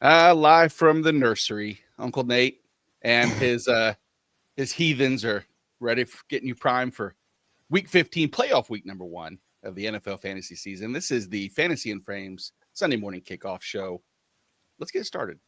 Live from the nursery, Uncle Nate and his heathens are ready for getting you primed for Week 15, playoff week number 1 of the NFL fantasy season. This is the Fantasy and Frames Sunday morning kickoff show. Let's get started.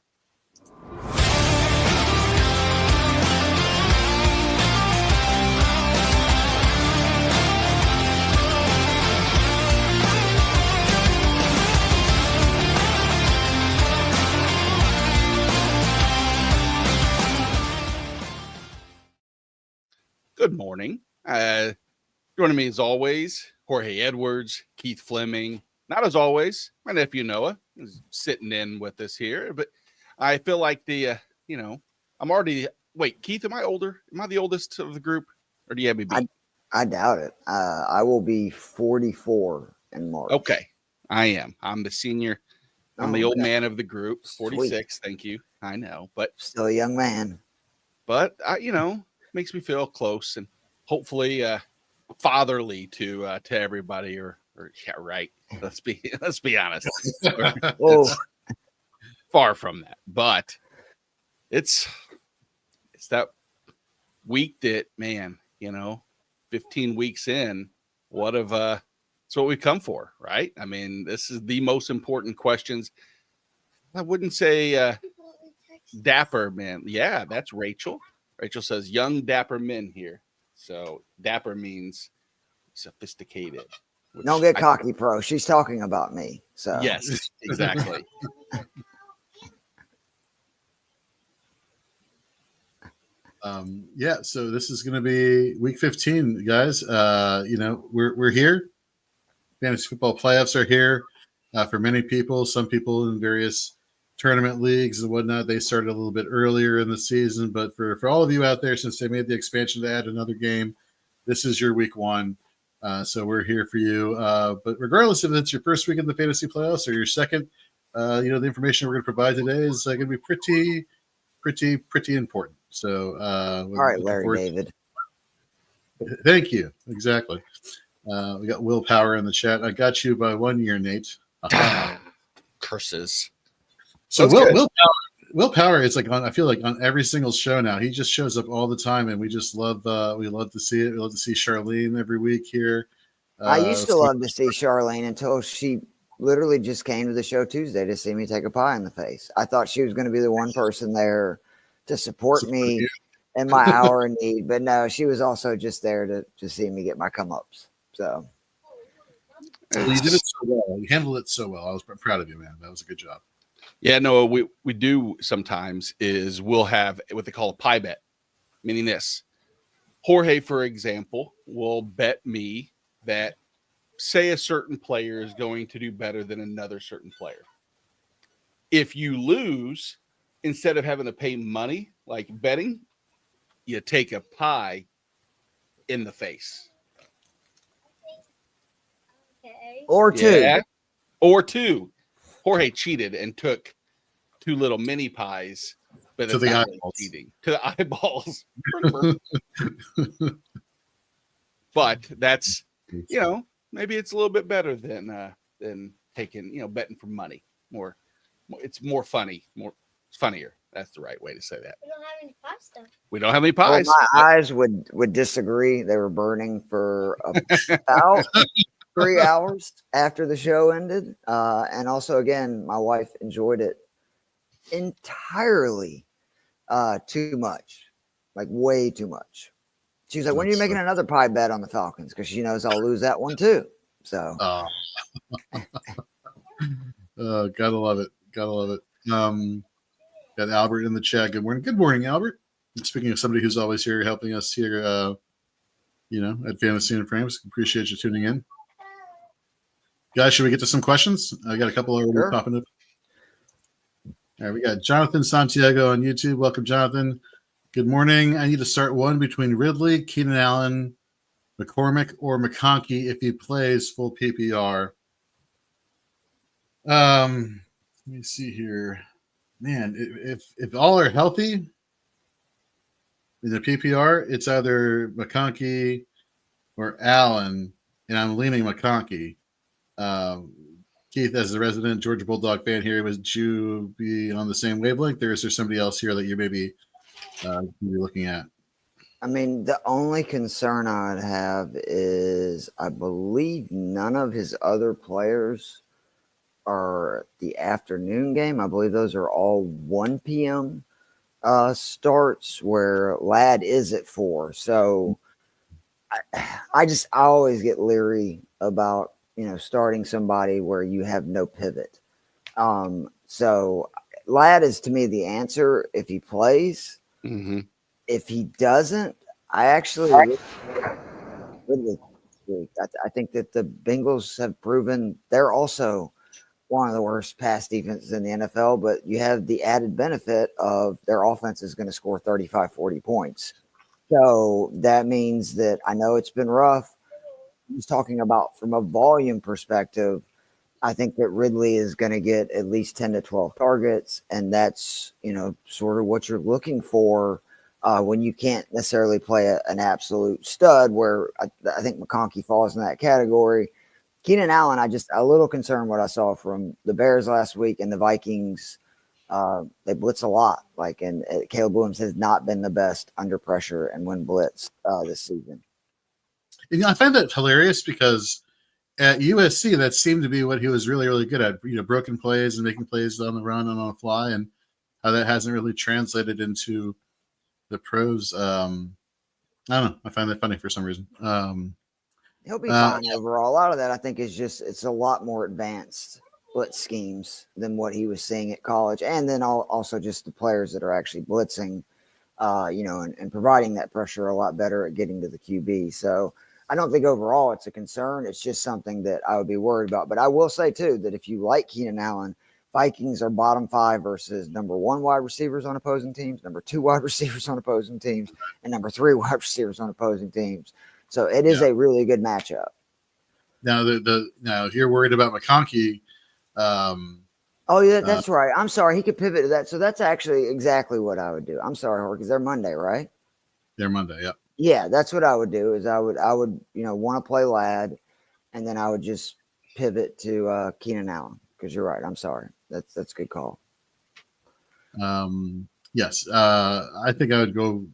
Good morning. Joining me as always, Jorge Edwards, Keith Fleming. Not as always, my nephew Noah is sitting in with us here, but I feel like I'm already. Wait, Keith, am I older? Am I the oldest of the group, or do you have me beat? I doubt it. I will be 44 in March. Okay, I am. I'm the senior. I'm the old man of the group. 46. Sweet. Thank you. I know, but still a young man. But makes me feel close and hopefully fatherly to everybody. Or yeah, right. Let's be honest. Far from that, but it's that week that 15 weeks in. It's what we come for, right? I mean, this is the most important questions. I wouldn't say dapper man. Yeah, that's Rachel. Rachel says young dapper men here. So dapper means sophisticated. Don't get cocky, pro. She's talking about me. So yes, exactly. So this is going to be week 15, guys. We're here. Fantasy football playoffs are here for many people. Some people in various tournament leagues and whatnot, they started a little bit earlier in the season. But for all of you out there, since they made the expansion to add another game, this is your week 1. So we're here for you. But regardless if it's your first week in the fantasy playoffs or your second, the information we're going to provide today is going to be pretty important. So all right, Larry David. Thank you. Exactly. We got Willpower in the chat. I got you by 1 year, Nate. Curses. So Willpower is I feel like on every single show now. He just shows up all the time, and we just love to see it. We love to see Charlene every week here. I used to love to see Charlene until she literally just came to the show Tuesday to see me take a pie in the face. I thought she was going to be the one person there to support me in my hour of need, but no, she was also just there to see me get my come-ups. So you did it so well. You handled it so well. I was proud of you, man. That was a good job. Yeah, no, we do sometimes is we'll have what they call a pie bet, meaning this. Jorge, for example, will bet me that say a certain player is going to do better than another certain player. If you lose, instead of having to pay money like betting, you take a pie in the face. Okay. Or two. Yeah. Or two. Jorge cheated and took 2 little mini pies, but to the eyeballs. To the eyeballs. But that's maybe it's a little bit better than taking betting for money. It's more funny. It's funnier. That's the right way to say that. We don't have any pasta. We don't have any pies. Well, my eyes would disagree. They were burning for about 3 hours after the show ended. And also, again, my wife enjoyed it entirely too much, like way too much. She was like, when are you making another pie bet on the Falcons? Because she knows I'll lose that one too. So, gotta love it. Got Albert in the chat. Good morning. Good morning, Albert. Speaking of somebody who's always here helping us here, at Fantasy and Frames, appreciate you tuning in. Guys, should we get to some questions? I got a couple already popping up. All right, we got Jonathan Santiago on YouTube. Welcome, Jonathan. Good morning. I need to start one between Ridley, Keenan Allen, McCormick, or McConkey if he plays full PPR. Let me see here. Man, if all are healthy in the PPR, it's either McConkey or Allen, and I'm leaning McConkey. Keith, as the resident Georgia Bulldog fan here, would you be on the same wavelength, or is there somebody else here that you maybe be looking at? I mean, the only concern I would have is I believe none of his other players are the afternoon game. I believe those are all 1 p.m. Starts, where Ladd is at 4. So I always get leery about, starting somebody where you have no pivot. So Ladd is, to me, the answer if he plays. Mm-hmm. If he doesn't, I actually really I think that the Bengals have proven they're also one of the worst pass defenses in the NFL, but you have the added benefit of their offense is going to score 35, 40 points. So that means that I know it's been rough. I was talking about from a volume perspective, I think that Ridley is going to get at least 10 to 12 targets, and that's, sort of what you're looking for when you can't necessarily play an absolute stud, where I think McConkey falls in that category. Keenan Allen, a little concerned what I saw from the Bears last week and the Vikings. They blitz a lot, and Caleb Williams has not been the best under pressure and when blitzed this season. I find that hilarious because at USC, that seemed to be what he was really, really good at, broken plays and making plays on the run and on the fly, and how that hasn't really translated into the pros. I don't know. I find that funny for some reason. He'll be fine overall. A lot of that, I think, is it's a lot more advanced blitz schemes than what he was seeing at college. And then also just the players that are actually blitzing, and providing that pressure a lot better at getting to the QB. So I don't think overall it's a concern. It's just something that I would be worried about. But I will say, too, that if you like Keenan Allen, Vikings are bottom 5 versus number 1 wide receivers on opposing teams, number 2 wide receivers on opposing teams, and number 3 wide receivers on opposing teams. So it is a really good matchup. Now, now if you're worried about McConkey. Oh, yeah, that's right. I'm sorry. He could pivot to that. So that's actually exactly what I would do. I'm sorry, Jorge, because they're Monday, right? They're Monday, yeah. Yeah, that's what I would do is I would want to play Ladd, and then I would just pivot to Keenan Allen, because you're right. I'm sorry. That's a good call. Yes. I think I would go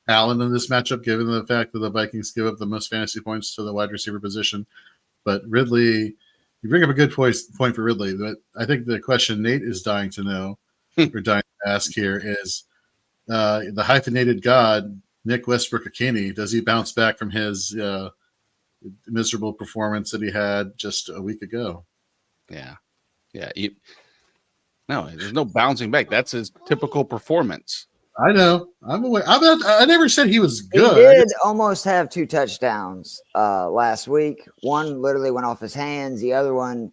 Allen in this matchup, given the fact that the Vikings give up the most fantasy points to the wide receiver position. But Ridley, you bring up a good point for Ridley. But I think the question Nate is dying to know, or dying to ask here, is the hyphenated god, Nick Westbrook-Akini, does he bounce back from his miserable performance that he had just a week ago? Yeah. No, there's no bouncing back. That's his typical performance. I know. I'm aware. I never said he was good. He did almost have 2 touchdowns last week. One literally went off his hands. The other one,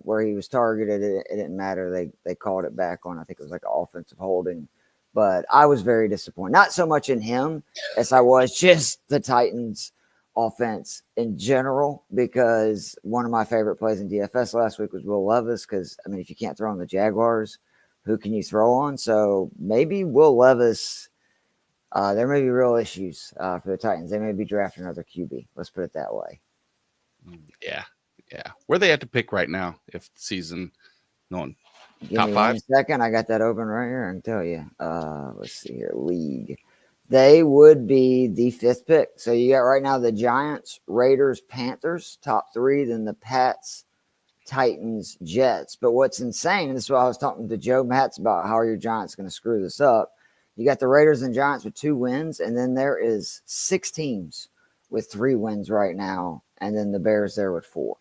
where he was targeted, it didn't matter. They called it back on. I think it was like an offensive holding. But I was very disappointed. Not so much in him as I was just the Titans offense in general, because one of my favorite plays in DFS last week was Will Levis, because, I mean, if you can't throw on the Jaguars, who can you throw on? So maybe Will Levis, there may be real issues for the Titans. They may be drafting another QB. Let's put it that way. Yeah. Where they have to pick right now if the season no Give top me 5? 1 second. I got that open right here. I can tell you. Let's see here. League. They would be the 5th pick. So you got right now the Giants, Raiders, Panthers, top 3, then the Pats, Titans, Jets. But what's insane, and this is what I was talking to Joe Matz about, how are your Giants going to screw this up? You got the Raiders and Giants with 2 wins, and then there is 6 teams with 3 wins right now, and then the Bears there with 4.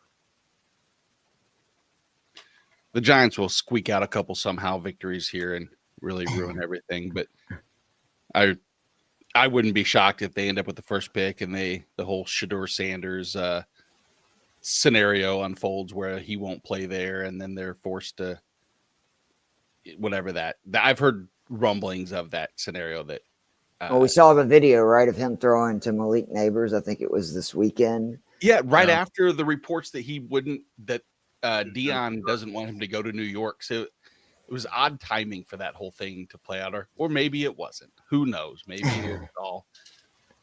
The Giants will squeak out a couple somehow victories here and really ruin everything. But I wouldn't be shocked if they end up with the first pick and the whole Shedeur Sanders scenario unfolds where he won't play there, and then they're forced to whatever that. I've heard rumblings of that scenario that. Well, we saw the video, right, of him throwing to Malik Neighbors. I think it was this weekend. Yeah, right after the reports that he wouldn't, that Dion doesn't want him to go to New York. So it was odd timing for that whole thing to play out, or maybe it wasn't. Who knows? Maybe it was all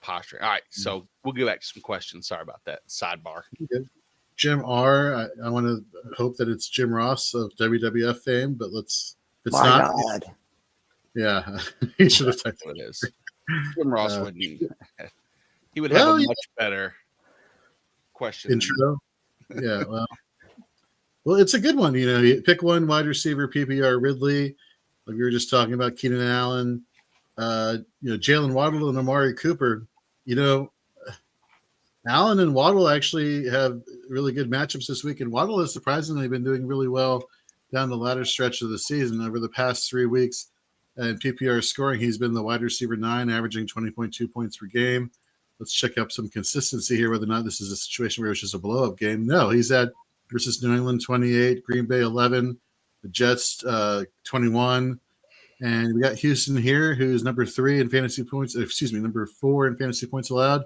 posturing. All right, so we'll go back to some questions. Sorry about that sidebar. Jim R. I want to hope that it's Jim Ross of WWF fame, but it's My not. God. Yeah, he should have typed That's what it is. Jim Ross wouldn't. He would have well, a yeah. much better question. Intro. Yeah, well, it's a good one. You pick one wide receiver, PPR Ridley. Like we were just talking about Keenan Allen, Jalen Waddle and Amari Cooper. Allen and Waddle actually have really good matchups this week, and Waddle has surprisingly been doing really well down the latter stretch of the season. Over the past 3 weeks in PPR scoring, he's been the wide receiver 9, averaging 20.2 points per game. Let's check up some consistency here, whether or not this is a situation where it's just a blow-up game. No, he's at versus New England 28, Green Bay 11, the Jets 21, and we got Houston here, who's number 3 in fantasy points. Number 4 in fantasy points allowed.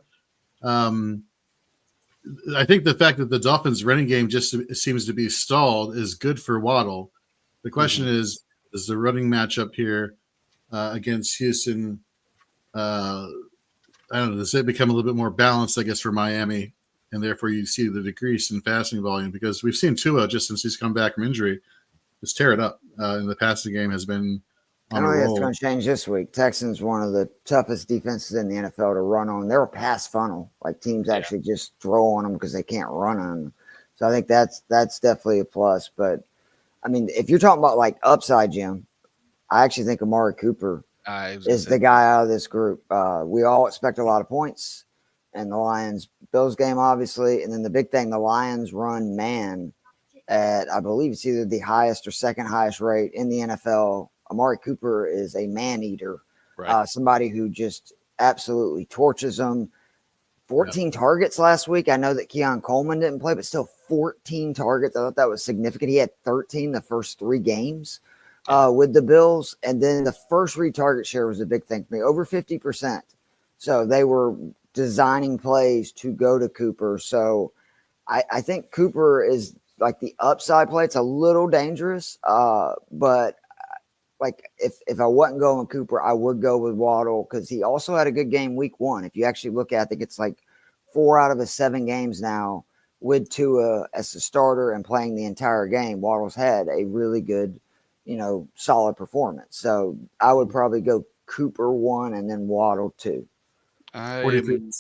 I think the fact that the Dolphins' running game just seems to be stalled is good for Waddle. The question is the running matchup here against Houston? I don't know. Does it become a little bit more balanced, I guess, for Miami, and therefore you see the decrease in passing volume? Because we've seen Tua just since he's come back from injury, just tear it up. And the passing game has been I don't think it's going to change this week. Texans, one of the toughest defenses in the NFL to run on. They're a pass funnel. Like teams actually just throw on them because they can't run on them. So I think that's definitely a plus. But I mean, if you're talking about like upside, Jim, I actually think Amari Cooper is the guy out of this group. We all expect a lot of points, and the Lions-Bills game, obviously. And then the big thing, the Lions run man at, I believe it's either the highest or second highest rate in the NFL. Amari Cooper is a man eater, somebody who just absolutely torches them. 14 targets last week. I know that Keon Coleman didn't play, but still 14 targets. I thought that was significant. He had 13 the first 3 games with the Bills. And then the first read target share was a big thing for me, over 50%. So they were designing plays to go to Cooper. So I think Cooper is like the upside play. It's a little dangerous, but like if I wasn't going Cooper, I would go with Waddle because he also had a good game week 1. If you actually look at it, I think it's like 4 out of his 7 games now with Tua as the starter and playing the entire game. Waddle's had a really good, solid performance. So I would probably go Cooper 1 and then Waddle 2. 40%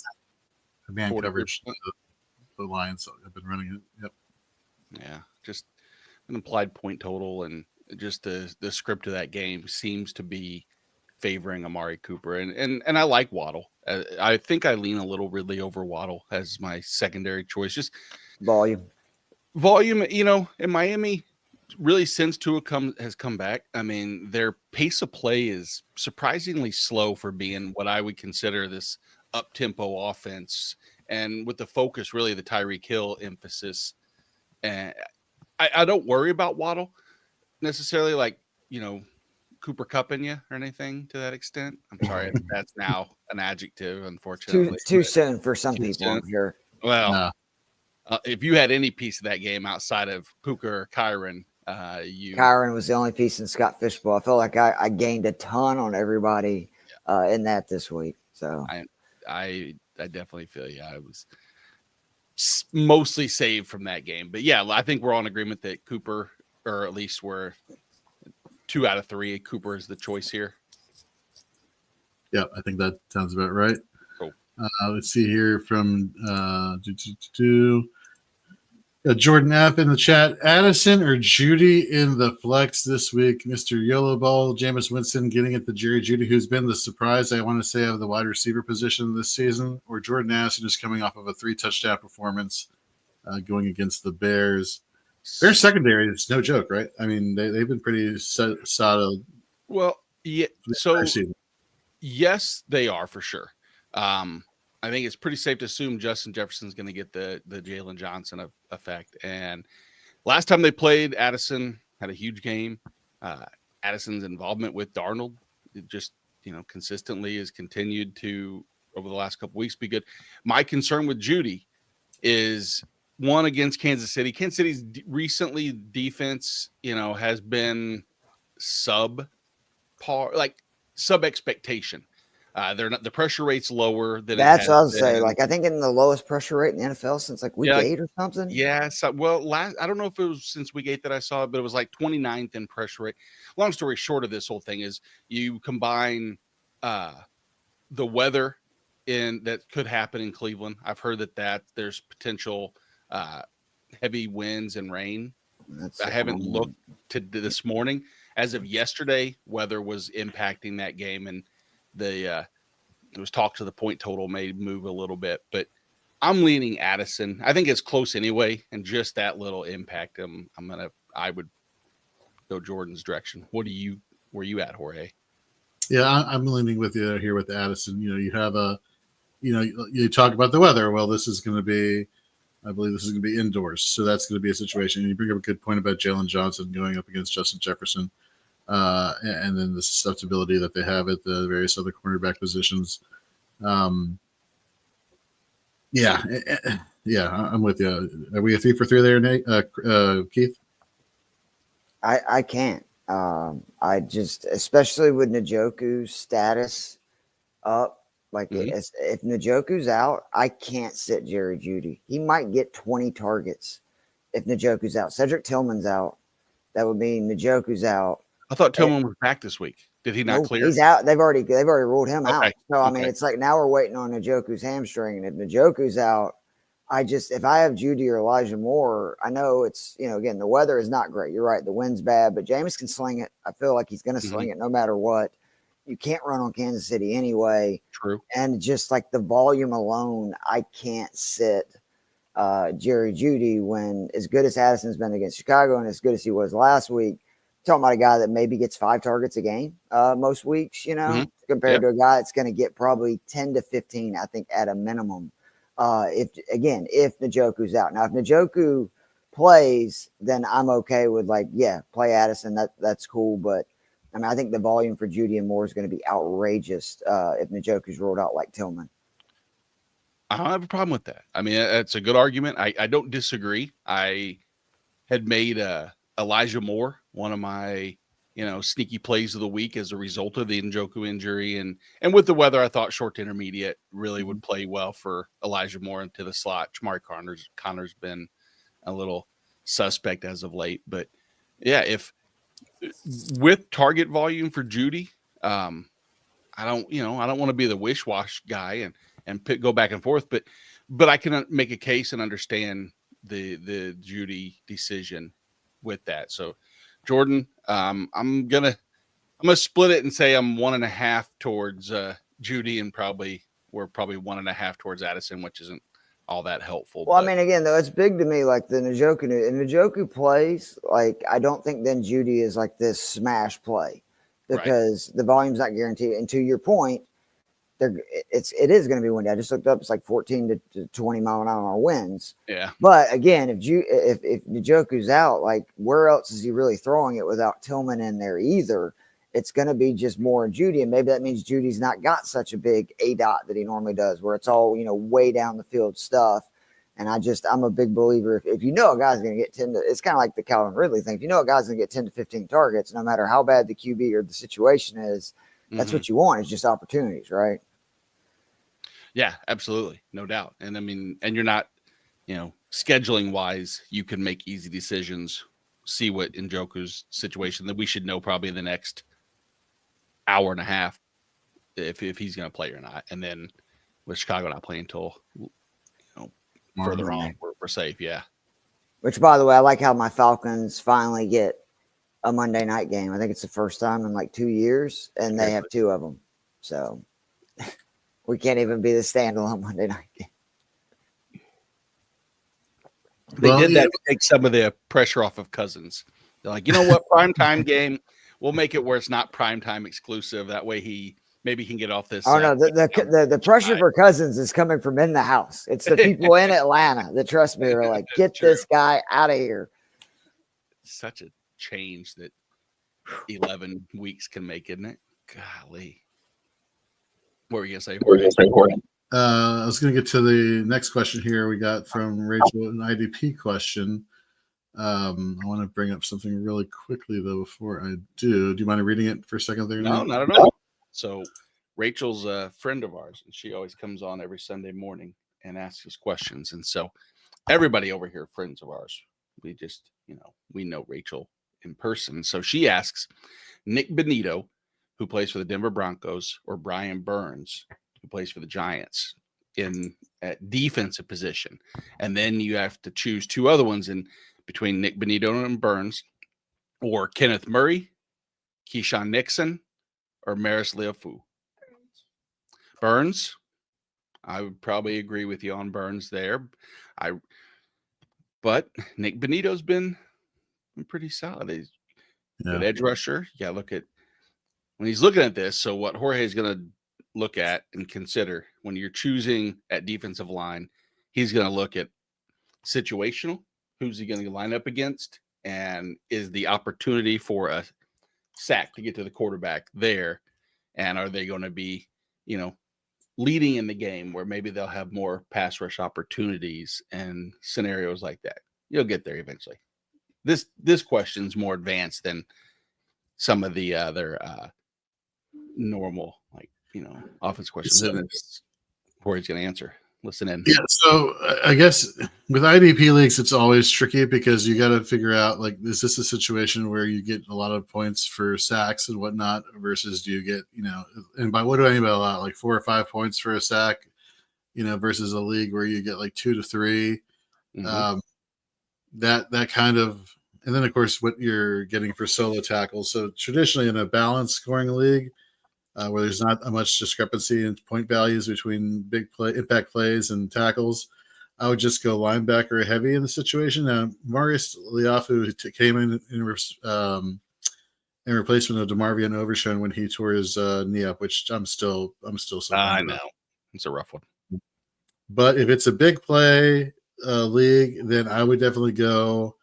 man coverage. The Lions have been running it. Yep. Yeah, just an implied point total and just the script of that game seems to be favoring Amari Cooper, and I like Waddle. I think I lean a little Ridley over Waddle as my secondary choice. Just volume. In Miami, really since Tua has come back, I mean their pace of play is surprisingly slow for being what I would consider this up tempo offense, and with the focus really the Tyreek Hill emphasis. And I don't worry about Waddle necessarily, like Cooper Cupping you or anything to that extent. I'm sorry, that's now an adjective, unfortunately. Too soon for some people on here. Well, if you had any piece of that game outside of Puka or Kyron, Kyron was the only piece in Scott Fishbowl. I felt like I gained a ton on everybody in that this week. So I definitely feel you. I was mostly saved from that game, but yeah, I think we're all in agreement that Cooper, or at least we're 2 out of 3. Cooper is the choice here. Yeah, I think that sounds about right. Cool. Let's see here from Jordan F in the chat. Addison or Judy in the flex this week? Mr. Yellow Ball, Jameis Winston getting at the Jerry Judy, who's been the surprise, I want to say, of the wide receiver position this season, or Jordan Addison is coming off of a 3-touchdown performance going against the Bears. Their secondary is no joke, right? I mean, they've been pretty solid. Well, yeah. So yes, they are for sure. I think it's pretty safe to assume Justin Jefferson's going to get the Jalen Johnson effect. And last time they played, Addison had a huge game. Addison's involvement with Darnold just consistently has continued to over the last couple weeks be good. My concern with Judy is one against Kansas City. Kansas City's recently defense, has been sub expectation. They're not, the pressure rate's lower than That's it what I has was saying. been. Like, I think in the lowest pressure rate in the NFL since like week 8 or something. Yeah. So, well, I don't know if it was since week 8 that I saw it, but it was like 29th in pressure rate. Long story short of this whole thing is you combine the weather that could happen in Cleveland. I've heard that there's potential heavy winds and rain. I haven't looked to this morning. As of yesterday, weather was impacting that game, and there was talk to the point total may move a little bit, but I'm leaning Addison. I think it's close anyway, and just that little impact. I would go Jordan's direction. Where you at, Jorge? Yeah, I'm leaning with you here with Addison. You have you talk about the weather. Well, I believe this is going to be indoors, so that's going to be a situation. You bring up a good point about Jalen Johnson going up against Justin Jefferson, and then the susceptibility that they have at the various other cornerback positions. Yeah, I'm with you. Are we a 3 for 3 there, Nate? Keith? I can't. I just, especially with Njoku's status up, like if Njoku's out, I can't sit Jerry Jeudy. He might get 20 targets if Njoku's out. Cedric Tillman's out. That would mean Njoku's out. I thought Tillman was back this week. Did he not clear? He's out. They've already ruled him out. So I mean, it's like now we're waiting on Njoku's hamstring, and if Njoku's out, if I have Jeudy or Elijah Moore, I know it's, again, the weather is not great. You're right. The wind's bad, but Jameis can sling it. I feel like he's going to sling it no matter what. You can't run on Kansas City anyway. True. And just like the volume alone, I can't sit Jerry Jeudy when, as good as Addison's been against Chicago and as good as he was last week, talking about a guy that maybe gets 5 targets a game most weeks, compared to a guy that's going to get probably 10 to 15, I think, at a minimum. If Njoku's out. Now, if Njoku plays, then I'm okay with play Addison. That's cool. But I mean, I think the volume for Jeudy and Moore is going to be outrageous if Njoku's rolled out like Tillman. I don't have a problem with that. I mean, that's a good argument. I don't disagree. I had made Elijah Moore one of my sneaky plays of the week as a result of the Njoku injury, and with the weather, I thought short to intermediate really would play well for Elijah Moore into the slot. Jamari Connor's been a little suspect as of late, but yeah, if with target volume for Jeudy, I don't want to be the wish-wash guy and go back and forth, but I can make a case and understand the Jeudy decision with that. So Jordan, I'm gonna split it and say I'm 1.5 towards Jeudy, and we're probably 1.5 towards Addison, which isn't all that helpful. Well, I mean, again, though, it's big to me, like the Njoku plays, like I don't think then Jeudy is like this smash play because the volume's not guaranteed. And to your point, it is going to be windy. I just looked up; it's like 14 to 20 mile an hour winds. Yeah. But again, if Njoku's out, like where else is he really throwing it without Tillman in there either? It's going to be just more Jeudy, and maybe that means Judy's not got such a big ADOT that he normally does, where it's all way down the field stuff. And I'm a big believer if a guy's going to get 10 to, it's kind of like the Calvin Ridley thing. If a guy's going to get 10 to 15 targets, no matter how bad the QB or the situation is, that's what you want. It's just opportunities, right? Yeah, absolutely. No doubt. And I mean, and you're not, scheduling wise, you can make easy decisions, see what Njoku's situation that we should know probably in the next hour and a half if he's going to play or not. And then with Chicago not playing until, further on, we're safe. Yeah. Which, by the way, I like how my Falcons finally get a Monday night game. I think it's the first time in like 2 years, and they have 2 of them. So we can't even be the standalone Monday night game. They did that to take some of the pressure off of Cousins. They're like, you know what, primetime game, we'll make it where it's not primetime exclusive. That way he maybe can get off this. Oh, no, the pressure for Cousins is coming from in the house. It's the people in Atlanta that, trust me, are like, get this guy out of here. Such a change that 11 weeks can make, isn't it? Golly. What were you going to say? I was going to get to the next question here. We got from Rachel an IDP question. I want to bring up something really quickly, though, before I do. Do you mind reading it for a second there? No, not at all. So Rachel's a friend of ours, and she always comes on every Sunday morning and asks us questions. And so everybody over here, friends of ours, we just, we know Rachel in person. So she asks Nick Benito, who plays for the Denver Broncos, or Brian Burns, who plays for the Giants, at defensive position. And then you have to choose two other ones in between Nick Benito and Burns, or Kenneth Murray, Keyshawn Nixon, or Maris Leafu. Burns, I would probably agree with you on Burns there. But Nick Benito's been pretty solid. He's good edge rusher. You gotta look at when he's looking at this. So what Jorge is going to look at and consider when you're choosing at defensive line, he's going to look at situational. Who's he going to line up against? And is the opportunity for a sack to get to the quarterback there? And are they going to be, leading in the game where maybe they'll have more pass rush opportunities and scenarios like that? You'll get there eventually. This question's more advanced than some of the other normal, offense questions. Where he's going to answer. Listen in. Yeah, so I guess with IDP leagues, it's always tricky because you got to figure out, is this a situation where you get a lot of points for sacks and whatnot versus do you get, and by what do I mean by a lot, 4 or 5 points for a sack, versus a league where you get 2 to 3. Mm-hmm. That kind of, and then of course what you're getting for solo tackles. So traditionally in a balanced scoring league, where there's not much discrepancy in point values between big impact plays and tackles, I would just go linebacker heavy in the situation. Now, Marius Leafu came in replacement of DeMarvion Overshown when he tore his knee up, which I'm still. I know it's a rough one. But if it's a big play league, then I would definitely go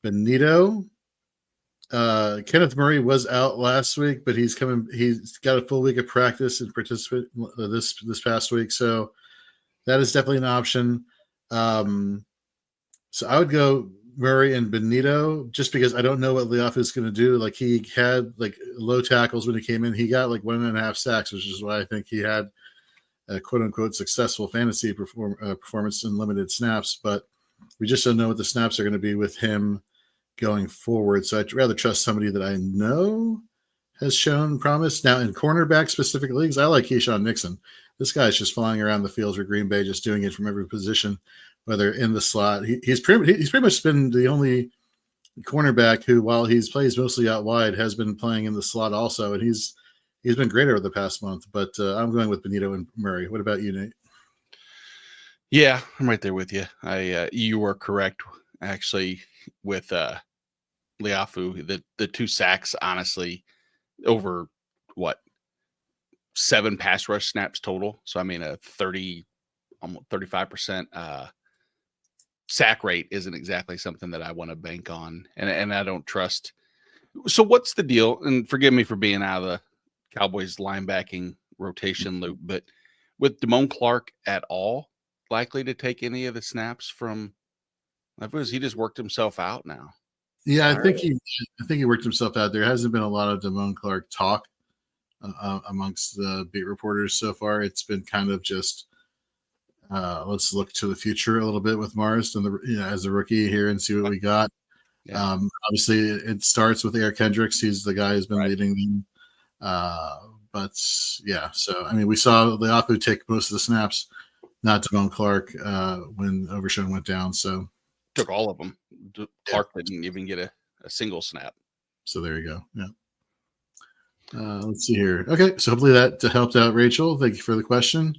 Benito. Kenneth Murray was out last week, but he's coming. He's got a full week of practice and participate this past week, so that is definitely an option. So I would go Murray and Benito just because I don't know what Leafu is going to do. He had low tackles when he came in. He got 1.5 sacks, which is why I think he had a quote unquote successful fantasy performance in limited snaps. But we just don't know what the snaps are going to be with him going forward. So I'd rather trust somebody that I know has shown promise. Now in cornerback specific leagues, I like Keyshawn Nixon. This guy's just flying around the field for Green Bay, just doing it from every position, whether in the slot. He's pretty much been the only cornerback who, while he's plays mostly out wide, has been playing in the slot also. And he's been great over the past month, but I'm going with Benito and Murray. What about you, Nate? Yeah, I'm right there with you. You were correct actually with Leafu. The 2 sacks, honestly, over 7 pass rush snaps total. So I mean, a 30, almost 35% sack rate isn't exactly something that I want to bank on, and I don't trust. So what's the deal? And forgive me for being out of the Cowboys linebacking rotation loop, but with Damone Clark at all likely to take any of the snaps from? He just worked himself out now. Yeah, I think he worked himself out. There hasn't been a lot of Damone Clark talk amongst the beat reporters so far. It's been kind of just let's look to the future a little bit with Marsden as a rookie here and see what we got. Yeah. Obviously, it starts with Eric Kendricks. He's the guy who's been leading them. But yeah, so I mean, we saw Leafu take most of the snaps, not Damone Clark when Overshown went down. So took all of them. Clark didn't even get a single snap. So there you go. Yeah. Let's see here. Okay, so hopefully that helped out, Rachel. Thank you for the question.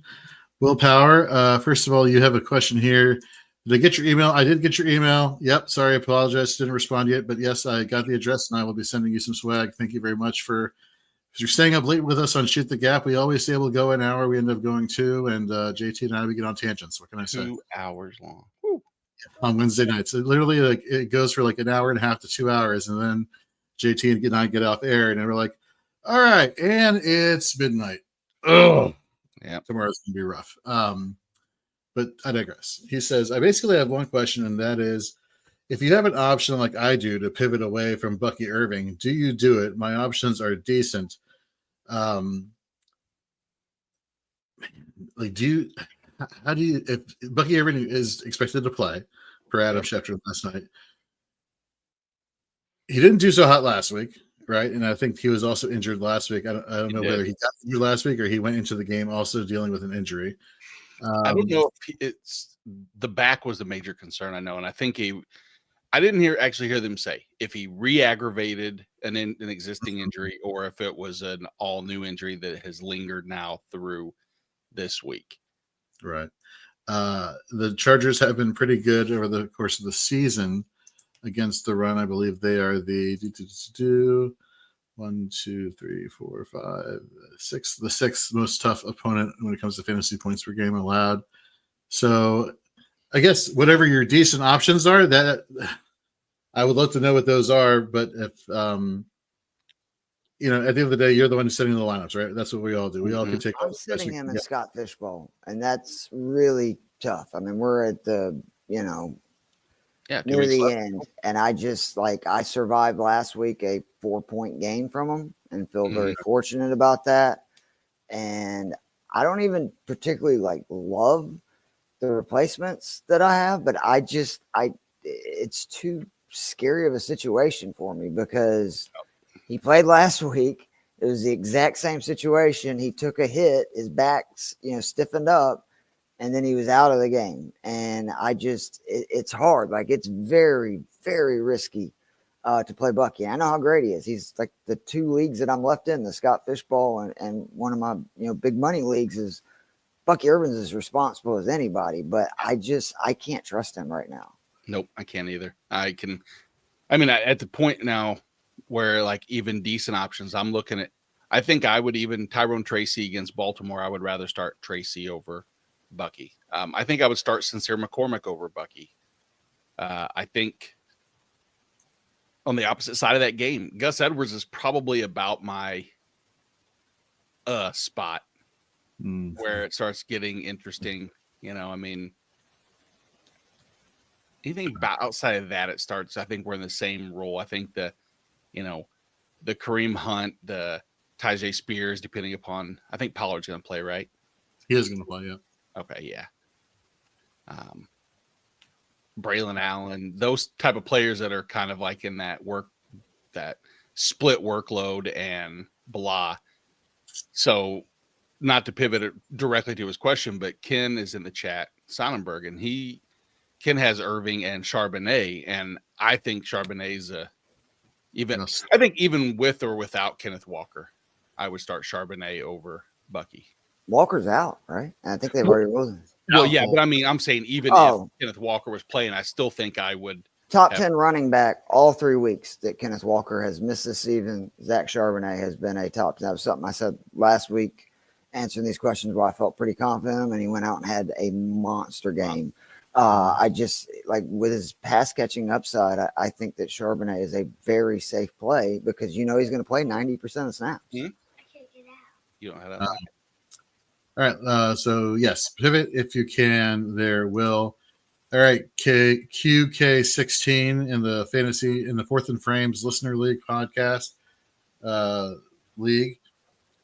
Willpower. First of all, you have a question here. Did I get your email? I did get your email. Yep. Sorry, I apologize. Didn't respond yet, but yes, I got the address and I will be sending you some swag. Thank you very much if you're staying up late with us on Shoot the Gap. We always say we'll go an hour. We end up going 2, and JT and I, we get on tangents. What can I say? 2 hours long. On Wednesday nights. It literally it goes for an hour and a half to 2 hours, and then JT and I get off air, and we're like, all right, and it's midnight. Oh, yeah. Tomorrow's gonna be rough. But I digress. He says, I basically have one question, and that is, if you have an option like I do to pivot away from Bucky Irving, do you do it? My options are decent. Like, how do you, if Bucky Irving is expected to play per Adam Schefter last night, he didn't do so hot last week, right? And I think he was also injured last week. I don't know whether he got injured last week or he went into the game also dealing with an injury. I don't know if it's the back was the major concern. I know, and I think I didn't actually hear them say if he re-aggravated an existing injury or if it was an all new injury that has lingered now through this week. Right. The Chargers have been pretty good over the course of the season against the run. I believe they are the 1, 2, 3, 4, 5, 6, the sixth most tough opponent when it comes to fantasy points per game allowed. So I guess whatever your decent options are, that I would love to know what those are. But if at the end of the day, you're the one who's setting the lineups, right? That's what we all do. We all can take. I'm sitting him in Scott Fishbowl, and that's really tough. I mean, we're at the near the end, and I just I survived last week a 4-point game from him, and feel very fortunate about that. And I don't even particularly love the replacements that I have, but it's too scary of a situation for me because he played last week. It was the exact same situation. He took a hit, his back, stiffened up, and then he was out of the game. And it's hard. It's very, very risky to play Bucky. I know how great he is. He's the 2 leagues that I'm left in, the Scott Fishbowl and one of my, big money leagues is Bucky Irvin's as responsible as anybody, but I can't trust him right now. Nope, I can't either. At the point now where even decent options, I'm looking at, I think I would even Tyrone Tracy against Baltimore. I would rather start Tracy over Bucky. I think I would start Sincere McCormick over Bucky. I think on the opposite side of that game, Gus Edwards is probably about my spot where it starts getting interesting. Anything outside of that, it starts. I think we're in the same role. I think the Kareem Hunt, the Tyjae Spears, depending upon. I think Pollard's going to play, right? He is going to play, yeah. Okay, yeah. Braylon Allen, those type of players that are kind of in that split workload and blah. So, not to pivot it directly to his question, but Ken is in the chat, Sonnenberg, and Ken has Irving and Charbonnet, and I think Charbonnet's I think even with or without Kenneth Walker, I would start Charbonnet over Bucky. Walker's out, right? I think they've already ruled him. Well, yeah, but I'm saying even if Kenneth Walker was playing, I still think I would. Top 10 running back all 3 weeks that Kenneth Walker has missed this season. Zach Charbonnet has been a top 10. That was something I said last week answering these questions where I felt pretty confident, and he went out and had a monster game. I just with his pass catching upside, I think that Charbonnet is a very safe play because he's going to play 90% of snaps. I can't get out. You don't have that. All right. So yes, pivot if you can. There, Will. All right. QK16 in the Fourth and Frames Listener League podcast league.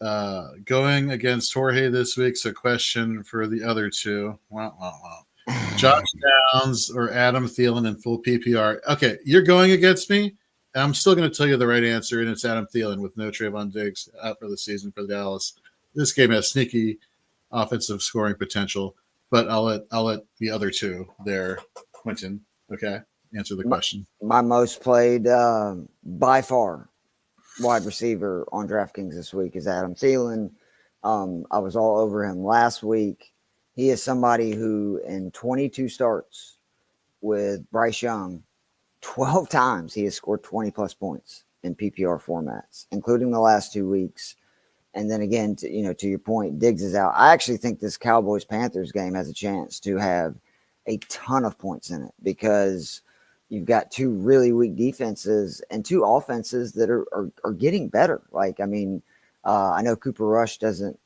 Going against Jorge this week. So question for the other two. Wow. Josh Downs or Adam Thielen in full PPR. Okay, you're going against me, and I'm still going to tell you the right answer, and it's Adam Thielen with no Trayvon Diggs out for the season for Dallas. This game has sneaky offensive scoring potential, but I'll let the other two there, Quentin, okay, answer the question. My most played by far wide receiver on DraftKings this week is Adam Thielen. I was all over him last week. He is somebody who in 22 starts with Bryce Young, 12 times he has scored 20-plus points in PPR formats, including the last 2 weeks. And then again, to your point, Diggs is out. I actually think this Cowboys-Panthers game has a chance to have a ton of points in it because you've got 2 really weak defenses and 2 offenses that are getting better. I know Cooper Rush doesn't,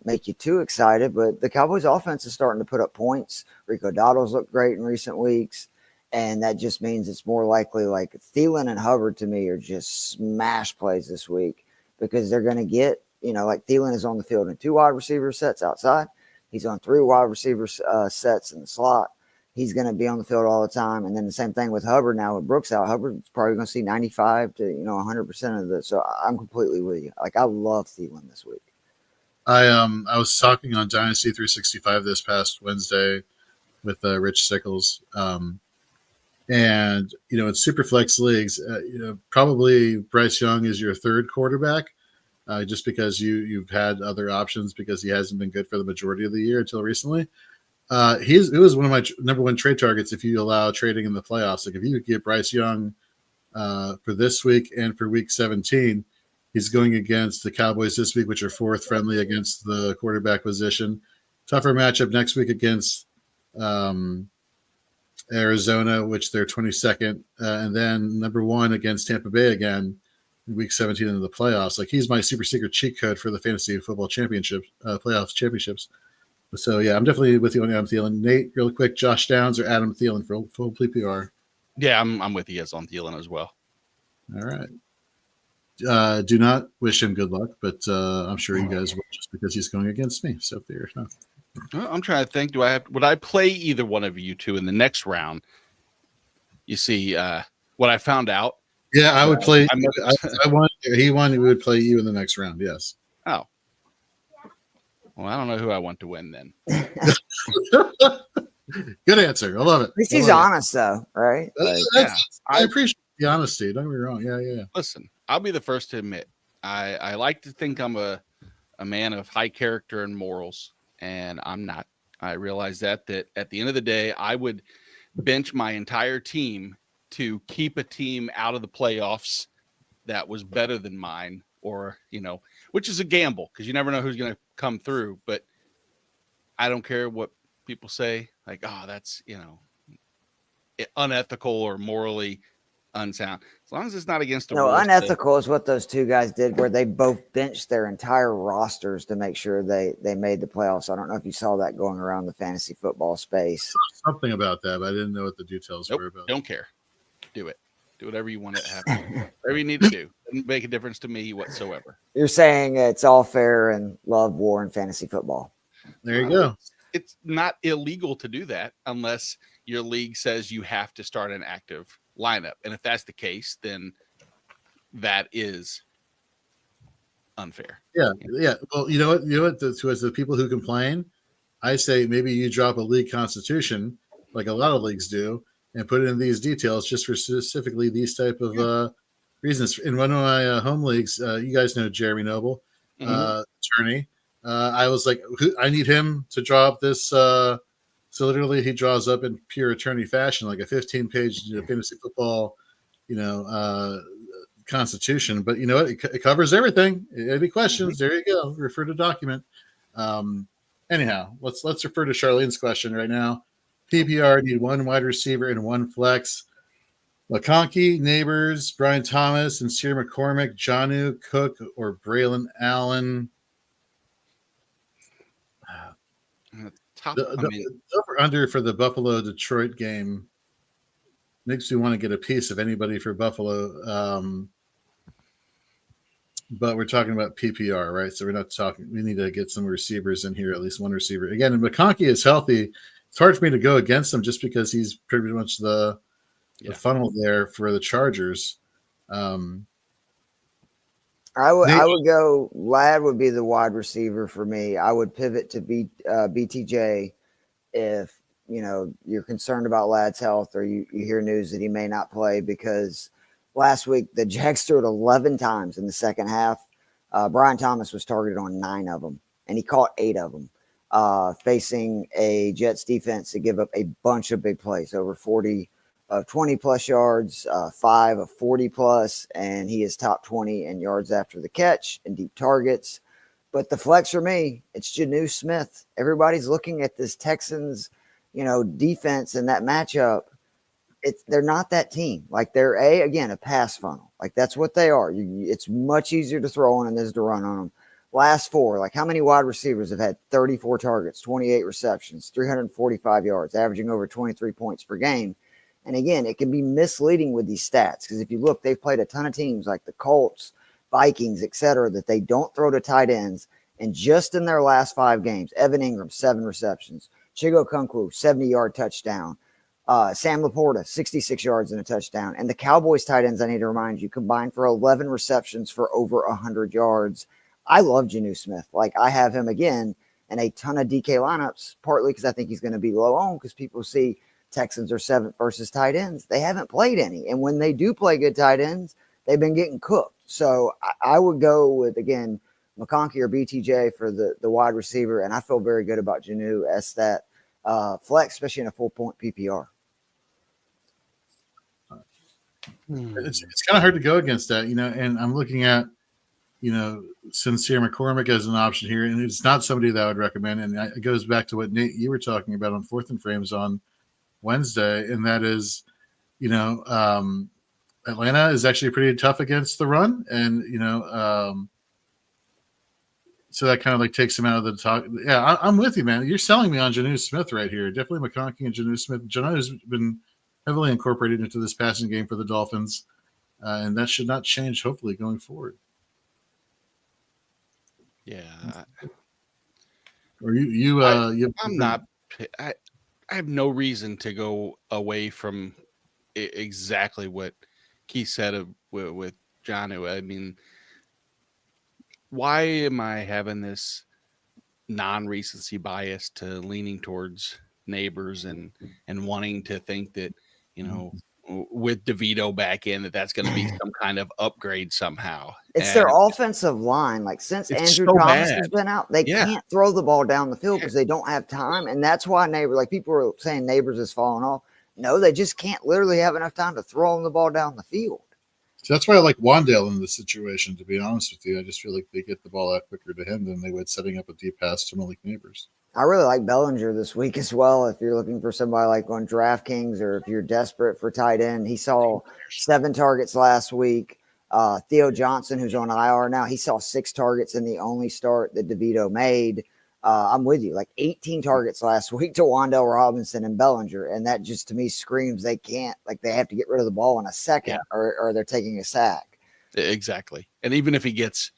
make you too excited, but the Cowboys offense is starting to put up points. Rico Dowdle's looked great in recent weeks, and that just means it's more likely Thielen and Hubbard to me are just smash plays this week because they're going to get like Thielen is on the field in 2 wide receiver sets outside. He's on 3 wide receiver sets in the slot. He's going to be on the field all the time. And then the same thing with Hubbard now with Brooks out. Hubbard's probably going to see 95 to 100% of this. So I'm completely with you. Like, I love Thielen this week. I was talking on Dynasty 365 this past Wednesday with Rich Sickles. And in super flex leagues, probably Bryce Young is your 3rd quarterback, just because you've had other options because he hasn't been good for the majority of the year until recently. It was one of my number 1 trade targets if you allow trading in the playoffs. Like, if you could get Bryce Young for this week and for week 17, he's going against the Cowboys this week, which are 4th friendly against the quarterback position. Tougher matchup next week against Arizona, which they're 22nd, and then number 1 against Tampa Bay again in week 17 in the playoffs. Like, he's my super secret cheat code for the fantasy football championship, playoffs championships. So, yeah, I'm definitely with you on Adam Thielen. Nate, real quick, Josh Downs or Adam Thielen for full PPR? Yeah, I'm with you on Thielen as well. All right. Do not wish him good luck, but I'm sure you guys will, just because he's going against me. So there. Well, I'm trying to think. Would I play either one of you two in the next round? You see, what I found out. Yeah, I would play. I won. He won. He would play you in the next round. Yes. Oh. Well, I don't know who I want to win then. Good answer. I love it. At least he's honest, though, right? I appreciate the honesty. Don't get me wrong. Yeah. Listen, I'll be the first to admit, I like to think I'm a man of high character and morals, and I'm not. I realize that at the end of the day, I would bench my entire team to keep a team out of the playoffs that was better than mine, or, which is a gamble because you never know who's going to come through. But I don't care what people say, like, oh, that's, unethical or morally unsound. As long as it's not against the rules. Unethical is what those 2 guys did, where they both benched their entire rosters to make sure they made the playoffs. I don't know if you saw that going around the fantasy football space. Something about that, but I didn't know what the details were about. Don't care. Do it. Do whatever you want to happen. Whatever you need to do. Doesn't make a difference to me whatsoever. You're saying it's all fair and love, war, and fantasy football. There you go. It's not illegal to do that unless your league says you have to start an active lineup. And if that's the case, then that is unfair. Yeah. Well, you know what? To the people who complain, I say maybe you drop a league constitution, like a lot of leagues do, and put in these details just for specifically these type of reasons. In one of my home leagues, you guys know Jeremy Noble, attorney. I was like, I need him to draw up this. So literally, he draws up in pure attorney fashion, like a 15-page fantasy football, constitution. But you know what? It covers everything. Any questions? There you go. Refer to document. Anyhow, let's refer to Charlene's question right now. PPR need 1 wide receiver and 1 flex. McConkey, Neighbors, Brian Thomas, and Sear McCormick, Jonnu, Cook, or Braylon Allen. Over under for the Buffalo Detroit game makes me want to get a piece of anybody for Buffalo. But we're talking about PPR, right? So we're not talking. We need to get some receivers in here, at least 1 receiver. Again, if McConkey is healthy, it's hard for me to go against him just because he's pretty much the funnel there for the Chargers. I would go. Ladd would be the wide receiver for me. I would pivot to BTJ if you're concerned about Ladd's health, or you hear news that he may not play, because last week the Jags threw it 11 times in the second half. Brian Thomas was targeted on 9 of them, and he caught 8 of them. Facing a Jets defense to give up a bunch of big plays, over 20 plus yards, 5 of 40 plus, and he is top 20 in yards after the catch and deep targets. But the flex for me, it's Jonnu Smith. Everybody's looking at this Texans, defense and that matchup. They're not that team. Like, they're a pass funnel. Like, that's what they are. It's much easier to throw on than it is to run on them. Last 4, like, how many wide receivers have had 34 targets, 28 receptions, 345 yards, averaging over 23 points per game? And again, it can be misleading with these stats, because if you look, they've played a ton of teams like the Colts, Vikings, etc., that they don't throw to tight ends. And just in their last 5 games, Evan Ingram, 7 receptions. Chigo Okonkwo, 70-yard touchdown. Sam Laporta, 66 yards and a touchdown. And the Cowboys tight ends, I need to remind you, combined for 11 receptions for over 100 yards. I love Jonnu Smith. Like, I have him again in a ton of DK lineups, partly because I think he's going to be low on because people see Texans are 7th versus tight ends. They haven't played any. And when they do play good tight ends, they've been getting cooked. So I would go with, again, McConkey or BTJ for the wide receiver, and I feel very good about Jonnu as that flex, especially in a full-point PPR. It's kind of hard to go against that, and I'm looking at, Sincere McCormick as an option here, and it's not somebody that I would recommend, and it goes back to what, Nate, you were talking about on Fourth and Frames on Wednesday, and that is, Atlanta is actually pretty tough against the run, and, so that kind of like takes him out of the talk. Yeah, I'm with you, man. You're selling me on Jonnu Smith right here. Definitely McConkey and Jonnu Smith. Jonnu has been heavily incorporated into this passing game for the Dolphins, and that should not change, hopefully, going forward. Yeah. Or I have no reason to go away from exactly what Keith said with Jonnu. I mean, why am I having this non-recency bias to leaning towards Neighbors and wanting to think that, with DeVito back in, that's going to be some kind of upgrade somehow? It's their offensive line. Like, since Andrew Thomas has been out, they can't throw the ball down the field because they don't have time. And that's why people are saying Neighbors is falling off. No, they just can't literally have enough time to throw the ball down the field. So that's why I like Wandale in this situation, to be honest with you. I just feel like they get the ball out quicker to him than they would setting up a deep pass to Malik Neighbors. I really like Bellinger this week as well. If you're looking for somebody like on DraftKings, or if you're desperate for tight end, he saw 7 targets last week. Theo Johnson, who's on IR now, he saw 6 targets in the only start that DeVito made. I'm with you. Like 18 targets last week to Wan'Dale Robinson and Bellinger. And that just, to me, screams they can't, like, they have to get rid of the ball in a second or they're taking a sack. Exactly. And even if he gets,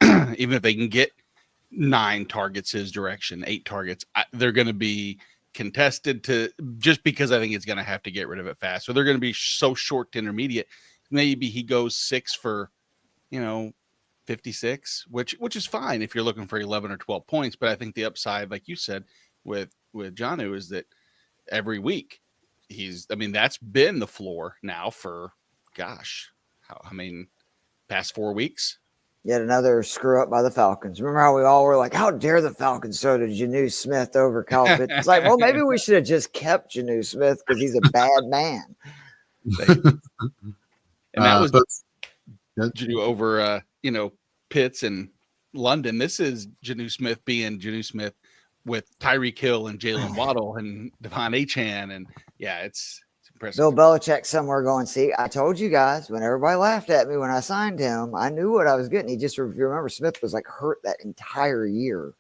even if they can get 9 targets his direction, 8 targets, they're going to be contested just because I think it's going to have to get rid of it fast. So they're going to be so short to intermediate. Maybe he goes 6 for, 56, which is fine if you're looking for 11 or 12 points. But I think the upside, like you said, with Jonnu, is that every week that's been the floor now for, past 4 weeks. Yet another screw up by the Falcons. Remember how we all were like, how dare the Falcons throw to Jonnu Smith over Kyle Pitts? It's like, well, maybe we should have just kept Jonnu Smith because he's a bad man. And that was Jonnu over, Pitts and London. This is Jonnu Smith being Jonnu Smith with Tyreek Hill and Jalen Waddle and Devon Achane. And it's impressive. Bill Belichick somewhere going, see, I told you guys when everybody laughed at me when I signed him, I knew what I was getting. He just, if you remember, Smith was like hurt that entire year.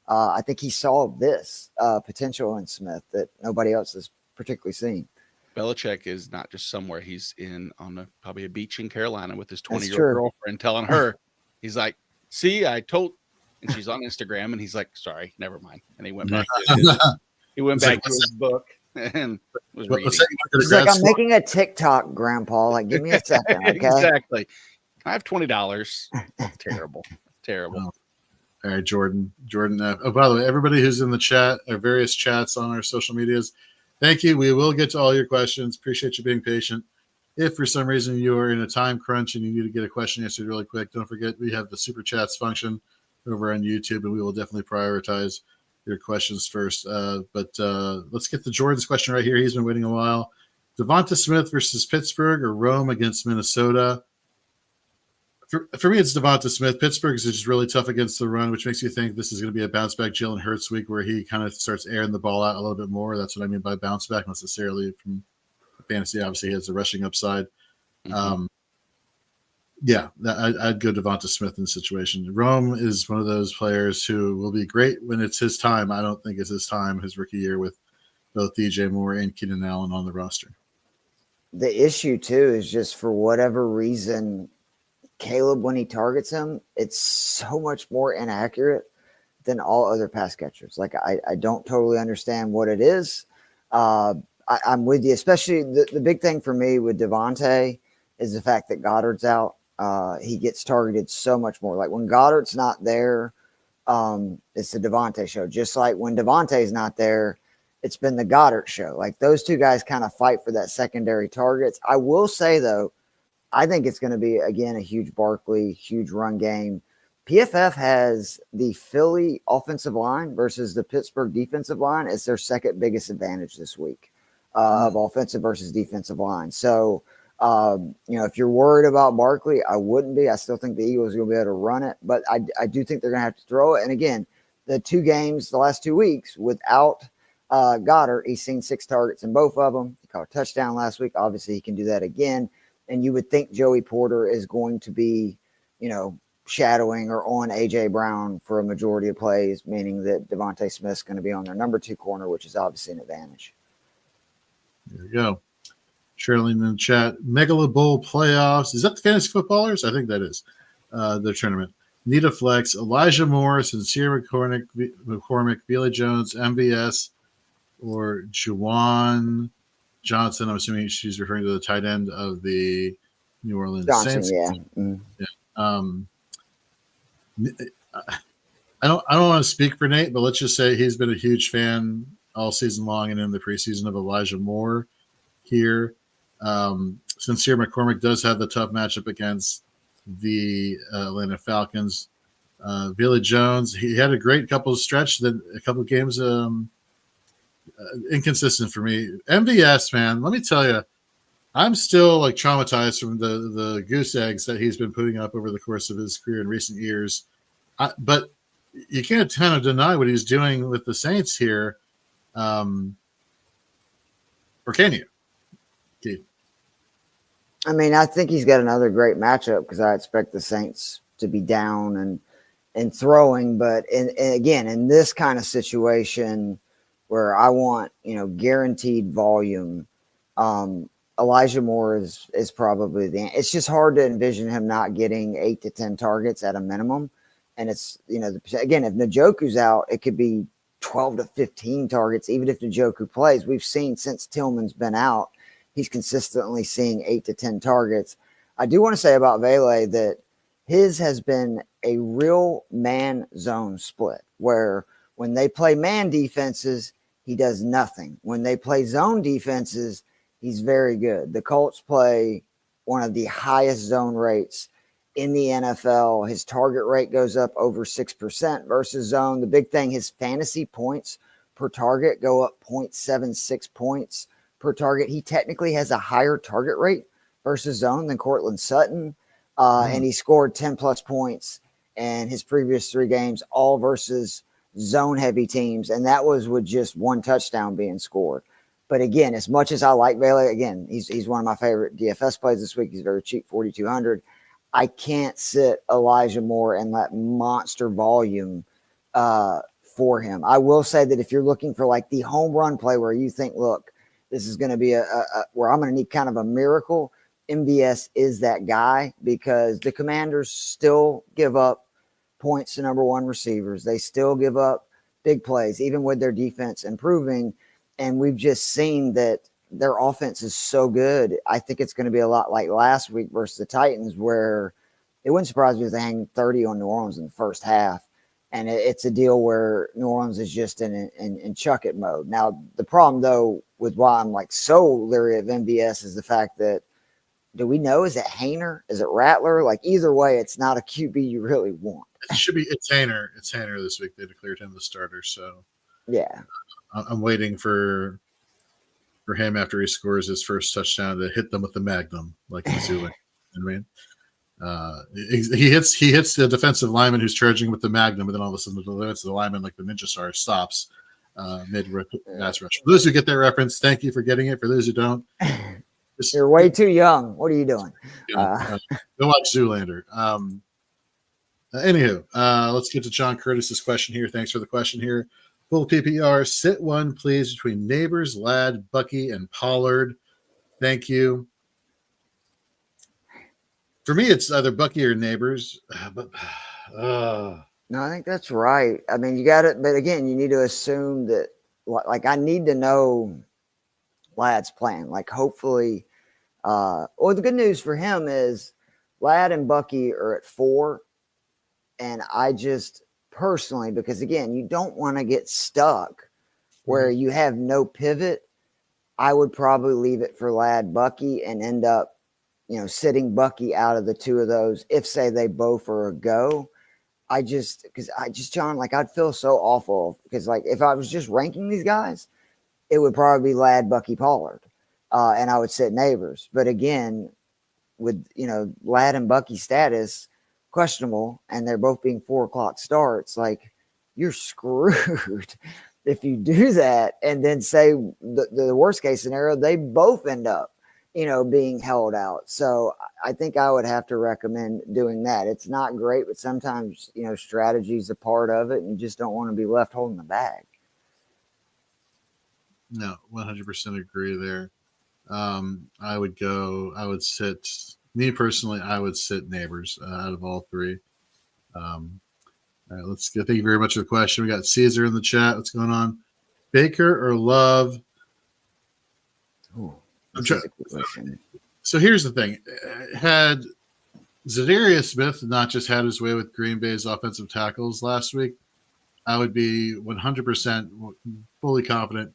I think he saw this potential in Smith that nobody else has particularly seen. Belichick is not just somewhere. He's on probably a beach in Carolina with his 20-year-old girlfriend telling her, he's like, see, I told, and she's on Instagram, and he's like, sorry, never mind. And he went back to his book and was reading. He's like, I'm making a TikTok, Grandpa. Like, give me a second, okay? Exactly. I have $20. Terrible. All right, Jordan. By the way, everybody who's in the chat, our various chats on our social medias, thank you. We will get to all your questions. Appreciate you being patient. If for some reason you are in a time crunch and you need to get a question answered really quick, don't forget we have the Super Chats function over on YouTube, and we will definitely prioritize your questions first. But let's get to Jordan's question right here. He's been waiting a while. Devonta Smith versus Pittsburgh or Rome against Minnesota? For me, it's Devonta Smith. Pittsburgh is just really tough against the run, which makes you think this is going to be a bounce back Jalen Hurts week where he kind of starts airing the ball out a little bit more. That's what I mean by bounce back, not necessarily from fantasy. Obviously, he has the rushing upside. Mm-hmm. I'd go Devonta Smith in the situation. Rome is one of those players who will be great when it's his time. I don't think it's his time, his rookie year, with both DJ Moore and Keenan Allen on the roster. The issue, too, is just for whatever reason, Caleb, when he targets him, it's so much more inaccurate than all other pass catchers. Like, I don't totally understand what it is. I'm with you, especially the big thing for me with Devontae is the fact that Goddard's out. He gets targeted so much more. Like, when Goddard's not there, it's the Devontae show. Just like when Devontae's not there, it's been the Goddard show. Like, those two guys kind of fight for that secondary targets. I will say, though, I think it's going to be, again, a huge Barkley, huge run game. PFF has the Philly offensive line versus the Pittsburgh defensive line as their second biggest advantage this week of offensive versus defensive line. So, if you're worried about Barkley, I wouldn't be. I still think the Eagles will be able to run it, but I do think they're going to have to throw it. And again, the two games, the last 2 weeks without Goddard, he's seen 6 targets in both of them. He caught a touchdown last week. Obviously, he can do that again. And you would think Joey Porter is going to be, shadowing or on A.J. Brown for a majority of plays, meaning that Devontae Smith's going to be on their number 2 corner, which is obviously an advantage. There you go. Shirley in the chat. Megala Bowl playoffs. Is that the fantasy footballers? I think that is their tournament. Nita Flex, Elijah Moore, Sincere McCormick, Billy Jones, MVS, or Juwan Johnson. I'm assuming she's referring to the tight end of the New Orleans Saints. Yeah. I don't want to speak for Nate, but let's just say he's been a huge fan all season long and in the preseason of Elijah Moore here. Sincere McCormick does have the tough matchup against the Atlanta Falcons. Billy Jones, he had a great couple of stretch, then a couple of games inconsistent for me. MVS, man, let me tell you, I'm still like traumatized from the goose eggs that he's been putting up over the course of his career in recent years. But you can't kind of deny what he's doing with the Saints here. Or can you, Keith? I mean, I think he's got another great matchup because I expect the Saints to be down and throwing. But again, in this kind of situation where I want, guaranteed volume, Elijah Moore is probably it's just hard to envision him not getting 8 to 10 targets at a minimum. And it's, again, if Njoku's out, it could be 12 to 15 targets, even if Njoku plays. We've seen since Tillman's been out, he's consistently seeing 8 to 10 targets. I do want to say about Vele that his has been a real man zone split where when they play man defenses, he does nothing. When they play zone defenses, he's very good. The Colts play one of the highest zone rates in the NFL. His target rate goes up over 6% versus zone. The big thing, his fantasy points per target go up 0.76 points per target. He technically has a higher target rate versus zone than Cortland Sutton. And he scored 10 plus points in his previous 3 games, all versus zone heavy teams. And that was with just 1 touchdown being scored. But again, as much as I like Bailey, again, he's one of my favorite DFS plays this week. He's very cheap, 4,200. I can't sit Elijah Moore and that monster volume for him. I will say that if you're looking for like the home run play where you think, look, this is going to be where I'm going to need kind of a miracle, MVS is that guy because the Commanders still give up points to number 1 receivers. They still give up big plays, even with their defense improving. And we've just seen that their offense is so good. I think it's going to be a lot like last week versus the Titans, where it wouldn't surprise me if they hang 30 on New Orleans in the first half. And it's a deal where New Orleans is just in chuck it mode. Now, the problem, though, with why I'm like so leery of MVS is the fact that, do we know, is it Hainer? Is it Rattler? Like, either way, it's not a QB you really want. It's Hainer. It's Hainer this week. They declared him the starter. So, yeah. I'm waiting for him after he scores his first touchdown to hit them with the magnum, like he's doing. He hits the defensive lineman who's charging with the magnum, and then all of a sudden the lineman, like the Ninja Star, stops mid pass rush. For those who get that reference, thank you for getting it. For those who don't, you're way too young. What are you doing? Go watch Zoolander. Anywho, let's get to John Curtis's question here. Thanks for the question here. Full PPR, sit one, please, between Neighbors, Ladd, Bucky, and Pollard. Thank you. For me, it's either Bucky or Neighbors. But No, I think that's right. I mean, you got it, but again, you need to assume that. Like, I need to know Lad's plan. Like, hopefully, the good news for him is Lad and Bucky are at 4, and I just personally, because again, you don't want to get stuck where you have no pivot. I would probably leave it for Lad, Bucky, and end up, sitting Bucky out of the two of those. If say they both are a go. John, like, I'd feel so awful because, like, if I was just ranking these guys, it would probably be Lad, Bucky, Pollard, and I would sit Neighbors. But again, with Lad and Bucky status questionable, and they're both being 4:00 starts, like, you're screwed if you do that. And then say the worst case scenario, they both end up being held out. So I think I would have to recommend doing that. It's not great, but sometimes, strategy is a part of it, and you just don't want to be left holding the bag. No, 100% agree there. I would sit, me personally, I would sit Neighbors out of all three. All right, let's go. Thank you very much for the question. We got Caesar in the chat. What's going on? Baker or Love? Ooh. So here's the thing. Had Zadarius Smith not just had his way with Green Bay's offensive tackles last week, I would be 100% fully confident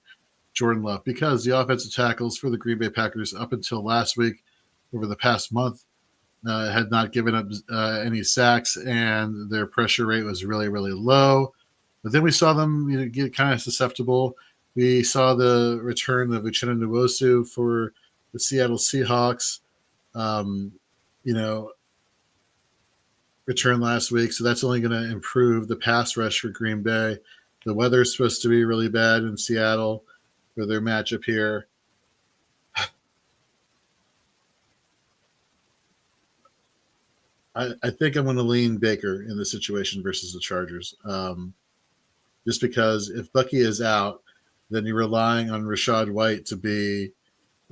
Jordan Love, because the offensive tackles for the Green Bay Packers up until last week, over the past month, had not given up any sacks, and their pressure rate was really, really low. But then we saw them get kind of susceptible. We saw the return of Uchenna Nwosu for the Seattle Seahawks, return last week. So that's only going to improve the pass rush for Green Bay. The weather is supposed to be really bad in Seattle for their matchup here. I think I'm going to lean Baker in this situation versus the Chargers. Just because if Bucky is out, then you're relying on Rachaad White to be,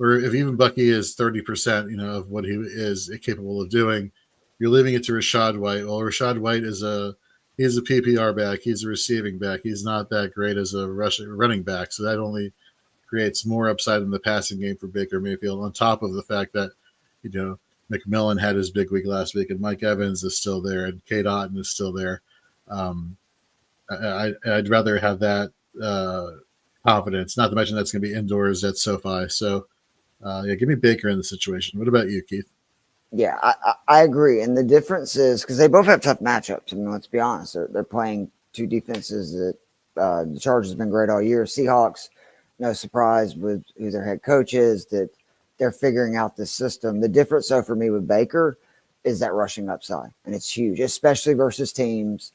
or if even Bucky is 30%, of what he is capable of doing, you're leaving it to Rachaad White. Well, Rachaad White he's a PPR back. He's a receiving back. He's not that great as a running back. So that only creates more upside in the passing game for Baker Mayfield, on top of the fact that, McMillan had his big week last week, and Mike Evans is still there, and Kate Otten is still there. I'd rather have that confidence, not to mention that's going to be indoors at SoFi. So, give me Baker in the situation. What about you, Keith? Yeah, I agree. And the difference is because they both have tough matchups. I mean, let's be honest. They're playing two defenses that the Chargers have been great all year. Seahawks, no surprise with who their head coach is, that they're figuring out this system. The difference, though, for me with Baker is that rushing upside. And it's huge, especially versus teams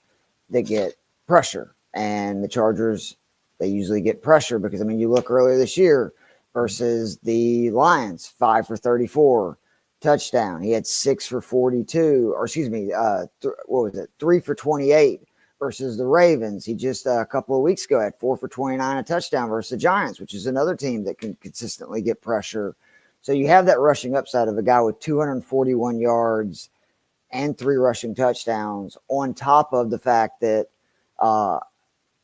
that get pressure. And the Chargers, they usually get pressure because, I mean, you look earlier this year versus the Lions, 5 for 34. Touchdown. He had 6 for 42, or excuse me, 3 for 28 versus the Ravens. He just a couple of weeks ago had 4 for 29, a touchdown versus the Giants, which is another team that can consistently get pressure. So you have that rushing upside of a guy with 241 yards and 3 rushing touchdowns, on top of the fact that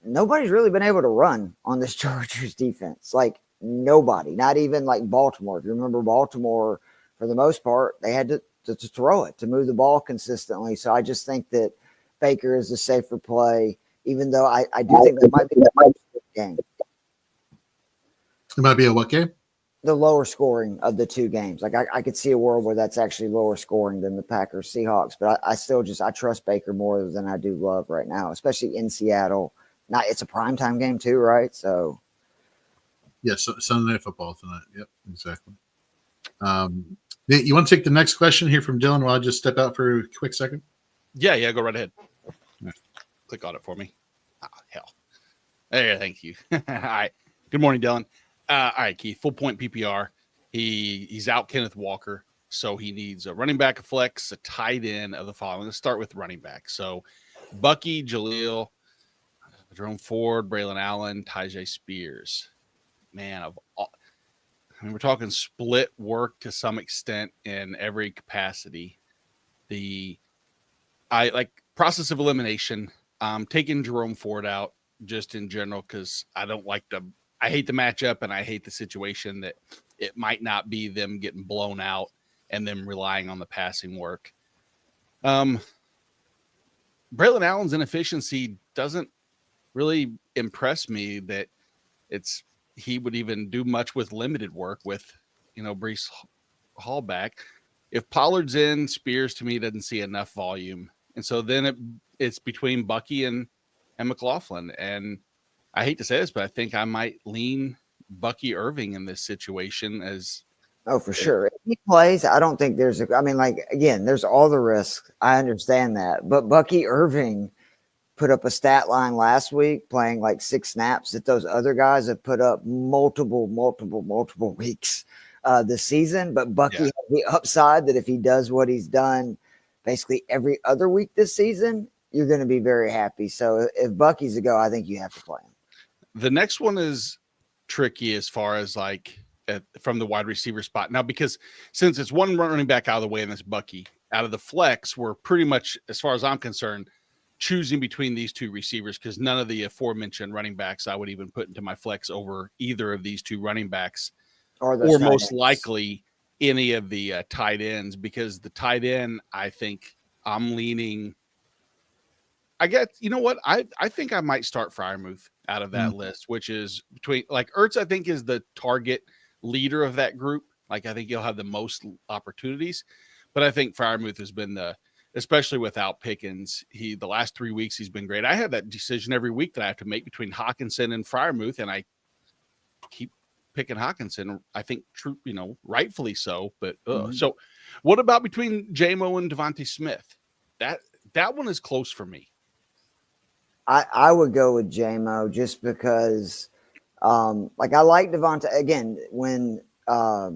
nobody's really been able to run on this Chargers defense. Like, nobody, not even like Baltimore. If you remember Baltimore, for the most part, they had to throw it, to move the ball consistently. So I just think that Baker is a safer play, even though I do think that might be the game. It might be a what game? The lower scoring of the two games. Like, I could see a world where that's actually lower scoring than the Packers Seahawks, but I still I trust Baker more than I do Love right now, especially in Seattle. Now, it's a primetime game too, right? So, yes, Sunday Night Football tonight. Yep, exactly. You want to take the next question here from Dylan while I just step out for a quick second? Yeah, go right ahead. Right. Click on it for me. Hell. There, thank you. All right. Good morning, Dylan. All right, Keith, full point PPR. He's out Kenneth Walker, so he needs a running back, a flex, a tight end of the following. Let's start with running back. So Bucky, Jaleel, Jerome Ford, Braylon Allen, Tyjae Spears. Man, we're talking split work to some extent in every capacity. I like process of elimination. Taking Jerome Ford out just in general because I hate the matchup and I hate the situation that it might not be them getting blown out and them relying on the passing work. Braylon Allen's inefficiency doesn't really impress me that he would even do much with limited work with, Breece Hall back. If Pollard's in, Spears to me doesn't see enough volume. And so then it's between Bucky and McLaughlin. And I hate to say this, but I think I might lean Bucky Irving in this situation as. Oh, for sure. If he plays, I don't think there's again, there's all the risks. I understand that. But Bucky Irving put up a stat line last week playing like 6 snaps that those other guys have put up multiple weeks this season. But Bucky has the upside that if he does what he's done basically every other week this season, you're going to be very happy. So if Bucky's a go, I think you have to play him. The next one is tricky as far as from the wide receiver spot. Now, because since it's one running back out of the way and it's Bucky, out of the flex, we're pretty much, as far as I'm concerned, choosing between these two receivers because none of the aforementioned running backs I would even put into my flex over either of these two running backs or most likely any of the tight ends, because the tight end, I think I'm leaning. I think I might start Freiermuth out of that list, which is between Ertz, I think is the target leader of that group. I think he'll have the most opportunities, but I think Freiermuth has been especially without Pickens, the last 3 weeks he's been great. I have that decision every week that I have to make between Hawkinson and Freiermuth, and I keep picking Hawkinson. I think rightfully so. But so, what about between JMO and Devontae Smith? That one is close for me. I would go with JMO just because, I like Devontae again when. Why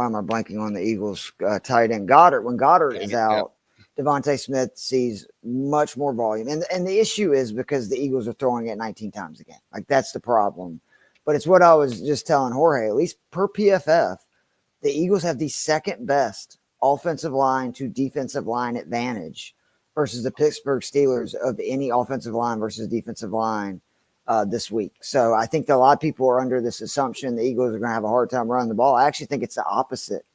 am I blanking on the Eagles tight end Goddard? When Goddard is out, Devontae Smith sees much more volume. And the issue is because the Eagles are throwing it 19 times a game. That's the problem. But it's what I was just telling Jorge, at least per PFF, the Eagles have the second best offensive line to defensive line advantage versus the Pittsburgh Steelers of any offensive line versus defensive line this week. So I think that a lot of people are under this assumption the Eagles are going to have a hard time running the ball. I actually think it's the opposite.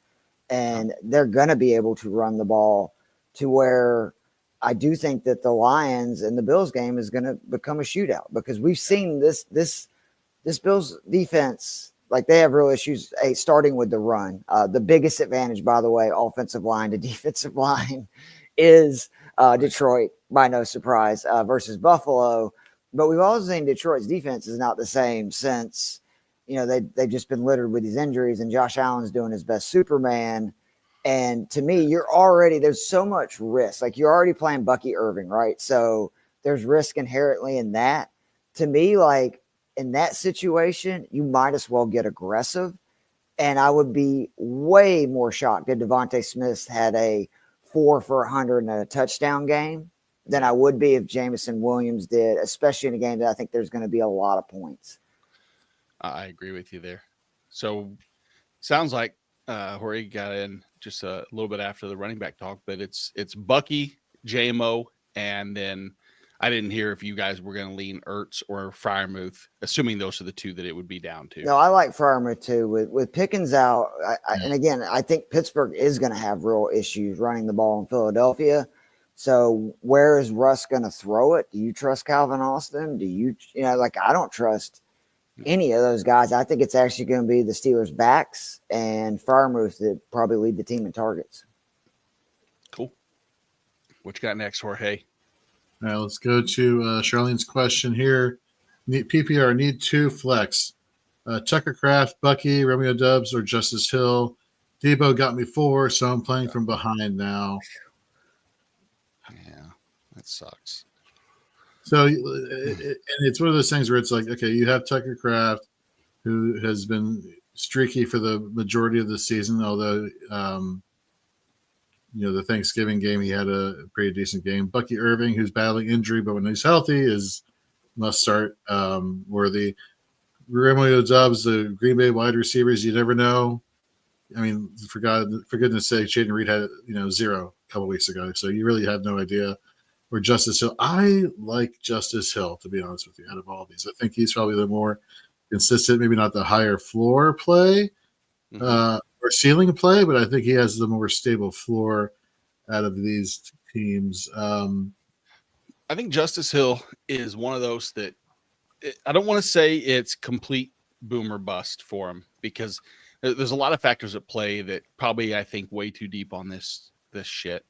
And they're going to be able to run the ball to where I do think that the Lions and the Bills game is going to become a shootout because we've seen this Bills defense, they have real issues starting with the run. The biggest advantage, by the way, offensive line to defensive line is Detroit, by no surprise, versus Buffalo. But we've also seen Detroit's defense is not the same since, they've just been littered with these injuries and Josh Allen's doing his best Superman. And to me, there's so much risk. You're already playing Bucky Irving, right? So there's risk inherently in that. To me, in that situation, you might as well get aggressive. And I would be way more shocked if Devontae Smith had a 4 for 100 and a touchdown game than I would be if Jameson Williams did, especially in a game that I think there's going to be a lot of points. I agree with you there. So sounds like Jorge got in just a little bit after the running back talk, but it's Bucky, JMO, and then I didn't hear if you guys were going to lean Ertz or Freiermuth, assuming those are the two that it would be down to. No, I like Freiermuth too. With Pickens out, and again, I think Pittsburgh is going to have real issues running the ball in Philadelphia. So where is Russ going to throw it? Do you trust Calvin Austin? Do you I don't trust any of those guys. I think it's actually going to be the Steelers' backs and Freiermuth that probably lead the team in targets. Cool. What you got next, Jorge? All right, let's go to Charlene's question here. PPR, need 2 flex. Tucker Kraft, Bucky, Romeo Dubs, or Justice Hill. Debo got me 4, so I'm playing from behind now. Yeah, that sucks. So and it's one of those things where it's okay, you have Tucker Kraft, who has been streaky for the majority of the season, although the Thanksgiving game he had a pretty decent game. Bucky Irving, who's battling injury, but when he's healthy, is must start worthy. Romeo Doubs, the Green Bay wide receivers, you never know I mean, for goodness sake, Jaden Reed had 0 a couple weeks ago, so you really have no idea. Or Justice Hill. I like Justice Hill, to be honest with you, out of all these. I think he's probably the more consistent, maybe not the higher floor play or ceiling play, but I think he has the more stable floor out of these teams. I think Justice Hill is one of those that I don't want to say it's complete boom or bust for him, because there's a lot of factors at play that probably I think way too deep on this shit.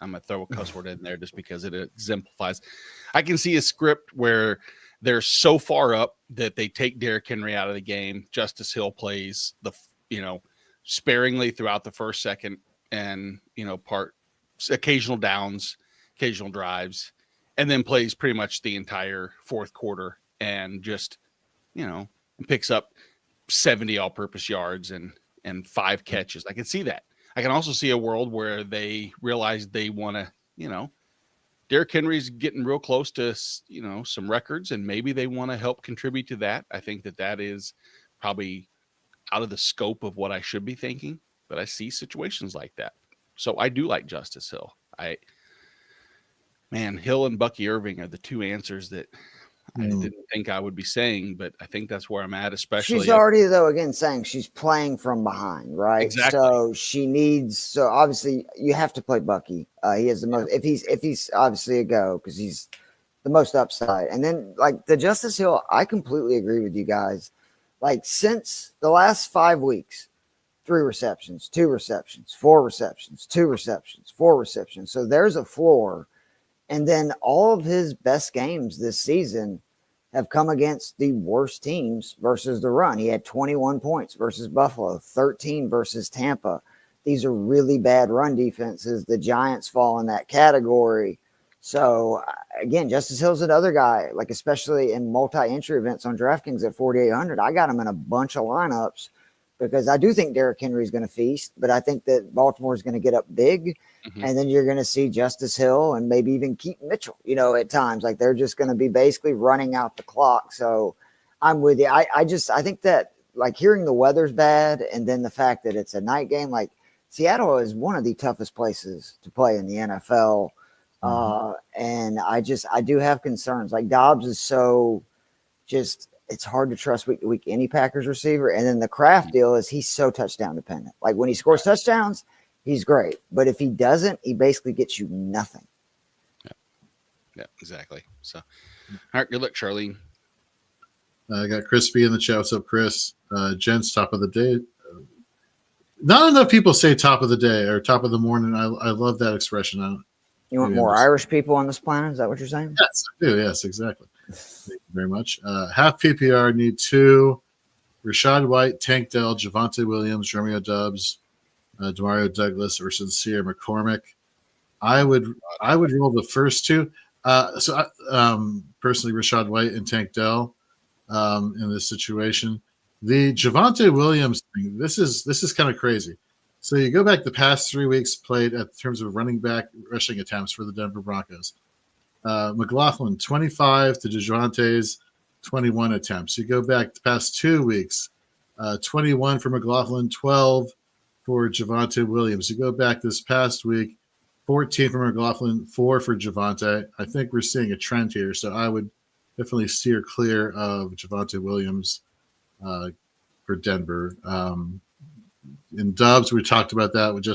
I'm gonna throw a cuss word in there just because it exemplifies. I can see a script where they're so far up that they take Derrick Henry out of the game. Justice Hill plays sparingly throughout the first, second, and occasional downs, occasional drives, and then plays pretty much the entire fourth quarter and just picks up 70 all-purpose yards and 5 catches. I can see that. I can also see a world where they realize they want to, Derrick Henry's getting real close to, some records, and maybe they want to help contribute to that. I think that is probably out of the scope of what I should be thinking, but I see situations like that. So I do like Justice Hill. Hill and Bucky Irving are the two answers that I didn't think I would be saying, but I think that's where I'm at, especially. She's already, though, again, saying she's playing from behind, right? Exactly. So she needs, so obviously you have to play Bucky. He has the most, if he's obviously a go, because he's the most upside. And then like the Justice Hill, I completely agree with you guys. Like since the last 5 weeks, 3 receptions, 2 receptions, 4 receptions, 2 receptions, 4 receptions. So there's a floor. And then all of his best games this season have come against the worst teams versus the run. He had 21 points versus Buffalo, 13 versus Tampa. These are really bad run defenses. The Giants fall in that category. So, again, Justice Hill's another guy, like especially in multi-entry events on DraftKings at 4,800. I got him in a bunch of lineups because I do think Derrick Henry is going to feast, but I think that Baltimore is going to get up big. And then you're going to see Justice Hill and maybe even Keaton Mitchell, at times. Like they're just going to be basically running out the clock. So I'm with you. I think that like hearing the weather's bad and then the fact that it's a night game, like Seattle is one of the toughest places to play in the NFL. And I do have concerns. Like Dobbs is so it's hard to trust week to week any Packers receiver. And then the Kraft deal is he's so touchdown dependent. Like when he scores touchdowns, he's great. But if he doesn't, he basically gets you nothing. Yeah, exactly. So, all right, good luck, Charlene. I got Crispy in the chat. What's up, Chris? Jen's top of the day. Not enough people say top of the day or top of the morning. I love that expression. You want more Irish people on this planet? Is that what you're saying? Yes, I do. Yes, exactly. Thank you very much. Half PPR need 2. Rashad White, Tank Dell, Javonte Williams, Romeo Doubs, Demario Douglas, or Sincere McCormick. I would roll the first 2. Personally, Rashad White and Tank Dell in this situation. The Javonte Williams thing, this is kind of crazy. So you go back the past 3 weeks played at terms of running back rushing attempts for the Denver Broncos. McLaughlin, 25 to DeJounte's 21 attempts. You go back the past 2 weeks, 21 for McLaughlin, 12 for Javonte Williams. You go back this past week, 14 for McLaughlin, 4 for Javonte. I think we're seeing a trend here, so I would definitely steer clear of Javonte Williams for Denver. In Dobbs, we talked about that with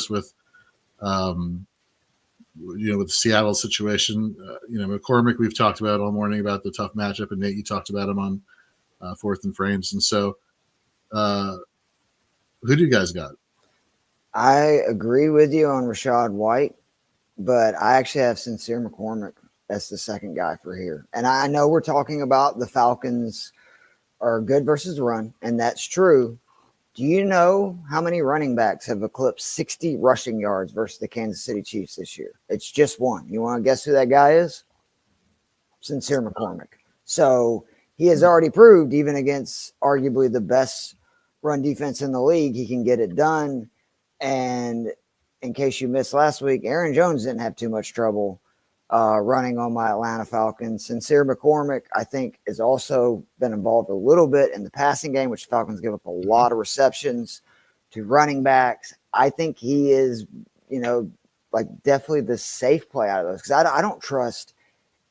with the Seattle situation. McCormick, we've talked about all morning about the tough matchup, and Nate, you talked about him on Fourth and Frames. And so, who do you guys got? I agree with you on Rashad White, but I actually have Sincere McCormick. That's the second guy for here. And I know we're talking about the Falcons are good versus run, and that's true. Do you know how many running backs have eclipsed 60 rushing yards versus the Kansas City Chiefs this year? It's just one. You want to guess who that guy is? Sincere McCormick. So he has already proved, even against arguably the best run defense in the league, he can get it done. And in case you missed last week, Aaron Jones didn't have too much trouble running on my Atlanta Falcons. Sincere McCormick, I think, has also been involved a little bit in the passing game, which Falcons give up a lot of receptions to running backs. I think he is, like definitely the safe play out of those, because I don't trust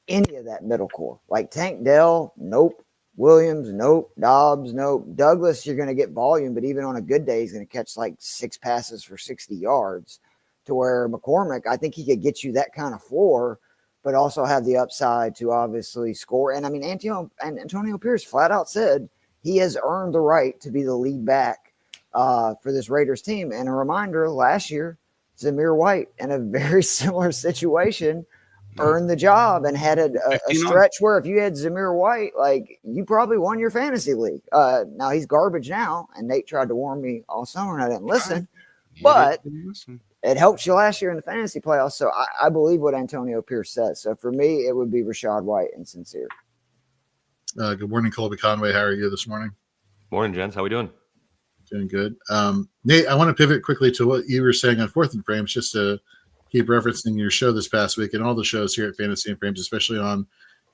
any of that middle core. Like Tank Dell, nope. Williams, nope. Dobbs, nope. Douglas, you're going to get volume, but even on a good day, he's going to catch like 6 passes for 60 yards. To where McCormick, I think he could get you that kind of floor, but also have the upside to obviously score. And I mean, Antonio Pierce flat out said he has earned the right to be the lead back for this Raiders team. And a reminder, last year, Zamir White, in a very similar situation, earned the job and had a stretch where if you had Zamir White, like, you probably won your fantasy league. Now he's garbage now, and Nate tried to warn me all summer and I didn't listen. But it helped you last year in the fantasy playoffs. So I believe what Antonio Pierce says. So for me, it would be Rashad White and Sincere. Good morning, Colby Conway. How are you this morning? Morning, gents. How we doing? Doing good. Nate, I want to pivot quickly to what you were saying on Fourth and Frames, just to keep referencing your show this past week and all the shows here at Fantasy and Frames, especially on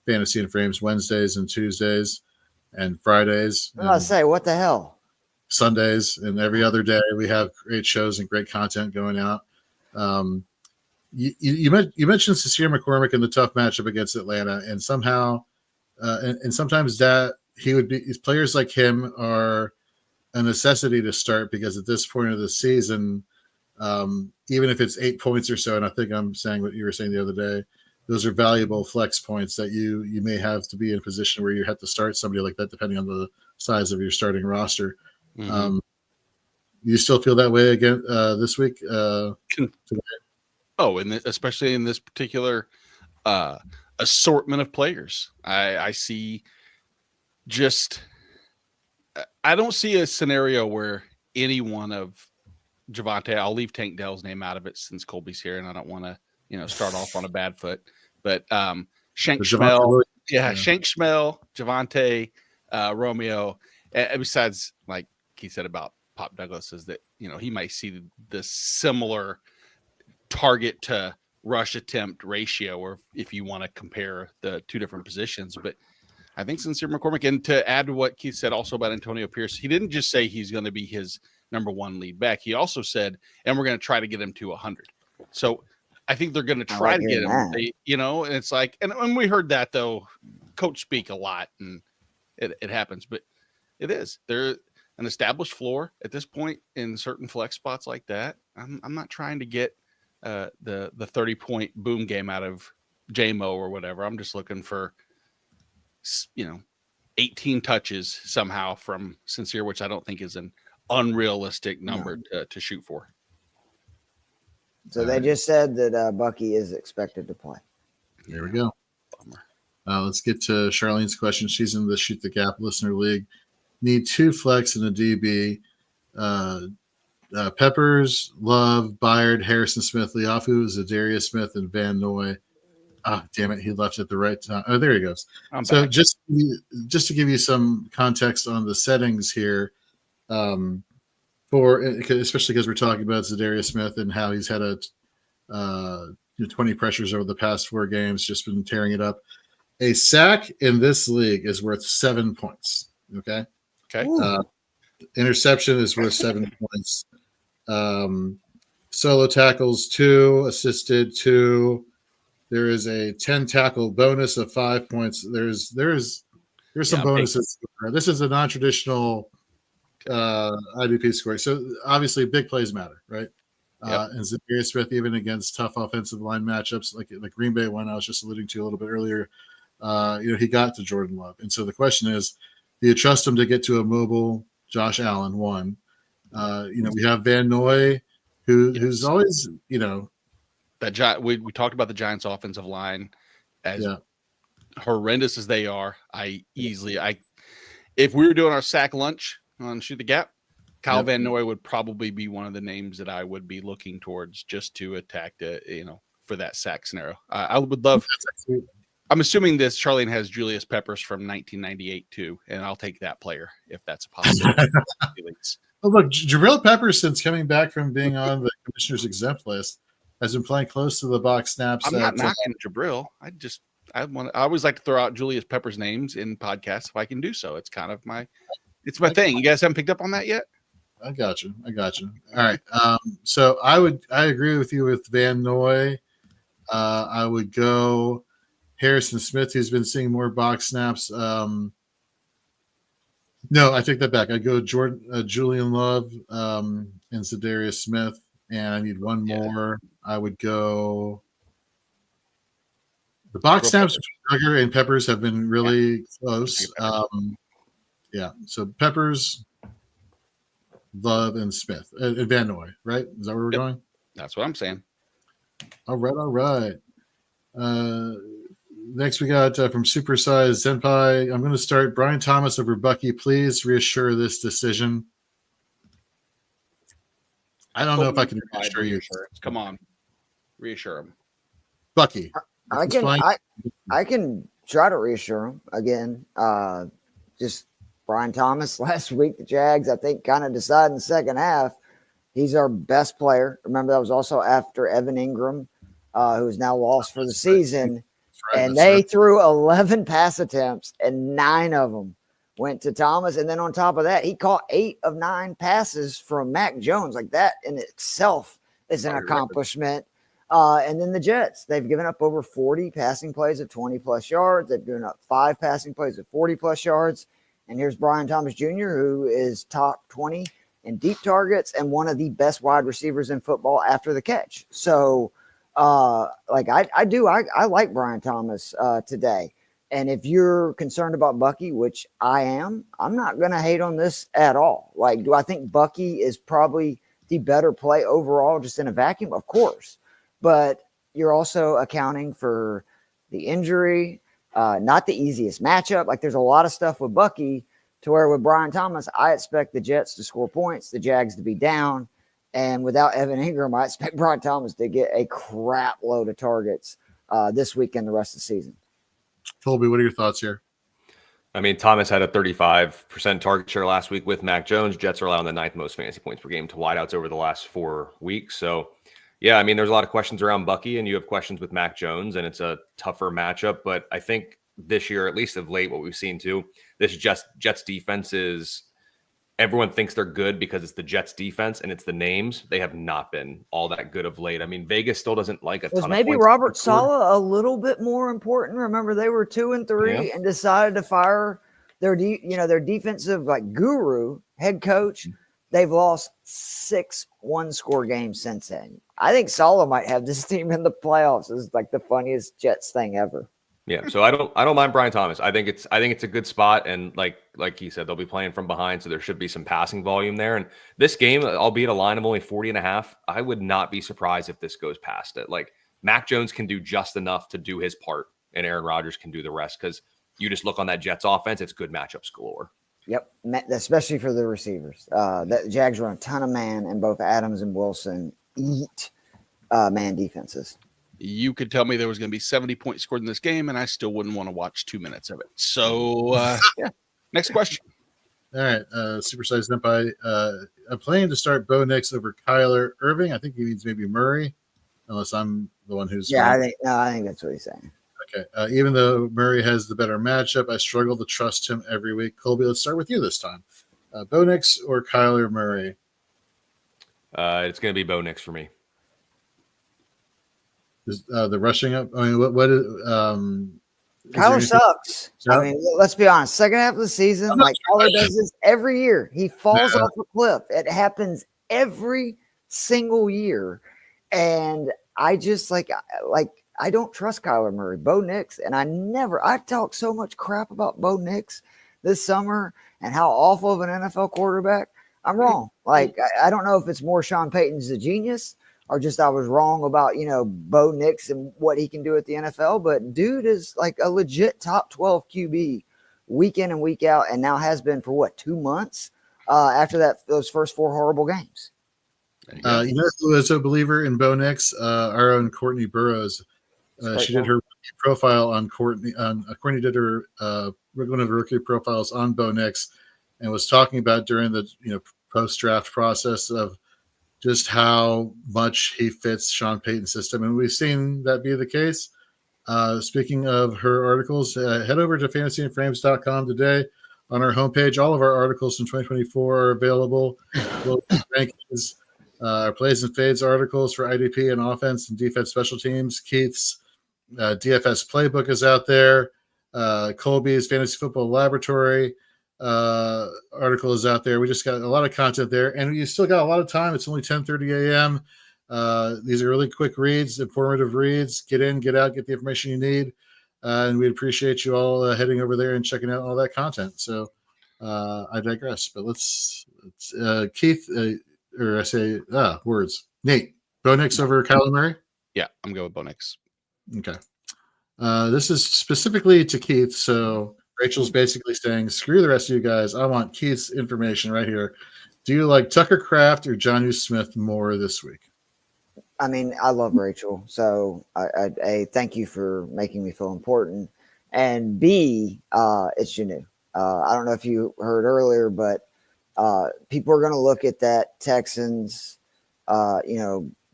Fantasy and Frames Wednesdays and Tuesdays and Fridays. I was say, what the hell? Sundays and every other day we have great shows and great content going out. You mentioned Sincere McCormick in the tough matchup against Atlanta, and somehow and sometimes that he would be, players like him are a necessity to start, because at this point of the season, even if it's 8 points or so, and I think I'm saying what you were saying the other day, those are valuable flex points that you may have to be in a position where you have to start somebody like that, depending on the size of your starting roster. Mm-hmm. You still feel that way again this week? And especially in this particular assortment of players, I see I don't see a scenario where any one of Javonte, I'll leave Tank Dell's name out of it since Colby's here, and I don't want to, start off on a bad foot. But Shank Schmel, Shank Schmel, Javonte, Romeo. And besides, like he said about Pop Douglas, is that he might see the similar target to rush attempt ratio, or if you want to compare the two different positions. But I think Sincere McCormick, and to add to what Keith said also about Antonio Pierce, he didn't just say he's going to be his number one lead back. He also said, and we're going to try to get him to 100. So I think they're going to try to get him, and it's like, and we heard that though, coach speak a lot, and it happens, but it is. They're an established floor at this point in certain flex spots like that. I'm not trying to get the 30-point boom game out of JMO or whatever. I'm just looking for 18 touches somehow from Sincere, which I don't think is an unrealistic number to shoot for. So they just said that Bucky is expected to play. There we go. Let's get to Charlene's question. She's in the Shoot the Gap listener league. Need 2 flex and a DB. Peppers, Love, Byard, Harrison Smith, Leafu, Zadarius Smith, and Van Noy. Damn it, he left at the right time. Oh, there he goes. So just to give you some context on the settings here, especially because we're talking about Zadarius Smith and how he's had 20 pressures over the past 4 games, just been tearing it up. A sack in this league is worth 7 points. Okay. Interception is worth 7 points. Solo tackles 2, assisted 2. There is a 10 tackle bonus of 5 points. There's some bonuses. This is a non-traditional IDP score. So obviously big plays matter, right? And Zadarius Smith, even against tough offensive line matchups like the Green Bay one I was just alluding to a little bit earlier, he got to Jordan Love. And so the question is, do you trust him to get to a mobile Josh Allen? One, we have Van Noy, who's always, that we talked about the Giants' offensive line as horrendous as they are. If we were doing our sack lunch on Shoot the Gap, Kyle Van Noy would probably be one of the names that I would be looking towards just to attack for that sack scenario. I would love. I'm assuming this Charlene has Julius Peppers from 1998 too, and I'll take that player if that's a possibility. Well, look, Jabril Peppers, since coming back from being on the commissioner's exempt list, has been playing close to the box snaps. I'm not knocking Jabril. I always like to throw out Julius Peppers names in podcasts if I can do so. It's kind of my thing. You guys haven't picked up on that yet? I got you. All right. So I agree with you with Van Noy. I would go Harrison Smith, who's been seeing more box snaps. No, I take that back. I go Julian Love, and Zadarius Smith, and I need one more. I would go. The box snaps between Duggar and Peppers have been really close. So Peppers, Love, and Smith, and Van Noy, right? Is that where we're going? That's what I'm saying. All right. Next we got from Supersize Senpai. I'm going to start Brian Thomas over Bucky. Please reassure this decision. I don't know if I can reassure you. Come on, reassure him. Bucky. I can try to reassure him again. Just Brian Thomas last week, the Jags, I think, kind of decided in the second half he's our best player. Remember, that was also after Evan Ingram, who's now lost for the season. And they threw 11 pass attempts, and 9 of them went to Thomas. And then on top of that, he caught 8 of 9 passes from Mac Jones. Like, that in itself is an accomplishment. And then the Jets, they've given up over 40 passing plays of 20-plus yards. They've given up 5 passing plays of 40-plus yards. And here's Brian Thomas Jr., who is top 20 in deep targets and one of the best wide receivers in football after the catch. So, I like Brian Thomas today. And if you're concerned about Bucky, which I am, I'm not going to hate on this at all. Like, do I think Bucky is probably the better play overall just in a vacuum? Of course. But you're also accounting for the injury, not the easiest matchup. Like, there's a lot of stuff with Bucky to where with Brian Thomas, I expect the Jets to score points, the Jags to be down. And without Evan Ingram, I expect Brian Thomas to get a crap load of targets this week and the rest of the season. Colby, what are your thoughts here? I mean, Thomas had a 35% target share last week with Mac Jones. Jets are allowing the 9th most fantasy points per game to wideouts over the last 4 weeks. So, yeah, I mean, there's a lot of questions around Bucky, and you have questions with Mac Jones, and it's a tougher matchup. But I think this year, at least of late, what we've seen too, this Jets defense is everyone thinks they're good because it's the Jets defense and it's the names. They have not been all that good of late. I mean, Vegas still doesn't like a ton of maybe points. Robert Saleh a little bit more important. Remember, they were 2-3 and decided to fire their defensive guru head coach. They've lost 6 one-score games since then. I think Saleh might have this team in the playoffs. This is like the funniest Jets thing ever. Yeah, so I don't mind Brian Thomas. I think it's a good spot, and like he said, they'll be playing from behind, so there should be some passing volume there. And this game, albeit a line of only 40.5, I would not be surprised if this goes past it. Like, Mac Jones can do just enough to do his part, and Aaron Rodgers can do the rest, because you just look on that Jets offense, it's good matchups galore. Yep, especially for the receivers. The Jags run a ton of man, and both Adams and Wilson eat man defenses. You could tell me there was going to be 70 points scored in this game, and I still wouldn't want to watch 2 minutes of it. So, next question. All right, Supersize Senpai. I'm planning to start Bo Nix over Kyler Irving. I think he means maybe Murray, unless I'm the one who's. Yeah, I think that's what he's saying. Okay. Even though Murray has the better matchup, I struggle to trust him every week. Colby, let's start with you this time. Bo Nix or Kyler Murray? It's going to be Bo Nix for me. The rushing up. I mean, what Kyler sucks. I mean, let's be honest. Second half of the season, Kyler does this every year. He falls off a cliff. It happens every single year, and I just I don't trust Kyler Murray. Bo Nix, and I talk so much crap about Bo Nix this summer and how awful of an NFL quarterback. I'm wrong. I don't know if it's more Sean Payton's a genius, or just I was wrong about, Bo Nix and what he can do at the NFL. But dude is like a legit top 12 QB week in and week out, and now has been for 2 months after those first 4 horrible games. Who is a believer in Bo Nix? Our own Courtney Burrows. She did her profile on Courtney. Courtney did her one of her rookie profiles on Bo Nix, and was talking about during the post draft process of just how much he fits Sean Payton's system. And we've seen that be the case. Speaking of her articles, head over to fantasyandframes.com today. on our homepage. All of our articles from 2024 are available. Rankings, our plays and fades articles for IDP and offense and defense special teams. Keith's DFS playbook is out there. Colby's Fantasy Football Laboratory article is out there. We just got a lot of content there, and you still got a lot of time. It's only 10:30 a.m. These are really quick reads, informative reads. Get in, get out, get the information you need. And we appreciate you all heading over there and checking out all that content. So I digress, but let's Keith, or I say words. Nate, Bo Nix over Kyler Murray? Yeah, I'm going with Bo Nix. Okay. This is specifically to Keith. So Rachel's basically saying, screw the rest of you guys. I want Keith's information right here. Do you like Tucker Kraft or Jonnu Smith more this week? I mean, I love Rachel. So I thank you for making me feel important. And B, it's Jonnu. I don't know if you heard earlier, but people are going to look at that Texans,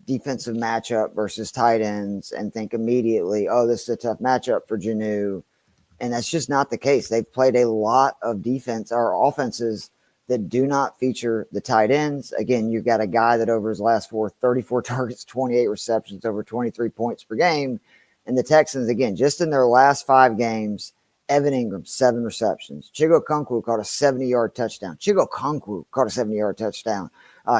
defensive matchup versus tight ends and think immediately, oh, this is a tough matchup for Jonnu. And that's just not the case. They've played a lot of defense or offenses that do not feature the tight ends. Again, you've got a guy that over his last 34 targets, 28 receptions, over 23 points per game. And the Texans, again, just in their last 5 games, Evan Ingram, 7 receptions. Chigo Okonkwo caught a 70-yard touchdown.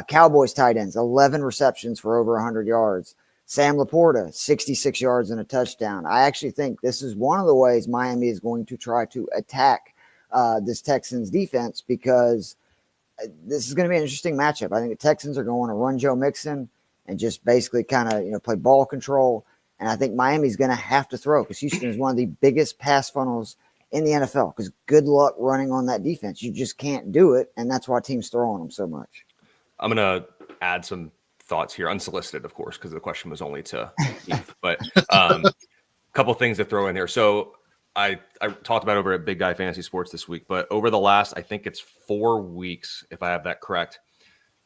Cowboys tight ends, 11 receptions for over 100 yards. Sam Laporta, 66 yards and a touchdown. I actually think this is one of the ways Miami is going to try to attack this Texans defense, because this is going to be an interesting matchup. I think the Texans are going to run Joe Mixon and just basically kind of play ball control. And I think Miami's going to have to throw, because Houston is one of the biggest pass funnels in the NFL, because good luck running on that defense. You just can't do it, and that's why teams throw on them so much. I'm going to add some thoughts here, unsolicited, of course, because the question was only to Keith, but a couple things to throw in here. So I talked about over at Big Guy Fantasy Sports this week, but over the last, I think it's 4 weeks, if I have that correct,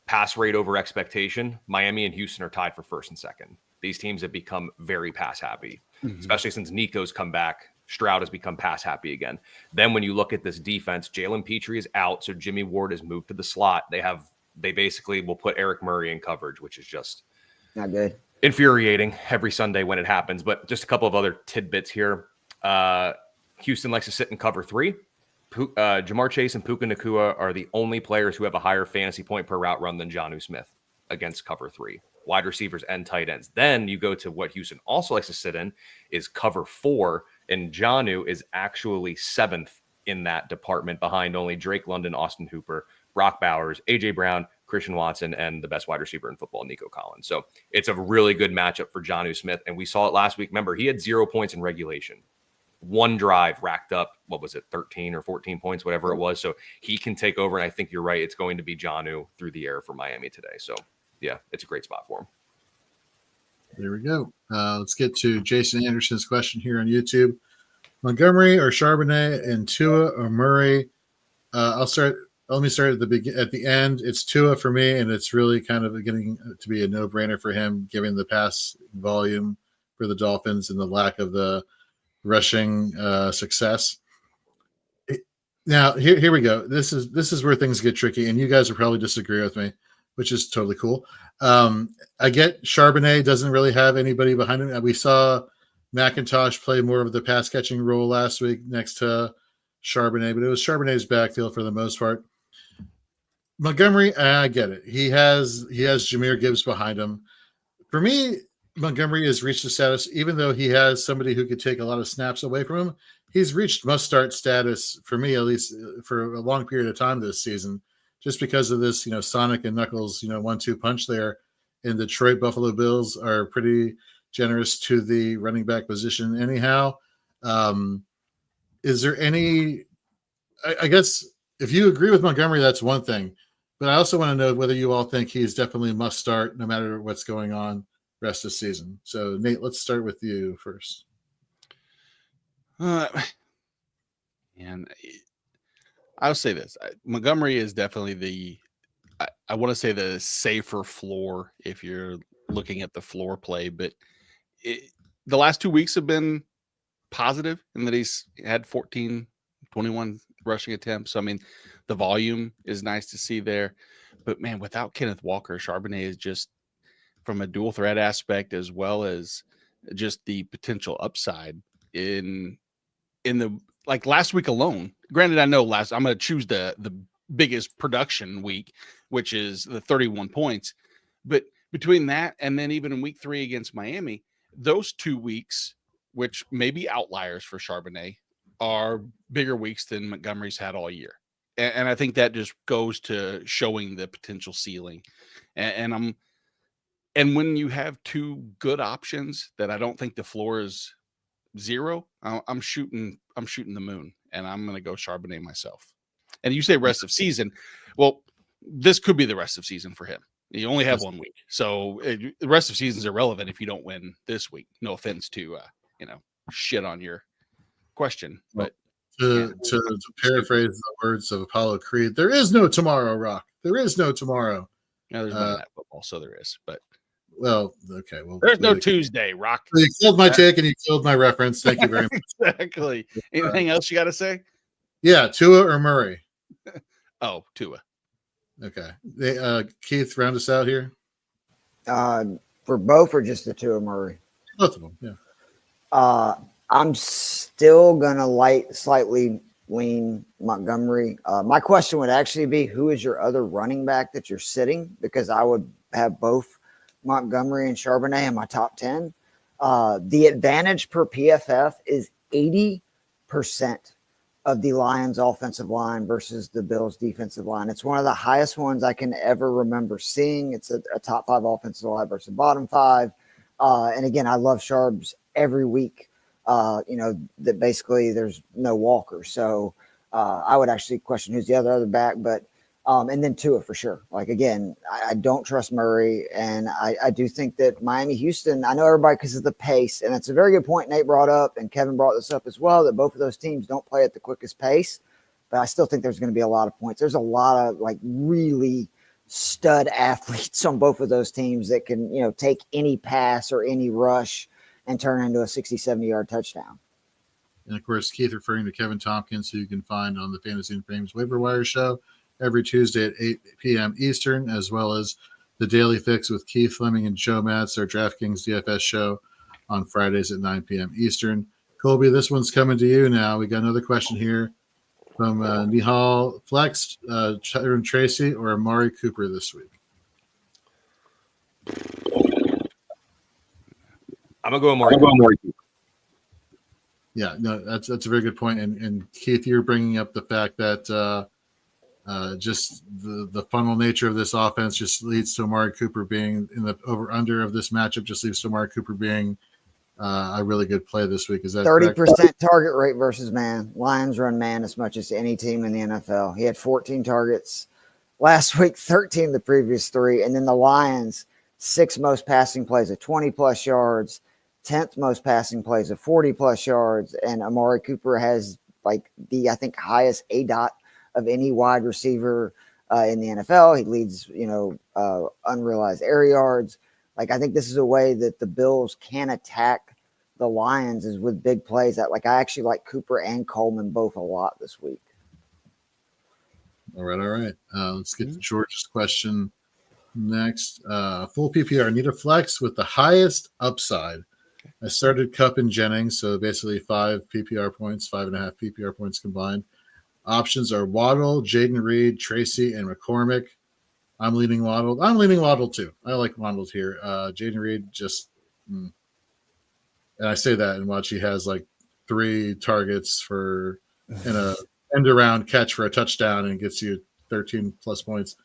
pass rate over expectation, Miami and Houston are tied for first and second. These teams have become very pass happy, especially since Nico's come back. Stroud has become pass happy again. Then when you look at this defense, Jalen Petrie is out, so Jimmy Ward has moved to the slot. They basically will put Eric Murray in coverage, which is just not good, infuriating every Sunday when it happens. But just a couple of other tidbits here. Houston likes to sit in cover 3. Jamar Chase and Puka Nacua are the only players who have a higher fantasy point per route run than Jonnu Smith against cover 3. Wide receivers and tight ends. Then you go to what Houston also likes to sit in is cover 4, and Jonnu is actually 7th in that department, behind only Drake London, Austin Hooper, Brock Bowers, AJ Brown, Christian Watson, and the best wide receiver in football, Nico Collins. So it's a really good matchup for Jonnu Smith, and we saw it last week. Remember, he had 0 points in regulation. 1 drive racked up, 13 or 14 points, whatever it was. So he can take over, and I think you're right. It's going to be Jonnu through the air for Miami today. So, yeah, it's a great spot for him. There we go. Let's get to Jason Anderson's question here on YouTube. Montgomery or Charbonnet, and Tua or Murray? I'll start. Let me start at the end. It's Tua for me, and it's really kind of getting to be a no-brainer for him, given the pass volume for the Dolphins and the lack of the rushing success. Now, here we go. This is where things get tricky, and you guys will probably disagree with me, which is totally cool. I get Charbonnet doesn't really have anybody behind him. We saw McIntosh play more of the pass-catching role last week next to Charbonnet, but it was Charbonnet's backfield for the most part. Montgomery, I get it. He has Jahmyr Gibbs behind him. For me, Montgomery has reached the status, even though he has somebody who could take a lot of snaps away from him, he's reached must-start status for me, at least for a long period of time this season, just because of this, Sonic and Knuckles, 1-2 punch there. And Detroit Buffalo Bills are pretty generous to the running back position anyhow. Is there any – I guess if you agree with Montgomery, that's one thing. But I also want to know whether you all think he's definitely a must-start no matter what's going on rest of the season. So, Nate, let's start with you first. And I'll say this. Montgomery is definitely I want to say the safer floor if you're looking at the floor play. But the last 2 weeks have been positive in that he's had 14, 21 rushing attempts. So, I mean, the volume is nice to see there. But, man, without Kenneth Walker, Charbonnet is just from a dual threat aspect as well as just the potential upside in the like last week alone. Granted, I know I'm going to choose the biggest production week, which is the 31 points. But between that and then even in week 3 against Miami, those 2 weeks, which may be outliers for Charbonnet, are bigger weeks than Montgomery's had all year. And I think that just goes to showing the potential ceiling. And when you have 2 good options that I don't think the floor is 0, I'm shooting the moon, and I'm going to go Charbonnet myself. And you say rest of season. Well, this could be the rest of season for him. You only have 1 week. So the rest of season is irrelevant if you don't win this week. No offense to, shit on your question. But to paraphrase the words of Apollo Creed, there is no tomorrow, Rock. There is no tomorrow. Now there's Monday Night Football, so there is. But well, okay. Well, there's no Tuesday, Rock. You killed my take and you killed my reference. Thank you very much. Exactly. Anything else you got to say? Yeah, Tua or Murray? Oh, Tua. Okay. Keith, round us out here. For both or just the 2 of Murray? Both of them, yeah. I'm still going to slightly lean Montgomery. My question would actually be, who is your other running back that you're sitting? Because I would have both Montgomery and Charbonnet in my top 10. The advantage per PFF is 80% of the Lions offensive line versus the Bills defensive line. It's one of the highest ones I can ever remember seeing. It's a top 5 offensive line versus bottom 5. And again, I love Charbs every week. That basically there's no Walker. So I would actually question who's the other back, but and then Tua for sure. Like, again, I don't trust Murray, and I do think that Miami-Houston, I know everybody because of the pace, and it's a very good point Nate brought up, and Kevin brought this up as well, that both of those teams don't play at the quickest pace, but I still think there's going to be a lot of points. There's a lot of, like, really stud athletes on both of those teams that can, take any pass or any rush and turn into a 60, 70-yard touchdown. And, of course, Keith referring to Kevin Tompkins, who you can find on the Fantasy and Frames Waiver Wire show every Tuesday at 8 p.m. Eastern, as well as the Daily Fix with Keith Fleming and Joe Matz, our DraftKings DFS show on Fridays at 9 p.m. Eastern. Colby, this one's coming to you now. We got another question here from Nihal Flex, Tyron Tracy, or Amari Cooper this week. I'm going to go Amari Cooper. Yeah, no, that's a very good point. And Keith, you're bringing up the fact that just the funnel nature of this offense just leads to Amari Cooper being in the over-under of this matchup, just leads to Amari Cooper being a really good play this week. Is that 30% correct? target rate versus man? Lions run man as much as any team in the NFL. He had 14 targets last week, 13 the previous 3. And then the Lions, 6 most passing plays of 20-plus yards, 10th most passing plays of 40-plus yards. And Amari Cooper has, like, the, I think, highest ADOT of any wide receiver in the NFL. He leads, unrealized air yards. Like, I think this is a way that the Bills can attack the Lions is with big plays. I actually like Cooper and Coleman both a lot this week. All right. Let's get to George's question next. Full PPR, need a flex with the highest upside. I started Kupp and Jennings, so basically 5 PPR points, 5.5 PPR points combined. Options are Waddle, Jaden Reed, Tracy, and McCormick. I'm leaning Waddle. I'm leaning Waddle too. I like Waddle here. Jaden Reed and I say that and watch, he has like 3 targets for in a end around catch for a touchdown and gets you 13 plus points.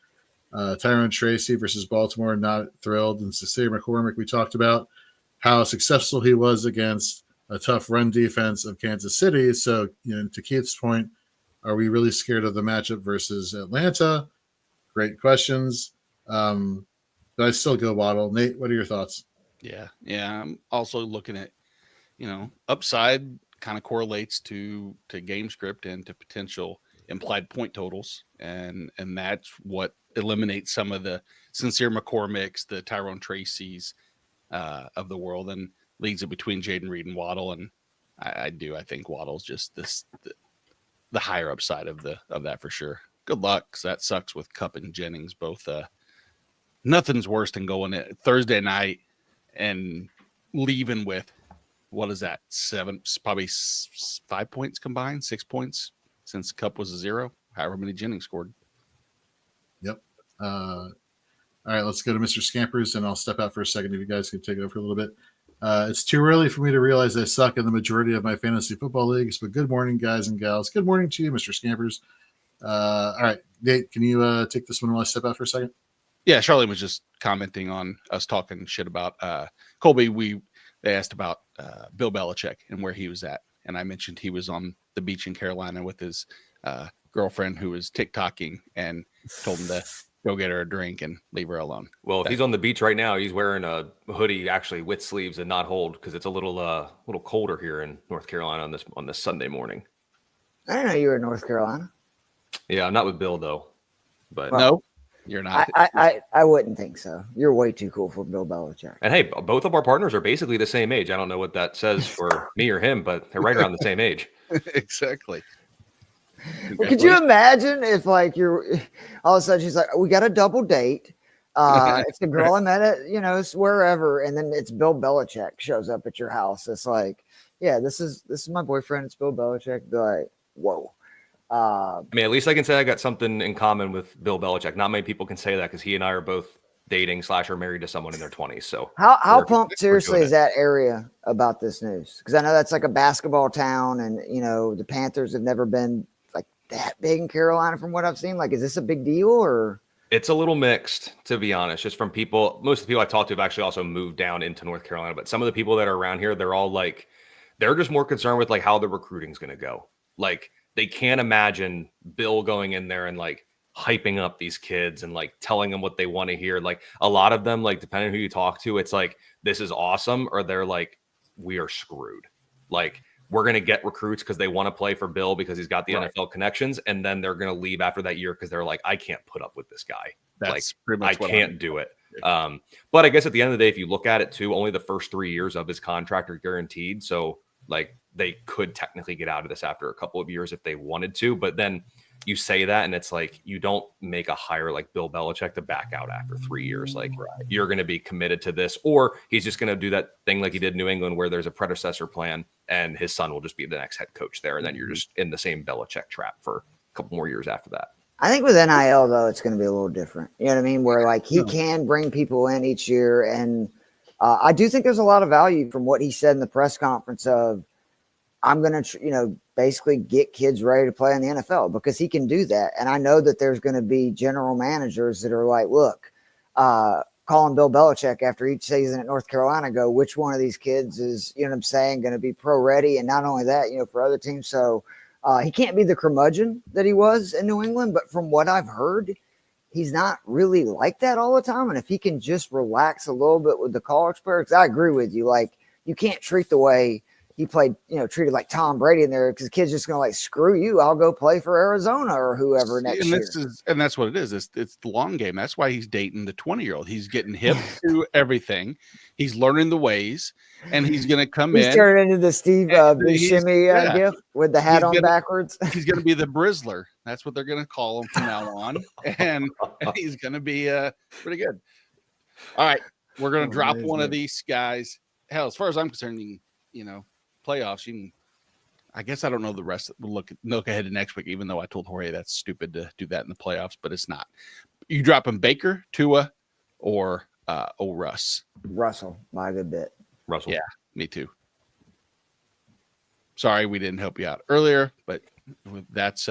Tyrone Tracy versus Baltimore, not thrilled. And Cecilia McCormick, we talked about how successful he was against a tough run defense of Kansas City. So, to Keith's point, are we really scared of the matchup versus Atlanta? Great questions. But I still go Waddle. Nate, what are your thoughts? Yeah. I'm also looking at, upside kind of correlates to game script and to potential implied point totals. And that's what eliminates some of the Sincere McCormicks, the Tyrone Tracy's of the world, and leads it between Jaden Reed and Waddle. And I think Waddle's just the the higher upside of that for sure. Good luck, 'cause that sucks with Cup and Jennings both. Nothing's worse than going it Thursday night and leaving with, what is that? Probably 5 points combined, 6 points since Cup was a 0. However many Jennings scored. Yep. All right, let's go to Mr. Scampers, and I'll step out for a second if you guys can take it over for a little bit. It's too early for me to realize I suck in the majority of my fantasy football leagues, but good morning, guys and gals. Good morning to you, Mr. Scampers. All right, Nate, can you take this one while I step out for a second? Yeah, Charlene was just commenting on us talking shit about Colby. They asked about Bill Belichick and where he was at, and I mentioned he was on the beach in Carolina with his girlfriend who was TikToking and told him to go get her a drink and leave her alone. Well, if he's on the beach right now, he's wearing a hoodie actually with sleeves and not hold because it's a little colder here in North Carolina on this Sunday morning. I didn't know you were in North Carolina. Yeah, I'm not with Bill though. But no, you're not. I wouldn't think so. You're way too cool for Bill Belichick. And hey, both of our partners are basically the same age. I don't know what that says for me or him, but they're right around the same age. Exactly. Well, could you imagine if like you're all of a sudden she's like, we got a double date. It's the girl I met at, it's wherever, and then it's Bill Belichick shows up at your house. It's like, yeah, this is my boyfriend. It's Bill Belichick. Be like, whoa. I mean, at least I can say I got something in common with Bill Belichick. Not many people can say that because he and I are both dating / are married to someone in their 20s. So how pumped seriously is that area about this news? Because I know that's like a basketball town, and the Panthers have never been like that big in Carolina from what I've seen. Like, is this a big deal or? It's a little mixed, to be honest, just from people. Most of the people I talked to have actually also moved down into North Carolina, but some of the people that are around here, they're all like, they're just more concerned with like how the recruiting is going to go. Like, they can't imagine Bill going in there and like hyping up these kids and like telling them what they want to hear. Like a lot of them, like depending on who you talk to, it's like, this is awesome. Or they're like, we are screwed. Like, we're going to get recruits because they want to play for Bill because he's got the NFL connections. And then they're going to leave after that year because they're like, I can't put up with this guy. That's like, pretty much I can't do it. But I guess at the end of the day, if you look at it too, only the first 3 years of his contract are guaranteed. So like they could technically get out of this after a couple of years if they wanted to. But then you say that and it's like, you don't make a hire like Bill Belichick to back out after 3 years. Like you're going to be committed to this, or he's just going to do that thing like he did in New England where there's a predecessor plan and his son will just be the next head coach there. And then you're just in the same Belichick trap for a couple more years after that. I think with NIL though, it's going to be a little different. You know what I mean? Where like he can bring people in each year. And I do think there's a lot of value from what he said in the press conference of, I'm going to, basically get kids ready to play in the NFL because he can do that. And I know that there's going to be general managers that are like, look, calling Bill Belichick after each season at North Carolina, go, which one of these kids is, going to be pro ready? And not only that, for other teams. So he can't be the curmudgeon that he was in New England. But from what I've heard, he's not really like that all the time. And if he can just relax a little bit with the college players, I agree with you. Like, you can't treat the way he played, treated like Tom Brady in there because the kid's just going to like, screw you. I'll go play for Arizona or whoever next year. And that's what it is. It's the long game. That's why he's dating the 20-year-old. He's getting hip to everything. He's learning the ways, and he's going to come in. He's turning into the Steve Buscemi gift with the hat on backwards. He's going to be the Brizzler. That's what they're going to call him from now on. And he's going to be pretty good. All right. We're going to drop one of these guys. Hell, as far as I'm concerned, playoffs, I guess I don't know the rest. We'll look ahead to next week, even though I told Jorge that's stupid to do that in the playoffs, but it's not. You dropping Baker, Tua, or Russ? Russell, by a good bit. Russell. Yeah, me too. Sorry we didn't help you out earlier, but that's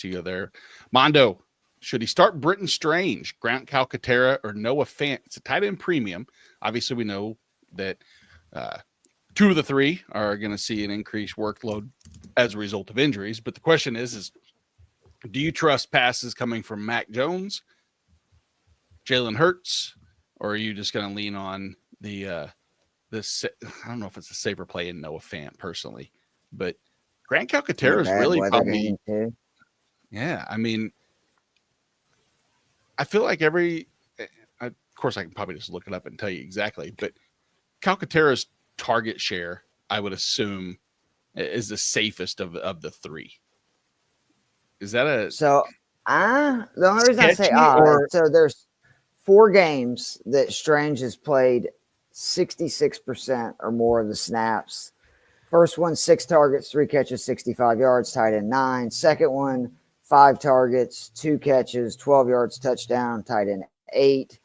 you there. Mondo, should he start Britton Strange, Grant Calcaterra, or Noah Fant? It's a tight end premium. Obviously, we know that two of the three are going to see an increased workload as a result of injuries. But the question is do you trust passes coming from Mac Jones, Jalen Hurts, or are you just going to lean on I don't know if it's a safer play in Noah Fant personally, but Grant Calcaterra is really probably, yeah. I mean, I feel like of course I can probably just look it up and tell you exactly, but Calcaterra's target share, I would assume, is the safest of the three. Is that a So the only reason I say sketchy or so there's 4 games that Strange has played 66% or more of the snaps. First one, 6 targets, 3 catches, 65 yards, tight end 9. Second one, 5 targets, 2 catches, 12 yards, touchdown, tight end 8.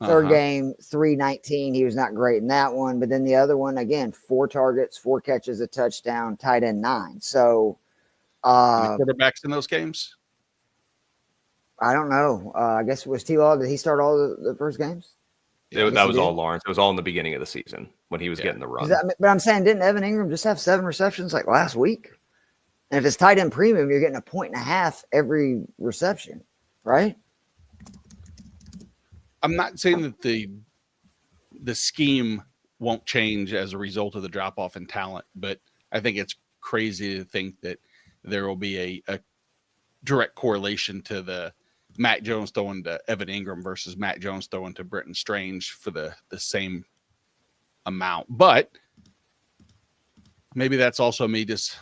Third game, 319. He was not great in that one. But then the other one, again, 4 targets, 4 catches, a touchdown, tight end 9. So any quarterbacks in those games? I don't know. I guess it was T-Law. Did he start all the first games? That was all Lawrence. It was all in the beginning of the season when he was getting the run. But I'm saying, didn't Evan Ingram just have 7 receptions like last week? And if it's tight end premium, you're getting 1.5 every reception, right? I'm not saying that the scheme won't change as a result of the drop off in talent, but I think it's crazy to think that there will be a direct correlation to the Mac Jones throwing to Evan Ingram versus Mac Jones throwing to Brenton Strange for the same amount. But maybe that's also me just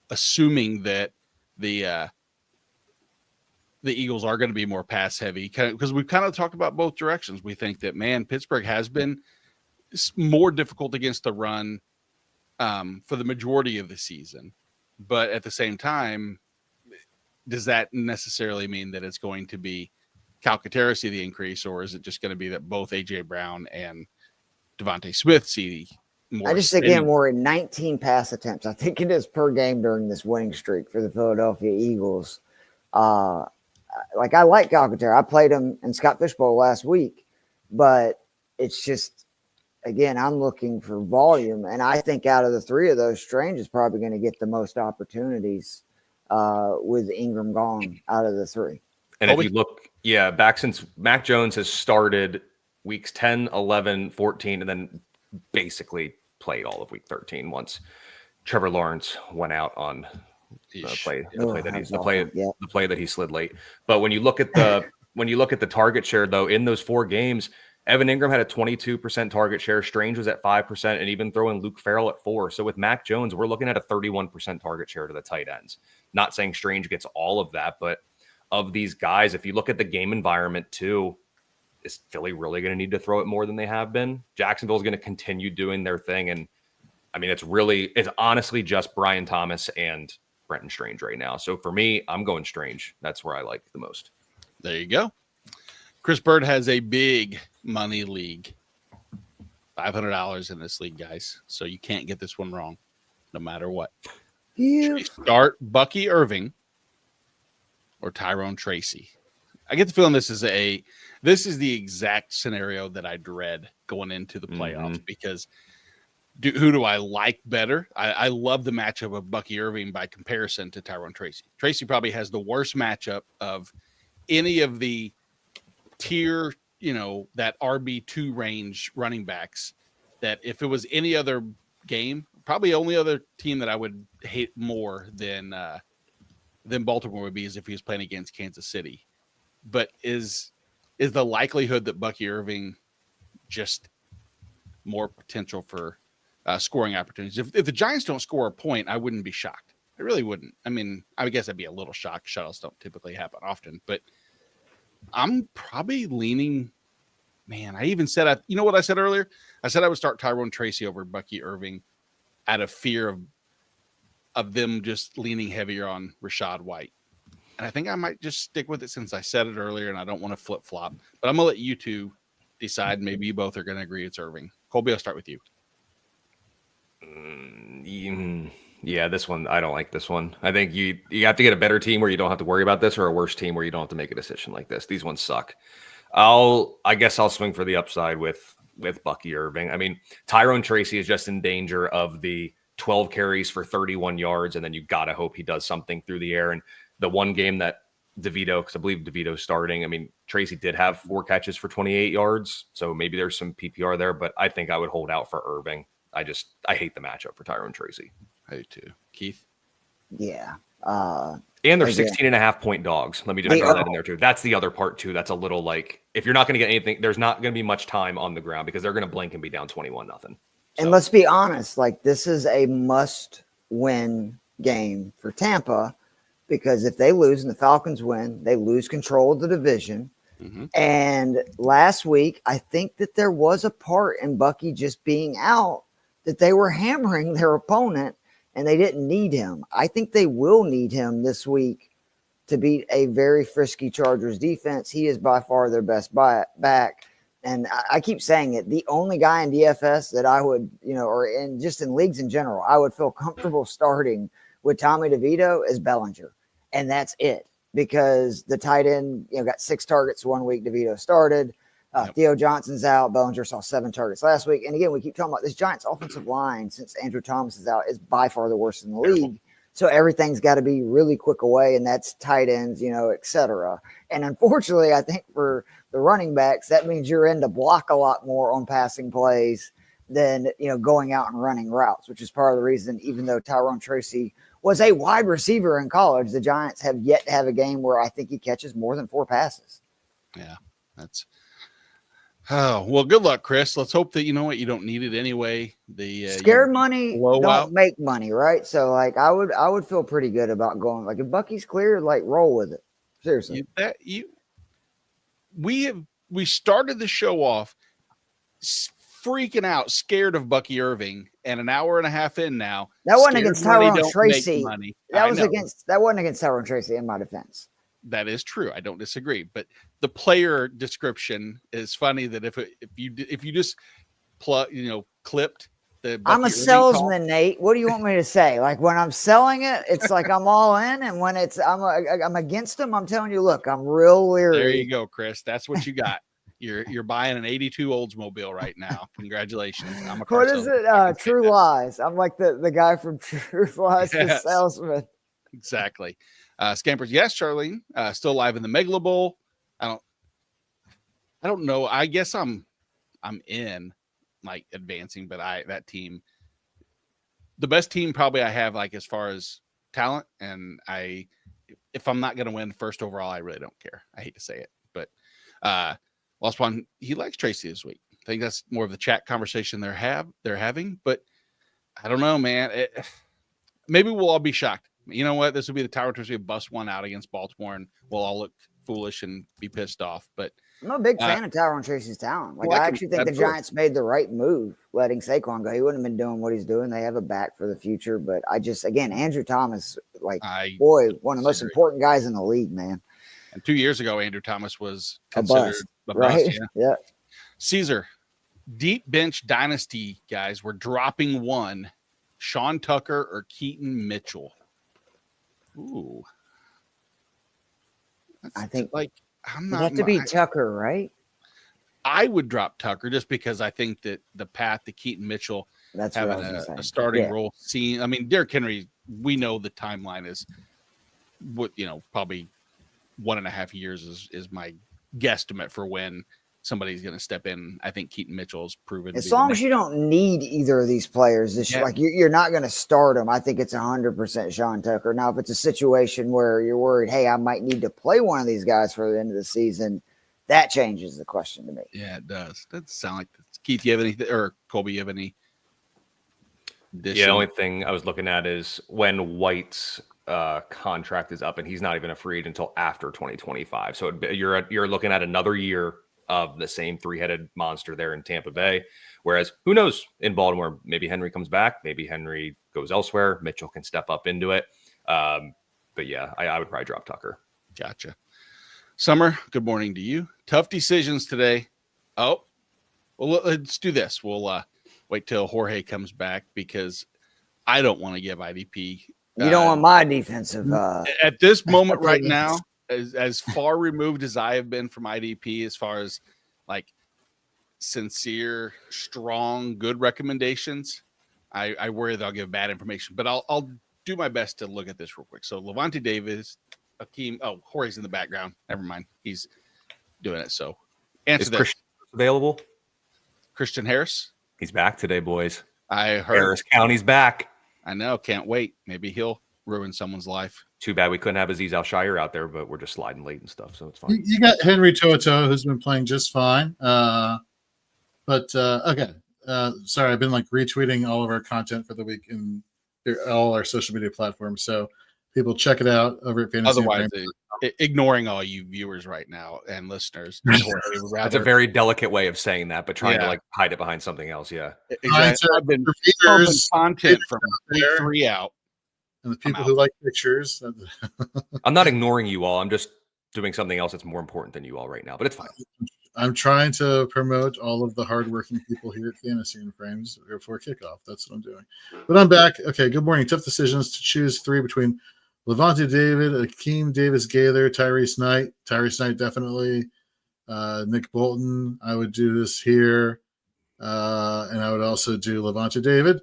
assuming that the Eagles are going to be more pass heavy because we've kind of talked about both directions. We think that, man, Pittsburgh has been more difficult against the run for the majority of the season. But at the same time, does that necessarily mean that it's going to be Calcaterra see the increase, or is it just going to be that both A.J. Brown and Devontae Smith see more? I just think I'm worried. 19 pass attempts. I think it is per game during this winning streak for the Philadelphia Eagles. I like Calcaterra. I played him in Scott Fishbowl last week, but it's just, again, I'm looking for volume, and I think out of the 3 of those, Strange is probably going to get the most opportunities with Ingram gone out of the 3. And if you look, back since Mac Jones has started weeks 10, 11, 14, and then basically played all of week 13 once Trevor Lawrence went out on the play that he slid late. But when you look at the target share, though, in those 4 games, Evan Ingram had a 22% target share. Strange was at 5%, and even throwing Luke Farrell at 4%. So with Mac Jones, we're looking at a 31% target share to the tight ends. Not saying Strange gets all of that, but of these guys, if you look at the game environment too, is Philly really going to need to throw it more than they have been? Jacksonville's going to continue doing their thing. And I mean, it's honestly just Brian Thomas and Brenton Strange right now. So for me, I'm going Strange. That's where I like the most. There you go. Chris Bird has a big money league. $500 in this league, guys. So you can't get this one wrong, no matter what. Should we start Bucky Irving or Tyrone Tracy? I get the feeling this is the exact scenario that I dread going into the playoffs because who do I like better? I love the matchup of Bucky Irving by comparison to Tyrone Tracy. Tracy probably has the worst matchup of any of the tier, that RB2 range running backs, that if it was any other game, probably only other team that I would hate more than Baltimore would be is if he was playing against Kansas City. But is the likelihood that Bucky Irving just more potential for scoring opportunities? If the Giants don't score a point, I wouldn't be shocked. I really wouldn't. I mean, I guess I'd be a little shocked. Shutouts don't typically happen often, but I'm probably leaning. Man, I even said, you know what I said earlier? I said I would start Tyrone Tracy over Bucky Irving out of fear of them just leaning heavier on Rachaad White. And I think I might just stick with it since I said it earlier and I don't want to flip-flop. But I'm going to let you two decide. Maybe you both are going to agree it's Irving. Colby, I'll start with you. Yeah, this one, I don't like this one. I think you have to get a better team where you don't have to worry about this, or a worse team where you don't have to make a decision like this. These ones suck. I guess I'll swing for the upside with Bucky Irving. I mean, Tyrone Tracy is just in danger of the 12 carries for 31 yards, and then you got to hope he does something through the air. And the one game that DeVito, because I believe DeVito's starting, I mean, Tracy did have 4 catches for 28 yards, so maybe there's some PPR there, but I think I would hold out for Irving. I hate the matchup for Tyrone Tracy. I do too. Keith? Yeah. And they're 16.5 point dogs. Let me just throw that in there too. That's the other part too. That's a little like, if you're not going to get anything, there's not going to be much time on the ground because they're going to blink and be down 21-0. So. And let's be honest, like this is a must win game for Tampa because if they lose and the Falcons win, they lose control of the division. Mm-hmm. And last week, I think that there was a part in Bucky just being out that they were hammering their opponent and they didn't need him. I think they will need him this week to beat a very frisky Chargers defense. He is by far their best back. And I keep saying it, the only guy in DFS that I would, or just in leagues in general, I would feel comfortable starting with Tommy DeVito is Bellinger. And that's it, because the tight end, got 6 targets 1 week. DeVito started. Theo Johnson's out. Bellinger saw 7 targets last week. And again, we keep talking about this Giants offensive line since Andrew Thomas is out is by far the worst in the league. So everything's got to be really quick away, and that's tight ends, et cetera. And unfortunately, I think for the running backs, that means you're in to block a lot more on passing plays than, going out and running routes, which is part of the reason, even though Tyrone Tracy was a wide receiver in college, the Giants have yet to have a game where I think he catches more than 4 passes. Yeah, that's well, good luck, Chris. Let's hope that you don't need it anyway. The scared money don't out. Make money, right? So I would feel pretty good about going, if Bucky's clear, roll with it. Seriously. We started the show off freaking out, scared of Bucky Irving, and an hour and a half in now. That wasn't against Tyrone Tracy. That wasn't against Tyrone Tracy, in my defense. That is true. I don't disagree, but the player description is funny. That if you just clipped the, I'm a salesman, Nate. What do you want me to say? When I'm selling it, it's I'm all in, and when I'm against them, I'm telling you, look, I'm real leery. There you go, Chris. That's what you got. You're buying an 82 Oldsmobile right now. Congratulations. I'm a car What is it? True Lies. I'm like the guy from True Lies, the salesman. Exactly. Scampers, yes, Charlene. Still alive in the Megala Bowl. I don't know. I guess I'm in advancing, but that team, the best team probably I have as far as talent, and if I'm not going to win first overall, I really don't care. I hate to say it, but Lost One, he likes Tracy this week. I think that's more of the chat conversation they're having, but I don't know, man. Maybe we'll all be shocked. You know what? This will be the Tower Tracy bust one out against Baltimore, and we'll all look foolish and be pissed off. But I'm a big fan of Tyrone Tracy's talent. I actually think the Giants made the right move letting Saquon go. He wouldn't have been doing what he's doing. They have a back for the future. But Andrew Thomas, one of the most important guys in the league, man. And 2 years ago, Andrew Thomas was considered a bust, right? Yeah. Caesar, deep bench dynasty guys, we're dropping one. Sean Tucker or Keaton Mitchell. Ooh. I think I'm not. You have to be Tucker, right? I would drop Tucker just because I think that the path to Keaton Mitchell having a starting role. Derrick Henry, we know the timeline is probably 1.5 years is my guesstimate for when somebody's going to step in. I think Keaton Mitchell's proven. As long as you don't need either of these players, you're not going to start them. I think it's 100% Sean Tucker. Now, if it's a situation where you're worried, hey, I might need to play one of these guys for the end of the season, that changes the question to me. Yeah, it does. That sound like this. Keith, you have anything, or Colby, you have any? Yeah, the only thing I was looking at is when White's contract is up, and he's not even a free agent until after 2025. So you're looking at another year of the same 3-headed monster there in Tampa Bay. Whereas who knows, in Baltimore, maybe Henry comes back, maybe Henry goes elsewhere. Mitchell can step up into it. But yeah, I would probably drop Tucker. Gotcha. Summer, good morning to you. Tough decisions today. Oh, well, let's do this. We'll wait till Jorge comes back because I don't want to give IDP. You don't want my defensive. At this moment right now, as far removed as I have been from IDP, as far as sincere, strong, good recommendations, I worry that I'll give bad information. But I'll do my best to look at this real quick. So Levante Davis, Akeem. Oh, Jorge's in the background. Never mind. He's doing it. So answer that. Christian available? Christian Harris. He's back today, boys. I heard Harris County's back. I know. Can't wait. Maybe he'll ruin someone's life. Too bad we couldn't have Aziz Al-Shire out there, but we're just sliding late and stuff, so it's fine. You got Henry Toto, who's been playing just fine. Okay. Sorry, I've been retweeting all of our content for the week in all our social media platforms. So People check it out over at Fantasy. Otherwise, ignoring all you viewers right now and listeners. That's a very delicate way of saying that, but trying to like hide it behind something else. Yeah, exactly. I've been pumping content from week 3 out. And the people who like pictures. I'm not ignoring you all. I'm just doing something else that's more important than you all right now, but it's fine. I'm trying to promote all of the hardworking people here at Fantasy and Frames for Kickoff. That's what I'm doing. But I'm back. Okay, good morning. Tough decisions to choose 3 between Levante David, Akeem Davis-Gaither, Tyrese Knight. Tyrese Knight, definitely. Nick Bolton. I would do this here. And I would also do Levante David.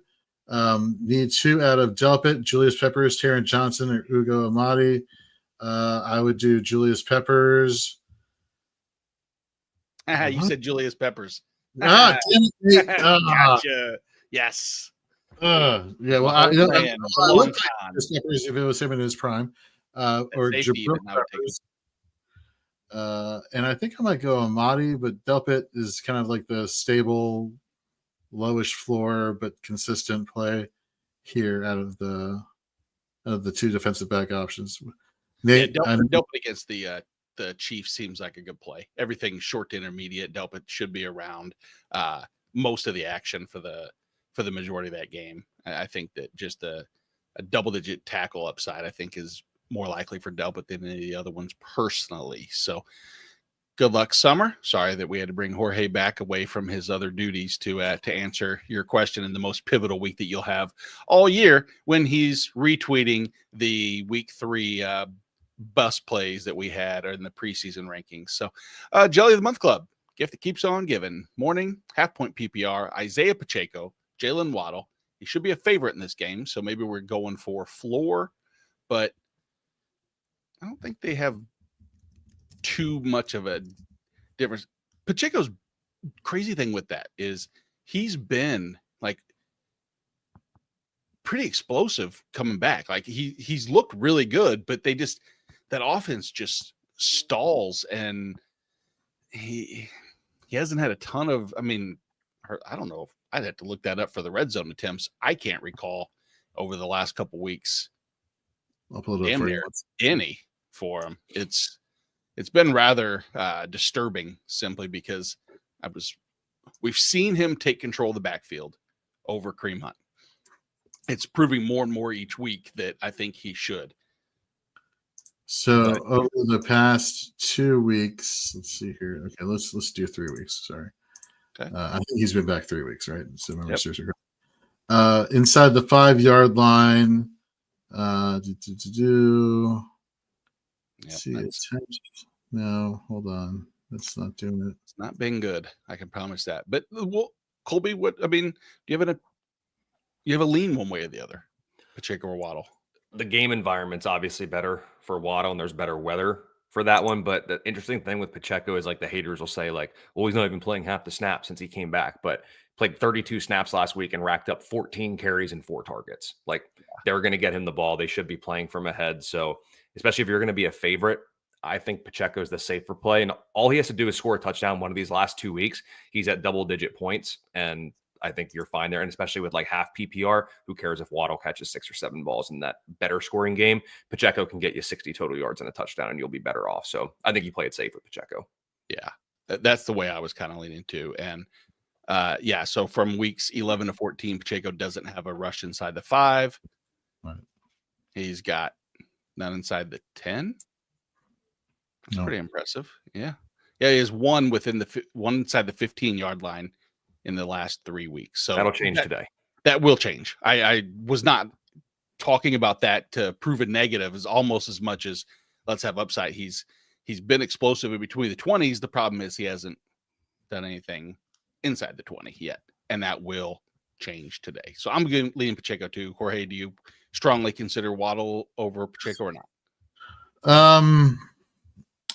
Need 2 out of Delpit, Julius Peppers, Taron Johnson, or Ugo Amadi. I would do Julius Peppers. You said Julius Peppers. Gotcha. Yes. Yeah. Well, I look like Peppers if it was him in his prime, or Jabril Peppers. And I think I might go Amadi, but Delpit is kind of like the stable, lowish floor but consistent play here out of the 2 defensive back options. Nate, Delpit against the Chiefs seems like a good play. Everything short to intermediate. Delpit should be around most of the action for the majority of that game. I think that just a double-digit tackle upside, I think, is more likely for Delpit than any of the other ones personally. So good luck, Summer. Sorry that we had to bring Jorge back away from his other duties to answer your question in the most pivotal week that you'll have all year when he's retweeting the week 3 bus plays that we had in the preseason rankings. So Jelly of the Month Club, gift that keeps on giving. Morning, half-point PPR, Isaiah Pacheco, Jalen Waddle. He should be a favorite in this game, so maybe we're going for floor, but I don't think they have too much of a difference. Pacheco's crazy thing with that is he's been like pretty explosive coming back. Like he's looked really good, but that offense just stalls, and he hasn't had a ton of, I don't know if I'd have to look that up for the red zone attempts. I can't recall over the last couple weeks. I'll pull it up for you. Any for him. It's been rather disturbing simply because we've seen him take control of the backfield over Kareem Hunt. It's proving more and more each week that I think he should. So over the past 2 weeks, let's see here. Okay, let's do 3 weeks. Sorry. Okay. I think he's been back 3 weeks, right? So inside the 5-yard line. No, hold on. That's not doing it. It's not been good. I can promise that. But Colby, do you have a lean one way or the other? Pacheco or Waddle? The game environment's obviously better for Waddle, and there's better weather for that one. But the interesting thing with Pacheco is like the haters will say like, well, he's not even playing half the snaps since he came back, but played 32 snaps last week and racked up 14 carries and 4 targets. Like they're going to get him the ball. They should be playing from ahead. So especially if you're going to be a favorite, I think Pacheco is the safer play. And all he has to do is score a touchdown one of these last 2 weeks. He's at double-digit points, and I think you're fine there. And especially with like half PPR, who cares if Waddle catches 6 or 7 balls in that better scoring game? Pacheco can get you 60 total yards and a touchdown, and you'll be better off. So I think you play it safe with Pacheco. Yeah, that's the way I was kind of leaning to. And so from weeks 11 to 14, Pacheco doesn't have a rush inside the 5. Right. He's got none inside the 10. That's pretty impressive. Yeah. Yeah, he has one inside the 15-yard line in the last 3 weeks. So that'll change today. That will change. I was not talking about that to prove a negative as almost as much as let's have upside. He's been explosive in between the 20s. The problem is he hasn't done anything inside the 20 yet, and that will change today. So I'm leaning Pacheco too. Jorge, do you strongly consider Waddle over Pacheco or not?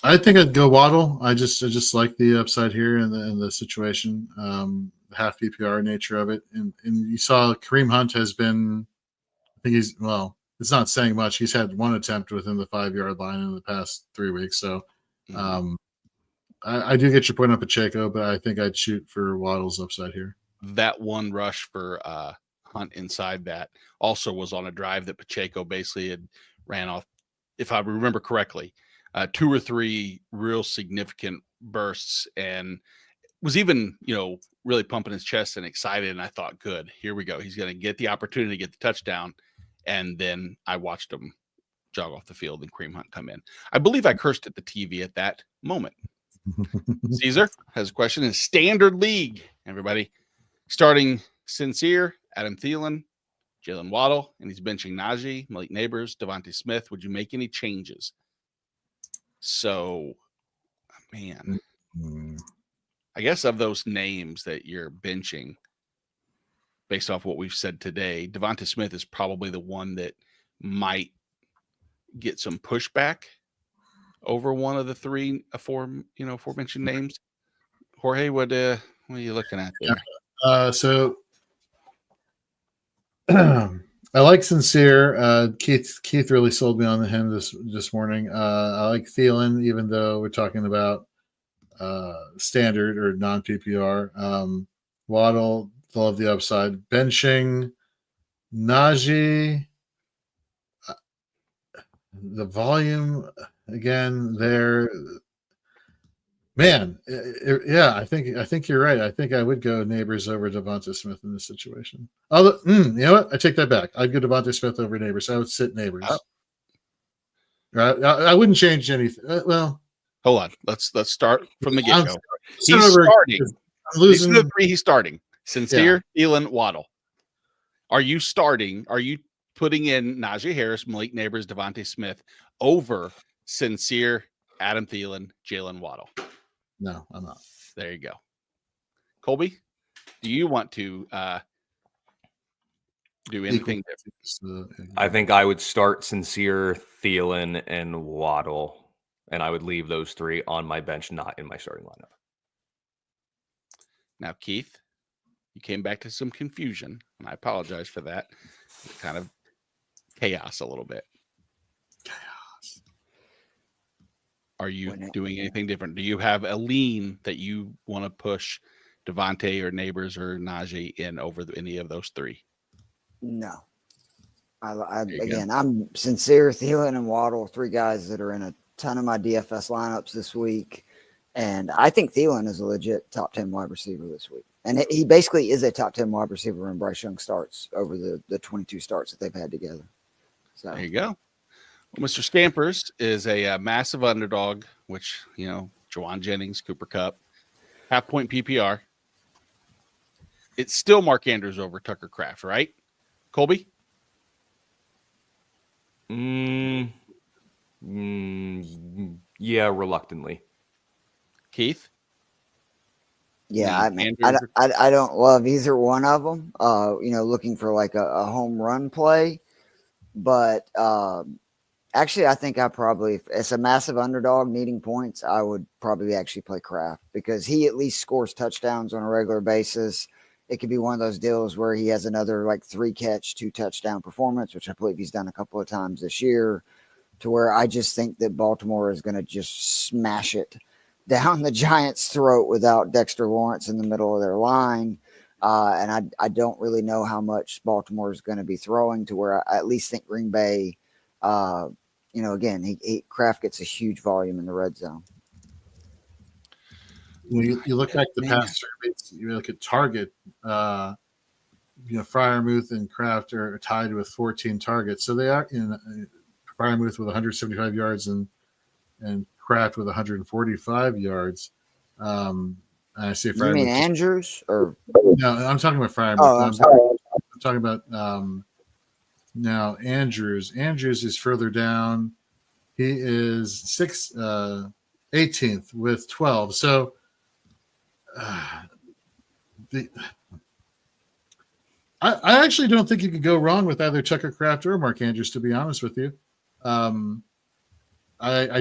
I think I'd go Waddle. I just like the upside here and the situation, half PPR nature of it. And you saw Kareem Hunt has been, I think it's not saying much. He's had 1 attempt within the 5-yard line in the past 3 weeks. So I do get your point on Pacheco, but I think I'd shoot for Waddle's upside here. That one rush for Hunt inside that also was on a drive that Pacheco basically had ran off, if I remember correctly, 2 or 3 real significant bursts, and was even, really pumping his chest and excited. And I thought, good, here we go. He's going to get the opportunity to get the touchdown. And then I watched him jog off the field and Kareem Hunt come in. I believe I cursed at the TV at that moment. Caesar has a question in standard league. Everybody, starting Sincere, Adam Thielen, Jalen Waddle, and he's benching Najee, Malik Neighbors, Devontae Smith. Would you make any changes? So, man, I guess of those names that you're benching, based off what we've said today, Devontae Smith is probably the one that might get some pushback over one of the aforementioned names. Jorge, what are you looking at there? So I like Sincere. Keith really sold me on him this morning. I like Thielen, even though we're talking about standard or non-PPR. Waddle, love the upside. Benching Najee, the volume again there. Man, I think you're right. I think I would go Neighbors over Devontae Smith in this situation. Although, you know what? I take that back. I'd go Devontae Smith over Neighbors. I would sit Neighbors. Oh. Right? I wouldn't change anything. Well, hold on. Let's start from the get-go. He's starting. I'm losing. These are the 3 he's starting. Sincere, Thielen, Waddle. Are you starting? Are you putting in Najee Harris, Malik Neighbors, Devontae Smith over Sincere, Adam Thielen, Jalen Waddle? No, I'm not. There you go. Colby, do you want to do anything different? I think I would start Sincere, Thielen, and Waddle, and I would leave those 3 on my bench, not in my starting lineup. Now, Keith, you came back to some confusion, and I apologize for that. Kind of chaos a little bit. Chaos. Are you doing anything different? Do you have a lean that you want to push Devontae or Neighbors or Najee in over any of those 3? No. I'm Sincere, Thielen, and Waddle, 3 guys that are in a ton of my DFS lineups this week. And I think Thielen is a legit top 10 wide receiver this week. And he basically is a top 10 wide receiver when Bryce Young starts over the 22 starts that they've had together. So there you go. Well, Mr. Scampers is a massive underdog, which, Jawan Jennings, Cooper Kupp, half-point PPR. It's still Mark Andrews over Tucker Kraft, right? Colby? Yeah, reluctantly. Keith? Yeah, I don't love either one of them. Looking for like a home run play, but actually, I think if it's a massive underdog needing points, I would probably actually play Kraft because he at least scores touchdowns on a regular basis. It could be one of those deals where he has another 3-catch, 2-touchdown performance, which I believe he's done a couple of times this year, to where I just think that Baltimore is going to just smash it down the Giants' throat without Dexter Lawrence in the middle of their line. And I don't really know how much Baltimore is going to be throwing to where I at least think Green Bay, again, Kraft gets a huge volume in the red zone. When you look at the past surveys, you look at Target, Freiermuth and Kraft are tied with 14 targets. So they are Freiermuth with 175 yards and Kraft with 145 yards. I see Freiermuth. You mean Andrews or no? I'm talking about Freiermuth. Oh, I'm sorry. I'm talking about now Andrews. Andrews is further down. He is 18th with 12. So I actually don't think you could go wrong with either Tucker Kraft or Mark Andrews, to be honest with you. I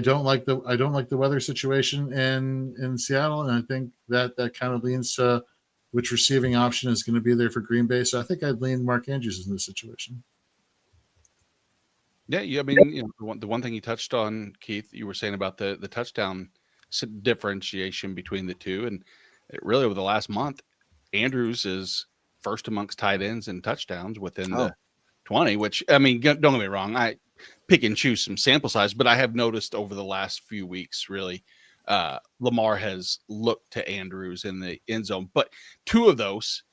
don't like the weather situation in Seattle, and I think that kind of leans to which receiving option is going to be there for Green Bay. So I think I'd lean Mark Andrews in this situation. Yeah, the one thing you touched on, Keith, you were saying about the touchdown differentiation between the two, and really over the last month, Andrews is first amongst tight ends and touchdowns within the 20. Which don't get me wrong, pick and choose some sample size, but I have noticed over the last few weeks, really, Lamar has looked to Andrews in the end zone. But two of those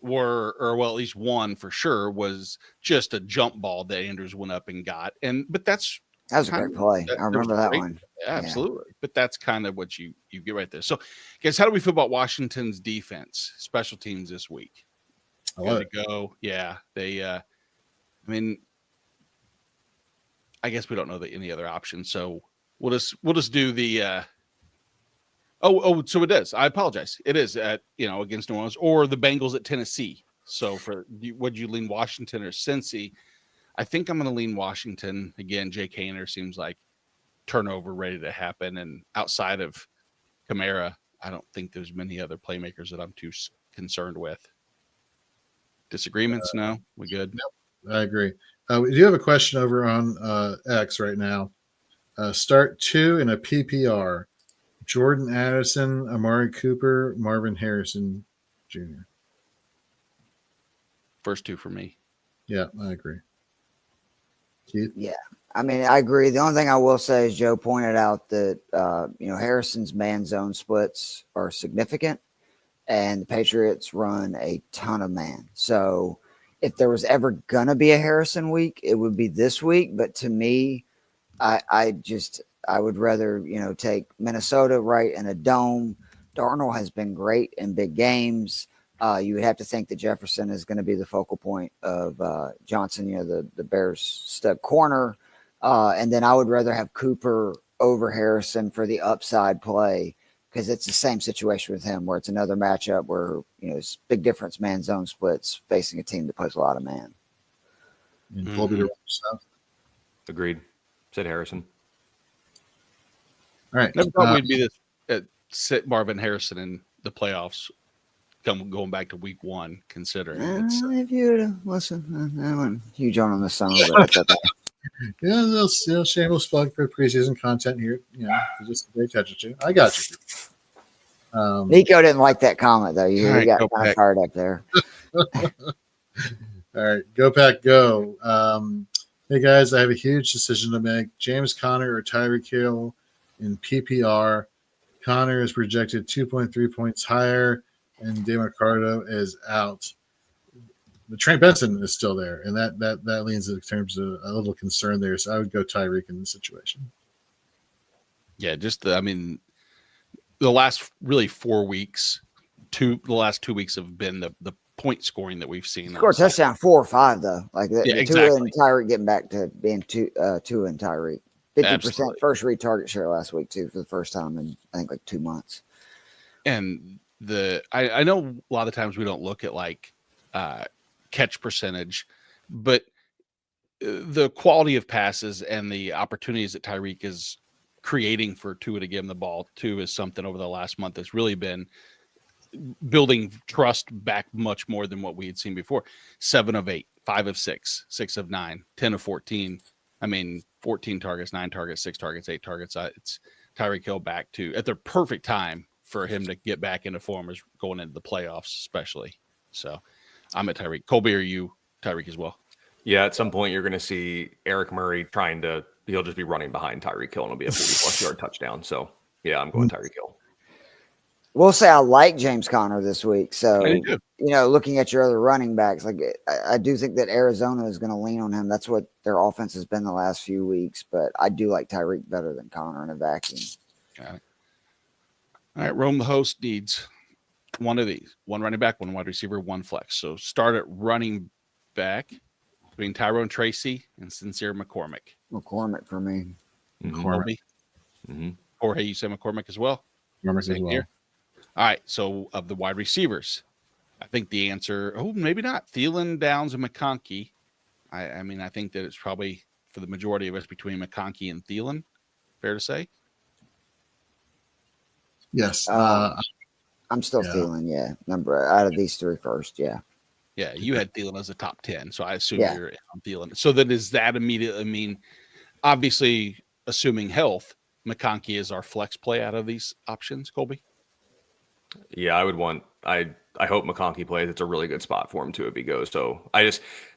were, or well, at least one for sure was just a jump ball that Andrews went up and got. But that was a great play. I remember that one. Absolutely. Yeah. But that's kind of what you get right there. So, guys, how do we feel about Washington's defense, special teams this week? Good to go. Yeah. They, I mean, I guess we don't know any other options. So we'll just do the, so it is. I apologize. It is against New Orleans or the Bengals at Tennessee. So would you lean Washington or Cincy? I think I'm going to lean Washington again. Jake Haener seems like turnover ready to happen, and outside of Kamara, I don't think there's many other playmakers that I'm too concerned with. Disagreements? No, we good. Nope, I agree. We do have a question over on X right now. Start 2 in a PPR. Jordan Addison, Amari Cooper, Marvin Harrison Jr. First 2 for me. Yeah, I agree. Keith? Yeah, I mean, I agree. The only thing I will say is Joe pointed out that, Harrison's man zone splits are significant, and the Patriots run a ton of man. So if there was ever going to be a Harrison week, it would be this week. But to me, I would rather, take Minnesota right in a dome. Darnold has been great in big games. You would have to think that Jefferson is going to be the focal point of Johnson, the Bears stud corner. And then I would rather have Cooper over Harrison for the upside play, because it's the same situation with him where it's another matchup where, it's big difference man zone splits facing a team that plays a lot of man. And Colby Agreed. Said Harrison. All right. Never thought we'd be this sit Marvin Harrison in the playoffs. Going back to week 1, considering if you listen, I went huge on the summer. Yeah, little shameless plug for preseason content here. Just pay attention to. I got you. Nico didn't like that comment though. He got kind of fired up there. All right, go Pack, go. Hey guys, I have a huge decision to make. James Conner or Tyreek Hill in PPR. Conner is projected 2.3 points higher, and DeMarcado is out. But Trent Benson is still there, and that leans in terms of a little concern there. So I would go Tyreek in this situation. Yeah, the last really 4 weeks, the last 2 weeks have been the point scoring that we've seen. Scored touchdown 4 or 5 though. Like exactly. Tua and Tyreek getting back to being Tua and Tyreek. 50% first read target share last week too for the first time in I think like 2 months. And I know a lot of times we don't look at like catch percentage, but the quality of passes and the opportunities that Tyreek is creating for Tua to give him the ball too is something over the last month that's really been building trust back much more than what we had seen before. 7 of 8, 5 of 6, 6 of 9, 10 of 14. 14 targets, 9 targets, 6 targets, 8 targets. It's Tyreek Hill back to at the perfect time for him to get back into form is going into the playoffs, especially. So I'm at Tyreek. Colby, are you Tyreek as well? Yeah, at some point you're going to see Eric Murray he'll just be running behind Tyreek Hill and it'll be a 40+ yard touchdown. So yeah, I'm going Tyreek Hill. We'll say I like James Conner this week. So, looking at your other running backs, like I do think that Arizona is going to lean on him. That's what their offense has been the last few weeks. But I do like Tyreek better than Conner in a vacuum. Got it. All right, Rome the host needs one of these: 1 running back, 1 wide receiver, 1 flex. So start at running back between Tyrone Tracy and Sincere McCormick. McCormick for me. McCormick. Jorge, you say McCormick as well? McCormick as well. Here. All right, so of the wide receivers, I think the answer, maybe not. Thielen, Downs, and McConkey. I think that it's probably, for the majority of us, between McConkey and Thielen. Fair to say? Yes. I'm still Thielen, number out of these 3 first, Yeah, you had Thielen as a top 10, so I assume you're on Thielen. So then does that immediately obviously, assuming health, McConkey is our flex play out of these options, Colby? Yeah, I I hope McConkey plays. It's a really good spot for him too if he goes. So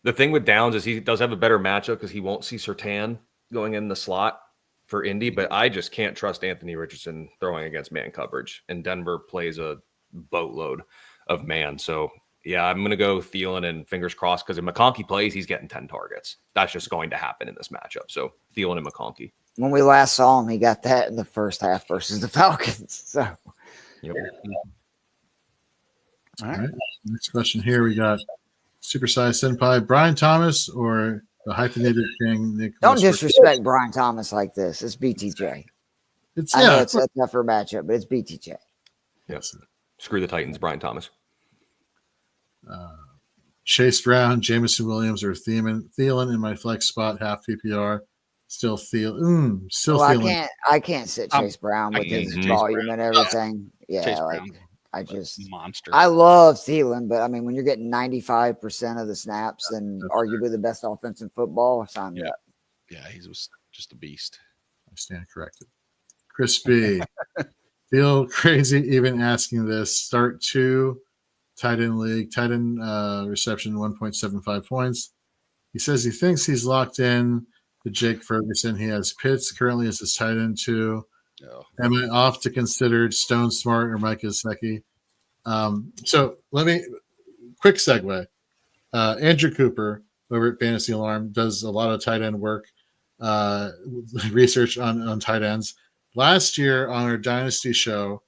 the thing with Downs is he does have a better matchup because he won't see Surtain going in the slot for Indy, but I just can't trust Anthony Richardson throwing against man coverage. And Denver plays a boatload of man. So yeah, I'm going to go Thielen and fingers crossed because if McConkey plays, he's getting 10 targets. That's just going to happen in this matchup. So Thielen and McConkey. When we last saw him, he got that in the first half versus the Falcons. So, Yep. All right. Next question here. We got Supersized Senpai, Brian Thomas, or the hyphenated king, Nick. don't disrespect Brian Thomas like this. It's BTJ. I know it's a tougher matchup, but it's BTJ. Yes. Screw the Titans, Brian Thomas. Chase Brown, Jameson Williams, or Thielen in my flex spot, half PPR. Still Thielen. Thielen. I can't sit Chase Brown with his volume and everything. Yeah, Chase like Brown. I just Monster. I love Thielen, but I mean, when you're getting 95% of the snaps and arguably the best offense in football, sign me up. Yeah, he was just a beast. I stand corrected. Chris B. Feel crazy even asking this. Start 2 tight end league. Tight end reception 1.75 points. He says he thinks he's locked in to Jake Ferguson. He has Pitts currently as his tight end 2. Am I off to consider Stone Smart or Mike Gesicki? So let me quick segue. Andrew Cooper over at Fantasy Alarm does a lot of tight end work, research on tight ends. Last year on our Dynasty show,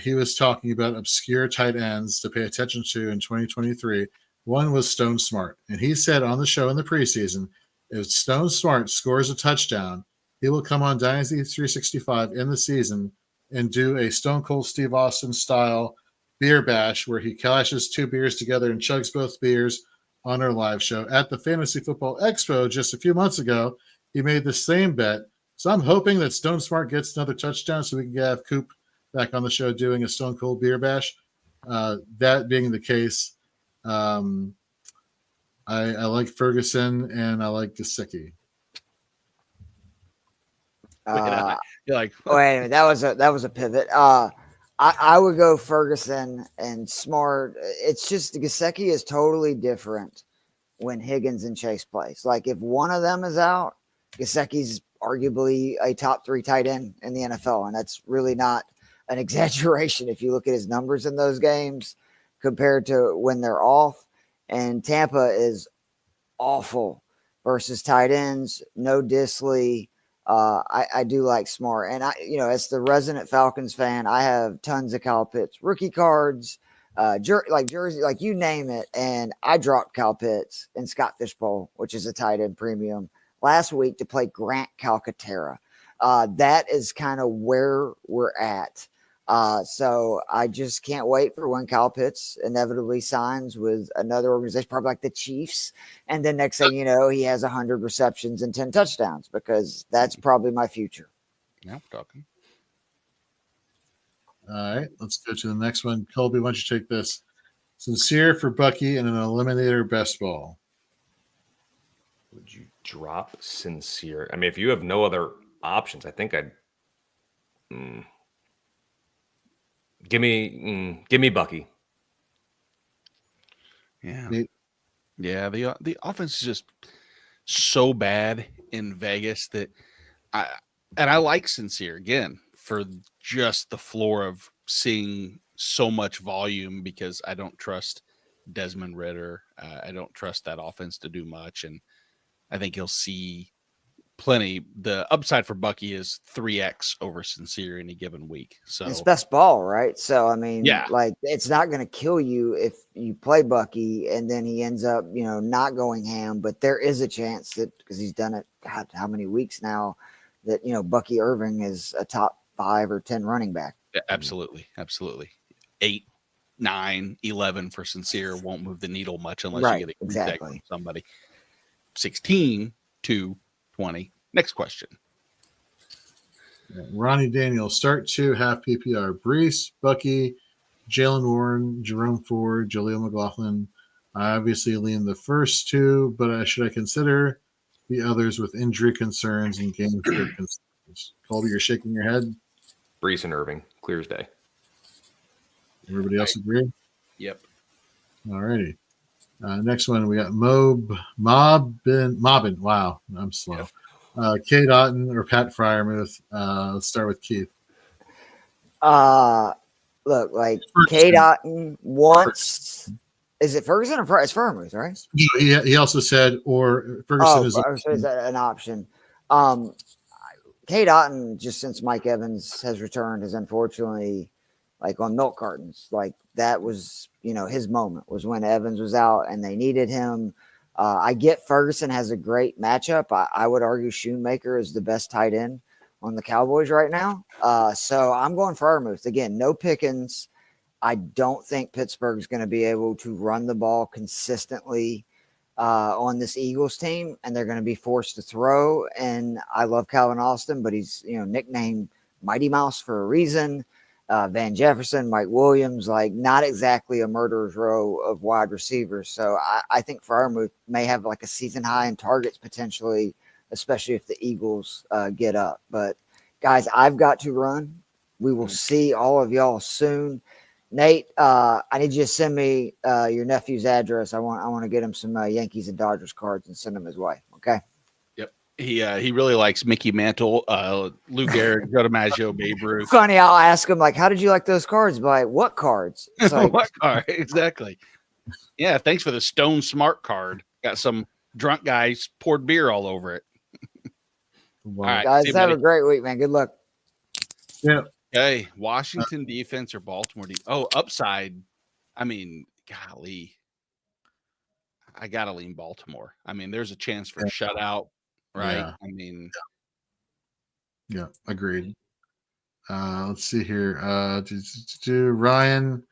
he was talking about obscure tight ends to pay attention to in 2023. One was Stone Smart, and he said on the show in the preseason, if Stone Smart scores a touchdown, he will come on Dynasty 365 in the season and do a Stone Cold Steve Austin style beer bash where he clashes 2 beers together and chugs both beers on our live show. At the Fantasy Football Expo just a few months ago, he made the same bet. So I'm hoping that Stone Smart gets another touchdown so we can have Coop back on the show doing a Stone Cold beer bash. That being the case, I like Ferguson and I like Gesicki. You're like, Wait a minute, that was a pivot. I would go Ferguson and Smart. It's just Gesicki is totally different when Higgins and Chase plays. Like if one of them is out, Gesicki's arguably a top 3 tight end in the NFL, and that's really not an exaggeration if you look at his numbers in those games compared to when they're off. And Tampa is awful versus tight ends. No Disley. I do like Smart, and as the resident Falcons fan, I have tons of Kyle Pitts rookie cards, jersey, like you name it. And I dropped Kyle Pitts in Scott Fishbowl, which is a tight end premium, last week to play Grant Calcaterra. That is kind of where we're at. So I just can't wait for when Kyle Pitts inevitably signs with another organization, probably like the Chiefs. And then next thing you know, he has 100 receptions and 10 touchdowns because that's probably my future. yeah, I'm talking. All right, let's go to the next one. Colby, why don't you take this? Sincere for Bucky and an eliminator best ball. Would you drop Sincere? I mean, if you have no other options, I think I'd give me Bucky. Yeah. Yeah, the offense is just so bad in Vegas that I like Sincere again for just the floor of seeing so much volume because I don't trust Desmond Ridder. I don't trust that offense to do much, and I think he'll see plenty. The upside for Bucky is 3x over Sincere any given week. So it's best ball, right? So I mean, yeah, like it's not going to kill you if you play Bucky and then he ends up, not going ham. But there is a chance that because he's done it, God, how many weeks now that Bucky Irving is a top 5 or 10 running back. Yeah, absolutely. 8, 9, 11 for Sincere won't move the needle much unless you get a exactly from somebody. 16 to 20. Next question. Ronnie Daniel, start 2, half PPR. Brees, Bucky, Jalen Warren, Jerome Ford, Jaleel McLaughlin. I obviously lean the first 2, but should I consider the others with injury concerns and game script concerns? Colby, you're shaking your head. Brees and Irving, clear as day. Everybody else agree? Yep. All righty. Next one, we got Mobbin. Wow, I'm slow. Kate Otten or Pat Fryermuth. Let's start with Keith. Look, like Kate Otten wants. Is it Ferguson or it's Fryermuth, right? He also said, or Ferguson is an option. Kate Otten, just since Mike Evans has returned, is unfortunately like on milk cartons. Like that was, his moment was when Evans was out and they needed him. I get Ferguson has a great matchup. I would argue Shoemaker is the best tight end on the Cowboys right now. So I'm going Fryermuth. Again, no Pickens. I don't think Pittsburgh's going to be able to run the ball consistently on this Eagles team, and they're going to be forced to throw. And I love Calvin Austin, but he's nicknamed Mighty Mouse for a reason. Van Jefferson, Mike Williams, like not exactly a murderer's row of wide receivers. So I think Fryermuth may have like a season high in targets potentially, especially if the Eagles get up. But guys, I've got to run. We will see all of y'all soon. Nate, I need you to send me your nephew's address. I want to get him some Yankees and Dodgers cards and send them his way. Okay. Yep. He really likes Mickey Mantle, Lou Gehrig, Joe DiMaggio, Babe Ruth. Funny, I'll ask him like, "How did you like those cards?" By what cards? It's like, what card? Exactly. Yeah. Thanks for the Stone Smart card. Got some drunk guys poured beer all over it. Wow. All right, guys, have a great week, man. Good luck. Yeah. Hey, Washington defense or Baltimore defense? Oh, upside. I mean, golly. I got to lean Baltimore. I mean, there's a chance for a shutout, right? Yeah. I mean. Yeah, agreed. Let's see here. Ryan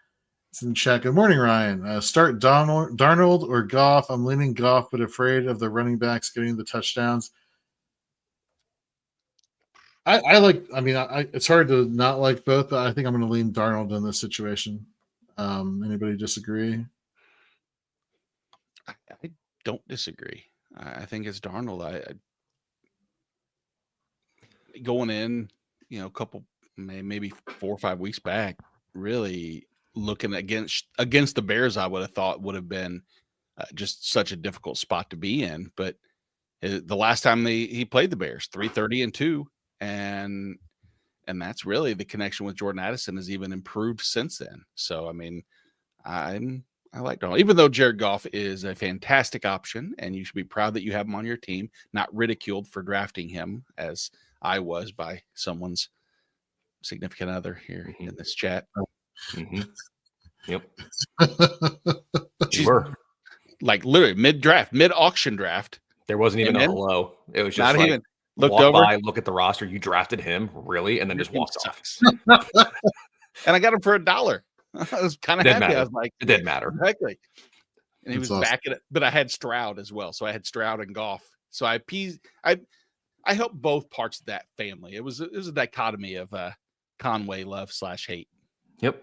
is in chat. Good morning, Ryan. Start Darnold or Goff. I'm leaning Goff, but afraid of the running backs getting the touchdowns. It's hard to not like both, but I think I'm going to lean Darnold in this situation. Anybody disagree? I don't disagree. I think it's Darnold. I going in, a couple, maybe 4 or 5 weeks back, really looking against the Bears, I would have thought would have been just such a difficult spot to be in. But the last time he played the Bears, 3-30-2. And that's really the connection with Jordan Addison has even improved since then. So, I mean, I like Donald, even though Jared Goff is a fantastic option and you should be proud that you have him on your team, not ridiculed for drafting him as I was by someone's significant other here in this chat. Mm-hmm. Yep. You were like literally mid-auction draft. There wasn't even a hello. It was just not like, even. Looked over, look at the roster. You drafted him, really, and then just walked off. And I got him for $1. I was kind of happy. Matter. I was like, it didn't matter exactly. And he was awesome. back at it, but I had Stroud as well, so I had Stroud and Goff. So I helped both parts of that family. It was a dichotomy of Conway love / hate. Yep.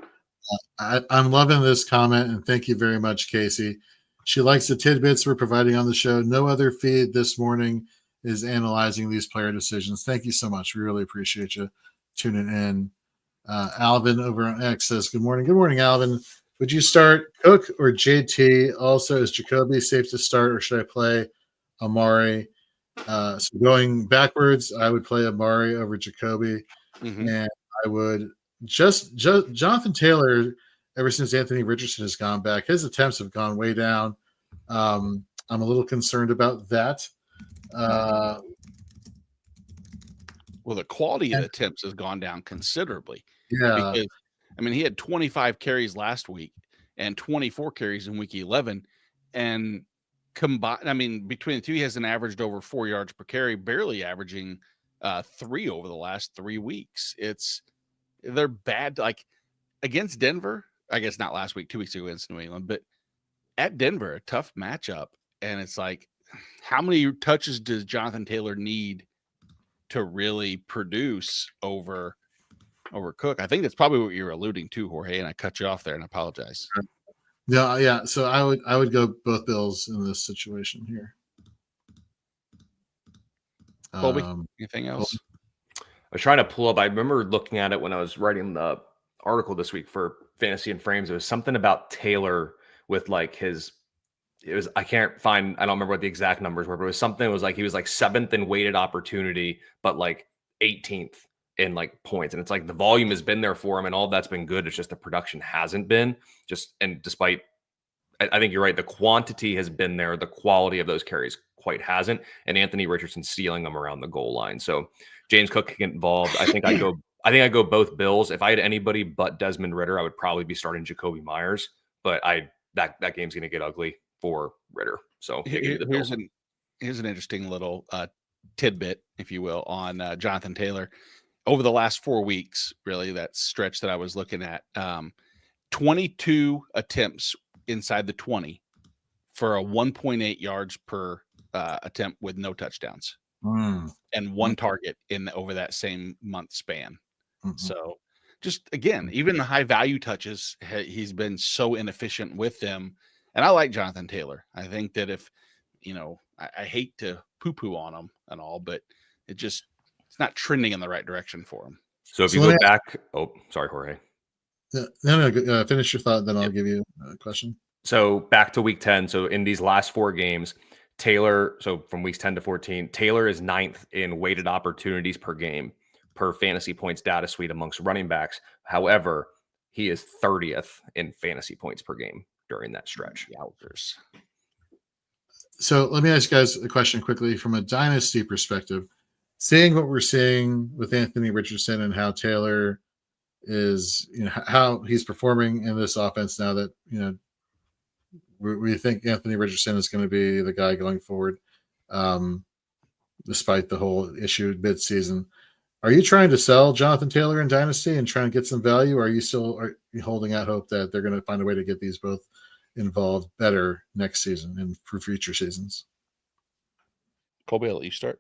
I'm loving this comment, and thank you very much, Casey. She likes the tidbits we're providing on the show. No other feed this morning is analyzing these player decisions. Thank you so much. We really appreciate you tuning in. Alvin over on X says, good morning. Good morning, Alvin. Would you start Cook or JT? Also, is Jacoby safe to start, or should I play Amari? So going backwards, I would play Amari over Jacoby. Mm-hmm. And I would just Jonathan Taylor, ever since Anthony Richardson has gone back, his attempts have gone way down. I'm a little concerned about that. Well, the quality of the attempts has gone down considerably. Yeah. Because, he had 25 carries last week and 24 carries in week 11. And combined, between the two, he hasn't averaged over 4 yards per carry, barely averaging 3 over the last 3 weeks. They're bad. Like against Denver, I guess not last week, 2 weeks ago against New England, but at Denver, a tough matchup. And it's like, how many touches does Jonathan Taylor need to really produce over Cook? I think that's probably what you're alluding to, Jorge, and I cut you off there, and I apologize. Yeah. So I would go both Bills in this situation here. Colby, anything else? I was trying to pull up. I remember looking at it when I was writing the article this week for Fantasy and Frames. It was something about Taylor with like I don't remember what the exact numbers were, but it was something. It was like he was like 7th in weighted opportunity, but like 18th in like points. And it's like the volume has been there for him and all that's been good. It's just the production hasn't been and despite, I think you're right. The quantity has been there. The quality of those carries quite hasn't. And Anthony Richardson stealing them around the goal line. So James Cook can get involved. I think I go both Bills. If I had anybody but Desmond Ridder, I would probably be starting Jacoby Myers, but that game's going to get ugly for Ridder. So here's an interesting little tidbit, if you will, on Jonathan Taylor. Over the last 4 weeks, really, that stretch that I was looking at, 22 attempts inside the 20 for a 1.8 yards per attempt with no touchdowns and one target over that same month span. So just, again, even the high value touches, he's been so inefficient with them. And I like Jonathan Taylor. I think that if, I hate to poo-poo on him and all, but it's not trending in the right direction for him. So if you go back, sorry, Jorge. No, finish your thought, then I'll give you a question. So back to week 10. So in these last 4 games, Taylor, so from weeks 10 to 14, Taylor is 9th in weighted opportunities per game per fantasy points data suite amongst running backs. However, he is 30th in fantasy points per game during that stretch. Yowzers. So let me ask you guys a question quickly from a dynasty perspective. Seeing what we're seeing with Anthony Richardson and how Taylor is, how he's performing in this offense now that, we think Anthony Richardson is going to be the guy going forward, despite the whole issue mid-season. Are you trying to sell Jonathan Taylor in Dynasty and trying to get some value, or are you holding out hope that they're going to find a way to get these both involved better next season and for future seasons? Colby, I'll let you start.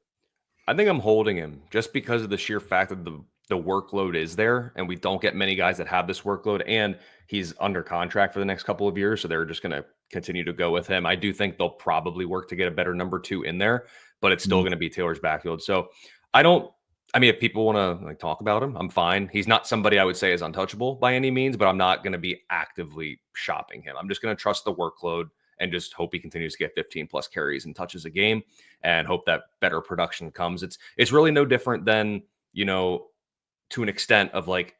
I think I'm holding him just because of the sheer fact that the workload is there and we don't get many guys that have this workload, and he's under contract for the next couple of years. So they're just going to continue to go with him. I do think they'll probably work to get a better number 2 in there, but it's still going to be Taylor's backfield. So if people want to talk about him, I'm fine. He's not somebody I would say is untouchable by any means, but I'm not going to be actively shopping him. I'm just going to trust the workload and just hope he continues to get 15 plus carries and touches a game and hope that better production comes. It's really no different than, to an extent of like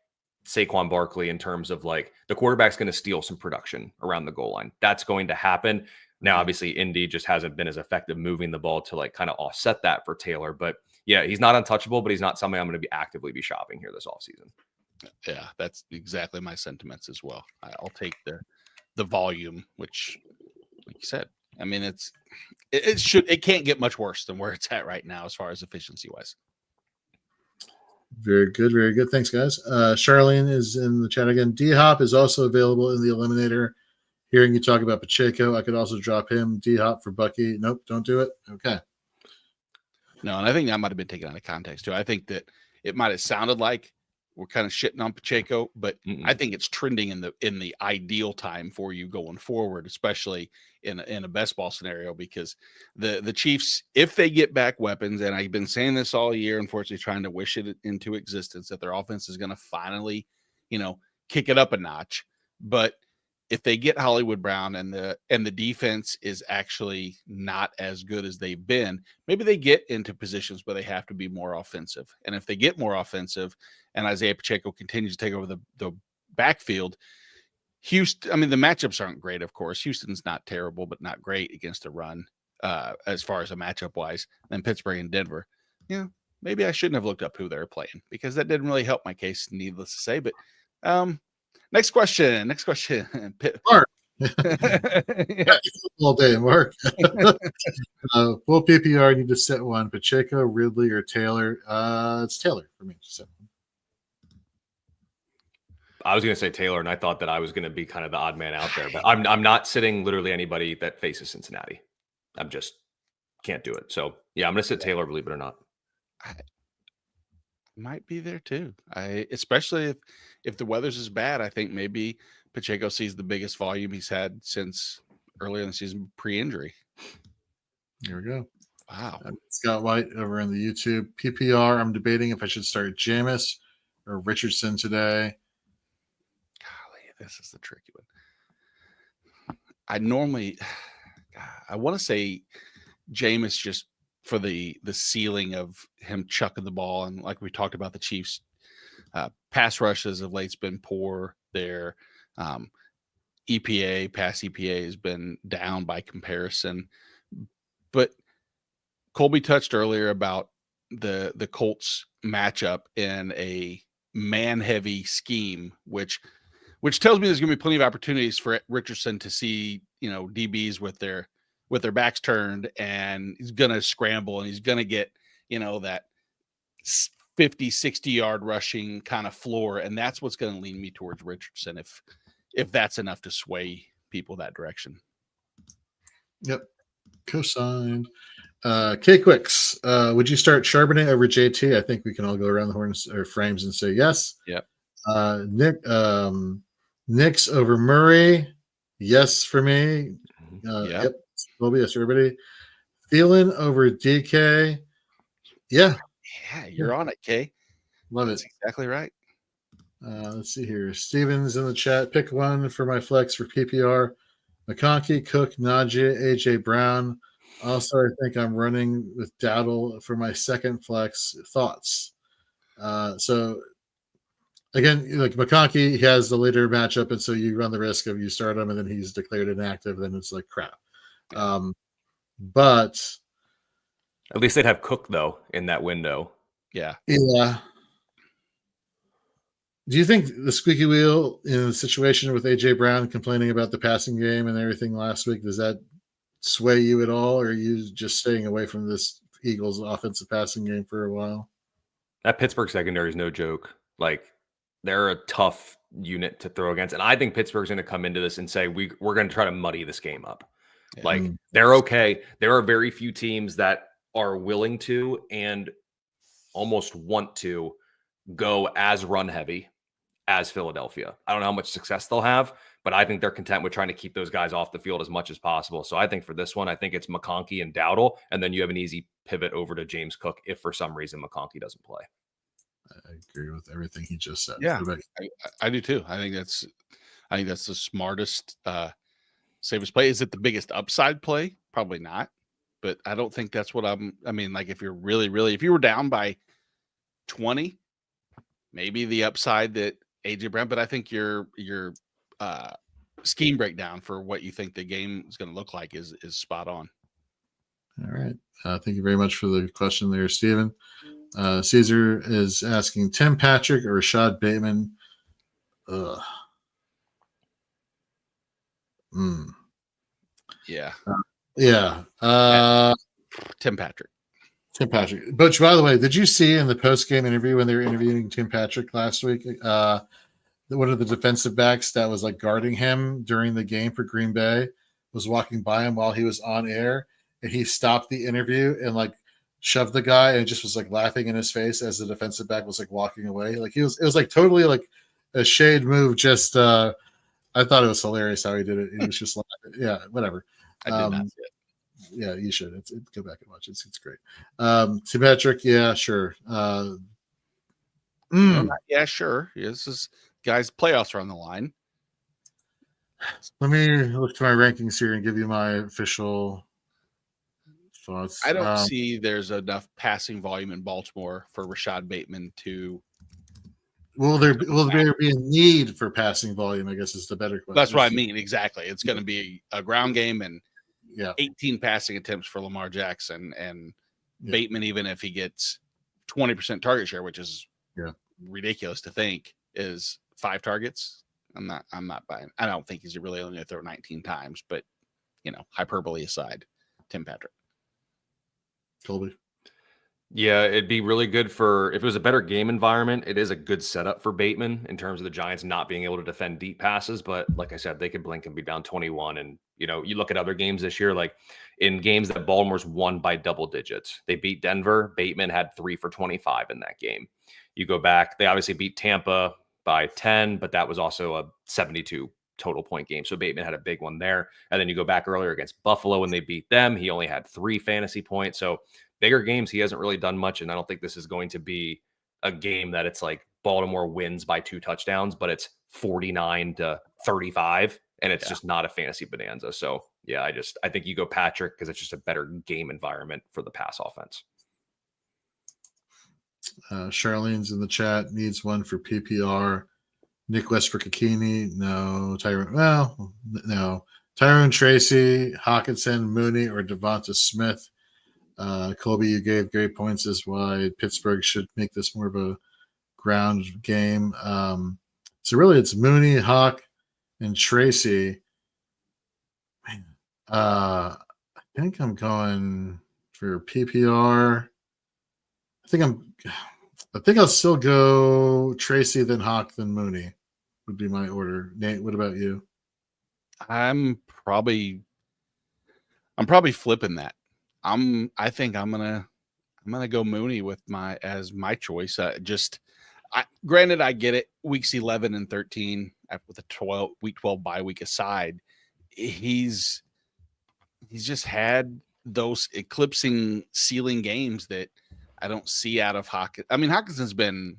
Saquon Barkley in terms of like the quarterback's going to steal some production around the goal line. That's going to happen. Now, obviously, Indy just hasn't been as effective moving the ball to like kind of offset that for Taylor. But yeah, he's not untouchable, but he's not somebody I'm going to be actively shopping here this offseason. Yeah, that's exactly my sentiments as well. I'll take the volume, which, like you said, it can't get much worse than where it's at right now as far as efficiency wise. Very good. Very good. Thanks, guys. Charlene is in the chat again. D-Hop is also available in the Eliminator. Hearing you talk about Pacheco, I could also drop him. D-Hop for Bucky. Nope, don't do it. Okay. No, and I think that might have been taken out of context, too. I think that it might have sounded like we're kind of shitting on Pacheco, but I think it's trending in the ideal time for you going forward, especially in a best ball scenario, because the Chiefs, if they get back weapons, and I've been saying this all year, unfortunately trying to wish it into existence, that their offense is going to finally, kick it up a notch. But if they get Hollywood Brown and the defense is actually not as good as they've been, maybe they get into positions where they have to be more offensive. And if they get more offensive and Isaiah Pacheco continues to take over the backfield, Houston, the matchups aren't great, of course. Houston's not terrible, but not great against the run as far as a matchup wise. Then Pittsburgh and Denver. Maybe I shouldn't have looked up who they're playing because that didn't really help my case, needless to say. But next question. Mark. Yeah. All day, Mark. Full PPR, need to set one. Pacheco, Ridley, or Taylor. It's Taylor for me to set one. I was going to say Taylor, and I thought that I was going to be kind of the odd man out there, but I'm not sitting literally anybody that faces Cincinnati. I'm just can't do it. So yeah, I'm going to sit Taylor, believe it or not. I might be there too. Especially if the weather's is bad, I think maybe Pacheco sees the biggest volume he's had since earlier in the season pre-injury. Here we go. Wow. Scott White over in the YouTube. PPR, I'm debating if I should start Jameis or Richardson today. this is the tricky one. I normally, I want to say Jameis just for the ceiling of him chucking the ball. And like we talked about the Chiefs, pass rushes of late's been poor. Their pass EPA has been down by comparison. But Colby touched earlier about the Colts matchup in a man-heavy scheme, which tells me there's going to be plenty of opportunities for Richardson to see, DBs with their backs turned, and he's going to scramble and he's going to get, that 50, 60-yard rushing kind of floor. And that's what's going to lean me towards Richardson if that's enough to sway people that direction. Yep. Co-signed. K-Quicks, would you start Charbonnet over JT? I think we can all go around the horns or frames and say yes. Yep. Knicks over Murray. Yes for me. Yep. Will be yes for everybody. Thielen over DK. Yeah. Yeah, you're on it, Kay. Love That's it. exactly right. Let's see here. Steven's in the chat. Pick one for my flex for PPR. McConkey, Cook, Najee, AJ Brown. Also, I think I'm running with Dowdle for my second flex. Thoughts? So, again, like McConkey, he has the later matchup, and so you run the risk of you start him, and then he's declared inactive, then it's like crap. But at least they'd have Cook, though, in that window. Yeah. Yeah. Do you think the squeaky wheel in the situation with AJ Brown complaining about the passing game and everything last week, does that sway you at all, or are you just staying away from this Eagles offensive passing game for a while? That Pittsburgh secondary is no joke. Like, they're a tough unit to throw against. And I think Pittsburgh's going to come into this and say, we're going to try to muddy this game up. Yeah. Like, they're okay. There are very few teams that are willing to and almost want to go as run heavy as Philadelphia. I don't know how much success they'll have, but I think they're content with trying to keep those guys off the field as much as possible. So I think for this one, I think it's McConkey and Dowdle, and then you have an easy pivot over to James Cook if for some reason McConkey doesn't play. I agree with everything he just said. Yeah, I do too. I think that's the smartest, safest play. Is it the biggest upside play? Probably not, but I don't think that's what like if you're really, if you were down by 20, maybe the upside that AJ Brown, but I think your scheme breakdown for what you think the game is going to look like is spot on. All right. Thank you very much for the question there, Steven. Caesar is asking Tim Patrick or Rashad Bateman. Yeah. Tim Patrick. Tim Patrick. Butch, by the way, did you see in the post-game interview when they were interviewing Tim Patrick last week, one of the defensive backs that was like guarding him during the game for Green Bay was walking by him while he was on air, and he stopped the interview and like shoved the guy and just was like laughing in his face as the defensive back was like walking away. Like it was like totally like a shade move. Just I thought it was hilarious how he did it. He was just laughing. Yeah, whatever. I did not see it. Yeah, you should. Go back and watch it. It's great. Tim Patrick, yeah, sure. Yeah, sure. This is guys. Playoffs are on the line. Let me look to my rankings here and give you my official thoughts. I don't see there's enough passing volume in Baltimore for Rashad Bateman to. Will there be a need for passing volume? I guess is the better question. That's what I mean. Exactly. It's going to be a ground game and 18 passing attempts for Lamar Jackson and Bateman, even if he gets 20% target share, which is ridiculous to think, is 5 targets. I'm not buying. I don't think he's really only going to throw 19 times, but hyperbole aside, Tim Patrick. Colby. Yeah, it'd be really good if it was a better game environment. It is a good setup for Bateman in terms of the Giants not being able to defend deep passes. But like I said, they could blink and be down 21. And, you look at other games this year, like in games that Baltimore's won by double digits. They beat Denver. Bateman had 3 for 25 in that game. You go back, they obviously beat Tampa by 10, but that was also a 72 total point game. So Bateman had a big one there. And then you go back earlier against Buffalo when they beat them. He only had 3 fantasy points. So bigger games, he hasn't really done much. And I don't think this is going to be a game that it's like Baltimore wins by 2 touchdowns, but it's 49-35, and it's just not a fantasy bonanza. So yeah, I think you go Patrick because it's just a better game environment for the pass offense. Charlene's in the chat, needs one for PPR. Nick Westbrook-Akini, no. No. Tyrone Tracy, Hawkinson, Mooney, or Devonta Smith. Colby, you gave great points as why Pittsburgh should make this more of a ground game. So really it's Mooney, Hawk, and Tracy. I think I'm going for PPR. I think I'll still go Tracy, then Hawk, then Mooney would be my order. Nate, what about you? I'm probably flipping that. I think I'm gonna go Mooney with my choice. Granted, I get it. Weeks 11 and 13, with the week 12 bye week aside, he's just had those eclipsing ceiling games that I don't see out of Hawkins. I mean, Hawkinson's been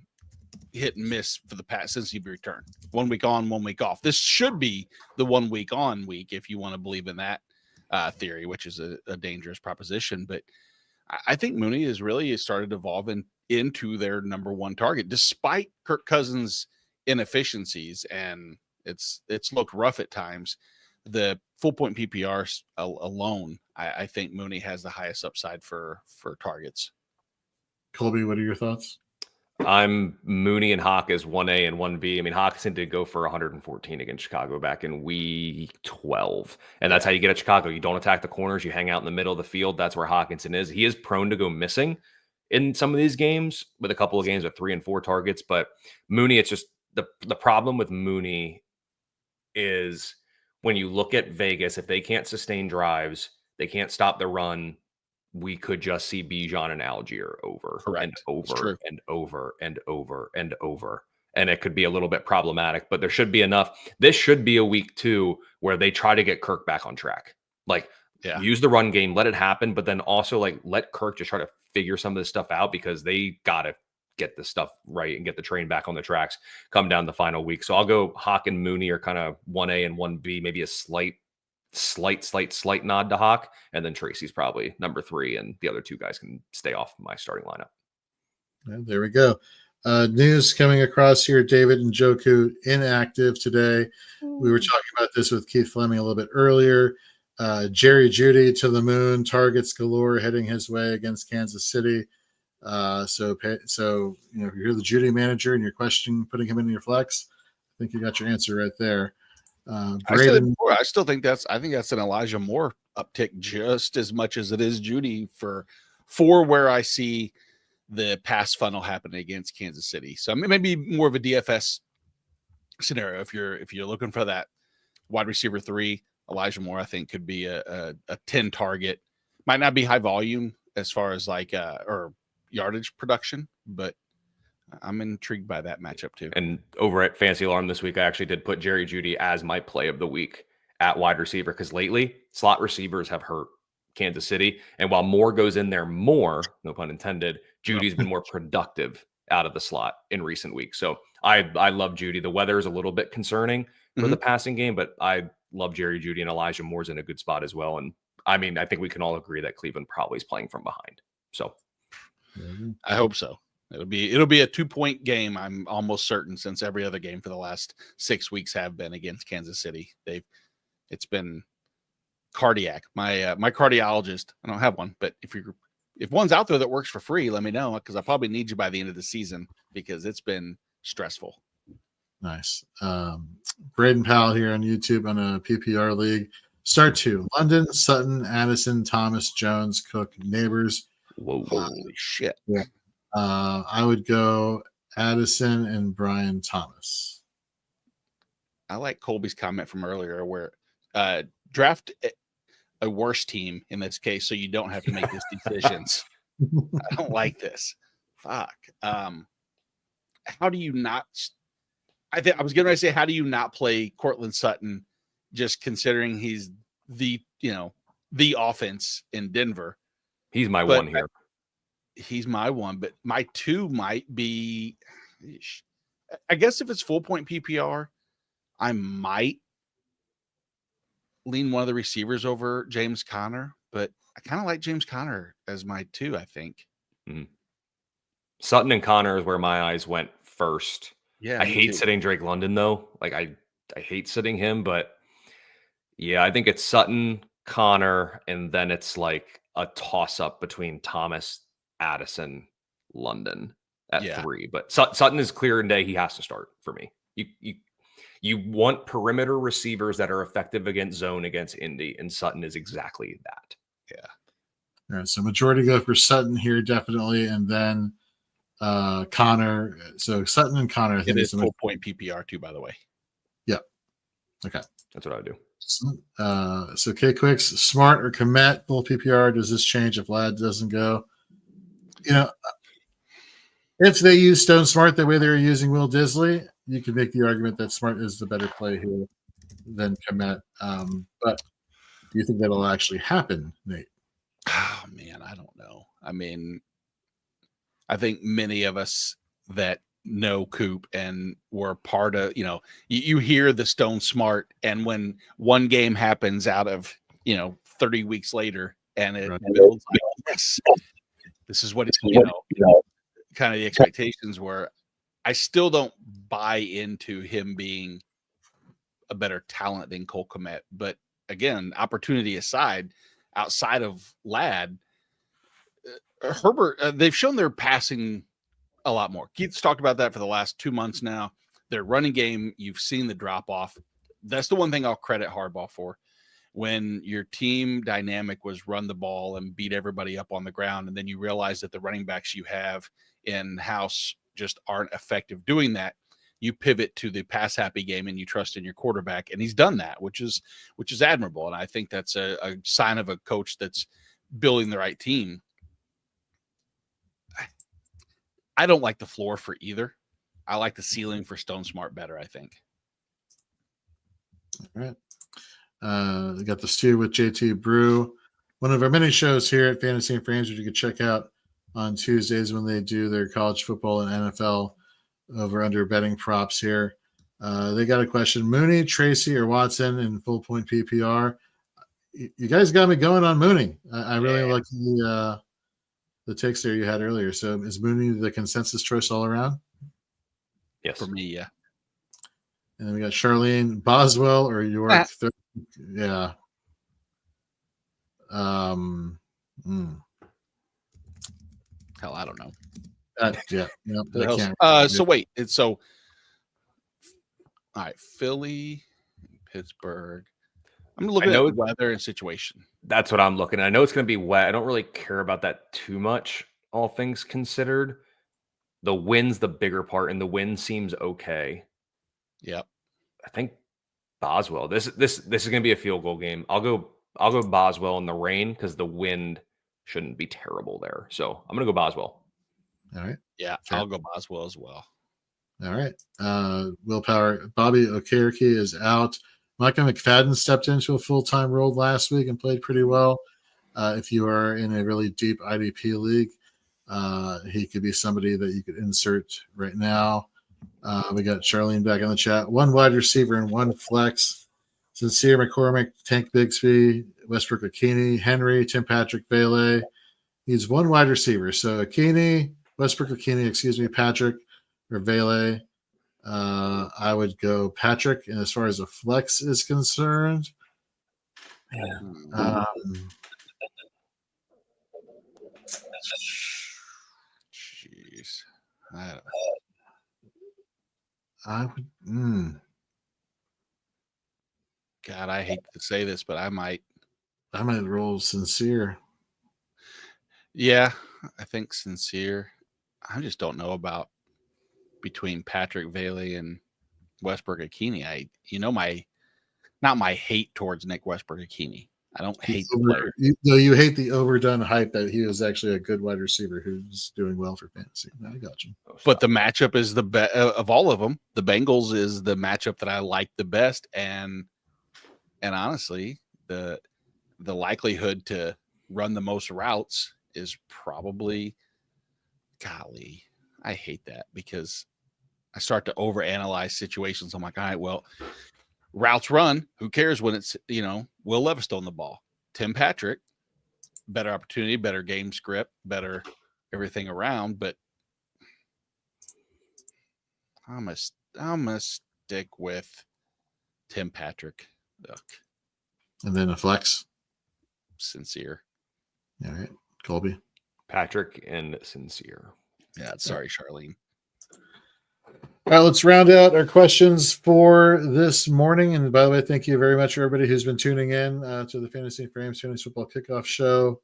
hit and miss for the past since he returned. 1 week on, 1 week off. This should be the 1 week on week if you want to believe in that theory, which is a dangerous proposition. But I think Mooney has really started evolving into their number one target, despite Kirk Cousins' inefficiencies, and it's looked rough at times. The full point PPR alone, I think Mooney has the highest upside for targets. Colby, what are your thoughts? I'm Mooney and Hawk as 1A and 1B. I mean, Hawkinson did go for 114 against Chicago back in week 12. And that's how you get at Chicago. You don't attack the corners. You hang out in the middle of the field. That's where Hawkinson is. He is prone to go missing in some of these games, with a couple of games with 3 and 4 targets. But Mooney, it's just the problem with Mooney is when you look at Vegas, if they can't sustain drives, they can't stop the run, we could just see Bijan and Algier over and over and over and over and over. And it could be a little bit problematic, but there should be enough. This should be a week 2 where they try to get Kirk back on track. Use the run game, let it happen, but then also let Kirk just try to figure some of this stuff out, because they got to get this stuff right and get the train back on the tracks come down the final week. So I'll go Hawk and Mooney are kind of 1A and 1B, maybe a slight nod to Hawk, and then Tracy's probably number 3, and the other 2 guys can stay off my starting lineup. Yeah, there we go. News coming across here: David and Njoku inactive today. We were talking about this with Keith Fleming a little bit earlier. Jerry Jeudy to the moon, targets galore heading his way against Kansas City. So if you're the Jeudy manager and you're questioning putting him in your flex, I think you got your answer right there. I still think that's an Elijah Moore uptick just as much as it is Jeudy for where I see the pass funnel happening against Kansas City. So maybe more of a DFS scenario if you're looking for that wide receiver 3. Elijah Moore, I think, could be a 10 target. Might not be high volume as far as or yardage production, but I'm intrigued by that matchup too. And over at Fancy Alarm this week, I actually did put Jerry Jeudy as my play of the week at wide receiver, because lately slot receivers have hurt Kansas City. And while Moore goes in there more, no pun intended, Judy's been more productive out of the slot in recent weeks. So I love Jeudy. The weather is a little bit concerning for the passing game, but I love Jerry Jeudy, and Elijah Moore's in a good spot as well. And I mean, I think we can all agree that Cleveland probably is playing from behind. So I hope so. It'll be a 2-point game, I'm almost certain, since every other game for the last 6 weeks have been against Kansas City. It's been cardiac. My cardiologist, I don't have one, but if one's out there that works for free, let me know, because I probably need you by the end of the season, because it's been stressful. Nice. Braden Powell here on YouTube on a PPR league. Start 2: London, Sutton, Addison, Thomas, Jones, Cook, Neighbors. Whoa, holy shit. Yeah. I would go Addison and Brian Thomas. I like Colby's comment from earlier where draft a worse team in this case so you don't have to make these decisions. I don't like this. Fuck. How do you not – I was going to say, how do you not play Cortland Sutton, just considering he's the offense in Denver? He's my one here. He's my one, but my 2 might be I guess if it's full point PPR, I might lean one of the receivers over James Conner, but I kind of like James Conner as my 2, I think. Mm-hmm. Sutton and Connor is where my eyes went first. Yeah, I hate sitting Drake London though. Like I hate sitting him, but yeah, I think it's Sutton, Connor, and then it's like a toss up between Thomas, Addison, London at 3. But Sutton is clear and day. He has to start for me. You want perimeter receivers that are effective against zone against Indy, and Sutton is exactly that. Yeah. All right, so majority go for Sutton here, definitely, and then Connor. So Sutton and Connor, I think it is full point PPR too, by the way. Yeah. Okay. That's what I would do. So K-Quicks, Smart or Komet, full PPR. Does this change if Lad doesn't go? If they use Stone Smart the way they were using Will Disley, you can make the argument that Smart is the better play here than Komet. But do you think that'll actually happen, Nate? Oh, man, I don't know. I mean, I think many of us that know Coop and were part of, you hear the Stone Smart, and when one game happens out of, 30 weeks later, and it builds like, yes, this is what it's, kind of the expectations were. I still don't buy into him being a better talent than Cole Kmet. But again, opportunity aside, outside of Ladd, Herbert, they've shown their passing a lot more. Keith's talked about that for the last 2 months now. Their running game, you've seen the drop off. That's the one thing I'll credit Harbaugh for. When your team dynamic was run the ball and beat everybody up on the ground, and then you realize that the running backs you have in-house just aren't effective doing that, you pivot to the pass happy game and you trust in your quarterback, and he's done that, which is admirable. And I think that's a sign of a coach that's building the right team. I don't like the floor for either. I like the ceiling for Stone Smart better, I think. All right. We got the Stew with JT Brew, one of our many shows here at Fantasy and Frames, which you can check out on Tuesdays when they do their college football and NFL over under betting props here. They got a question: Mooney, Tracy, or Watson in full point PPR? You guys got me going on Mooney. I really like the takes there you had earlier. So is Mooney the consensus choice all around? Yes, for me, yeah. And then we got Charlene, Boswell, or York. Yeah. Hell, I don't know. So wait, all right, Philly, Pittsburgh. I'm looking at weather and situation. That's what I'm looking at. I know it's going to be wet. I don't really care about that too much, all things considered. The wind's the bigger part, and the wind seems okay. Yep. I think Boswell. This is going to be a field goal game. I'll go Boswell in the rain because the wind shouldn't be terrible there. So I'm going to go Boswell. All right. Yeah, sure. I'll go Boswell as well. All right. Willpower. Bobby Okereke is out. Micah McFadden stepped into a full-time role last week and played pretty well. If you are in a really deep IDP league, he could be somebody that you could insert right now. We got Charlene back in the chat. One wide receiver and one flex. Sincere, McCormick, Tank Bigsby, Westbrook Akini, Henry, Tim Patrick, Bailey. He's one wide receiver. So Westbrook Akini, Patrick or Bailey. I would go Patrick. And as far as a flex is concerned, jeez, I don't know. I would. God, I hate to say this, but I might roll Sincere. Yeah, I think Sincere. I just don't know about between Patrick Bailey and Westbrook Akini. Not my hate towards Nick Westbrook Akini. I don't hate the player. You hate the overdone hype that he was actually a good wide receiver who's doing well for fantasy. I got you. But the matchup is the best of all of them. The Bengals is the matchup that I like the best, and honestly, the likelihood to run the most routes is probably, golly, I hate that because I start to overanalyze situations. I'm like, all right, well, routes run. Who cares when it's, Will Levis throwing the ball? Tim Patrick, better opportunity, better game script, better everything around. But I'm gonna stick with Tim Patrick. Ugh. And then a flex. Sincere. All right, Colby. Patrick and Sincere. Yeah, sorry, Charlene. All right, let's round out our questions for this morning. And by the way, thank you very much for everybody who's been tuning in to the Fantasy Frames Fantasy Football Kickoff Show.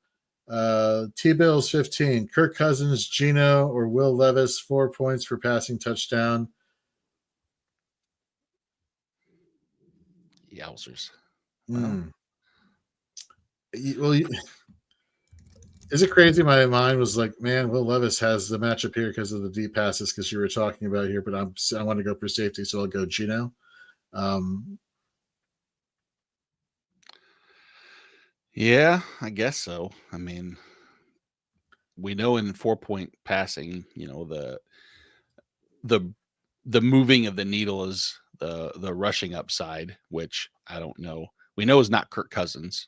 T-Bills 15, Kirk Cousins, Geno, or Will Levis, 4 points for passing touchdown. Yowzers. Well, is it crazy? My mind was like, man, Will Levis has the matchup here because of the deep passes, because you were talking about here, but I want to go for safety, so I'll go Geno. Yeah, I guess so. I mean, we know in 4-point passing, the moving of the needle is the rushing upside, which I don't know. We know is not Kirk Cousins.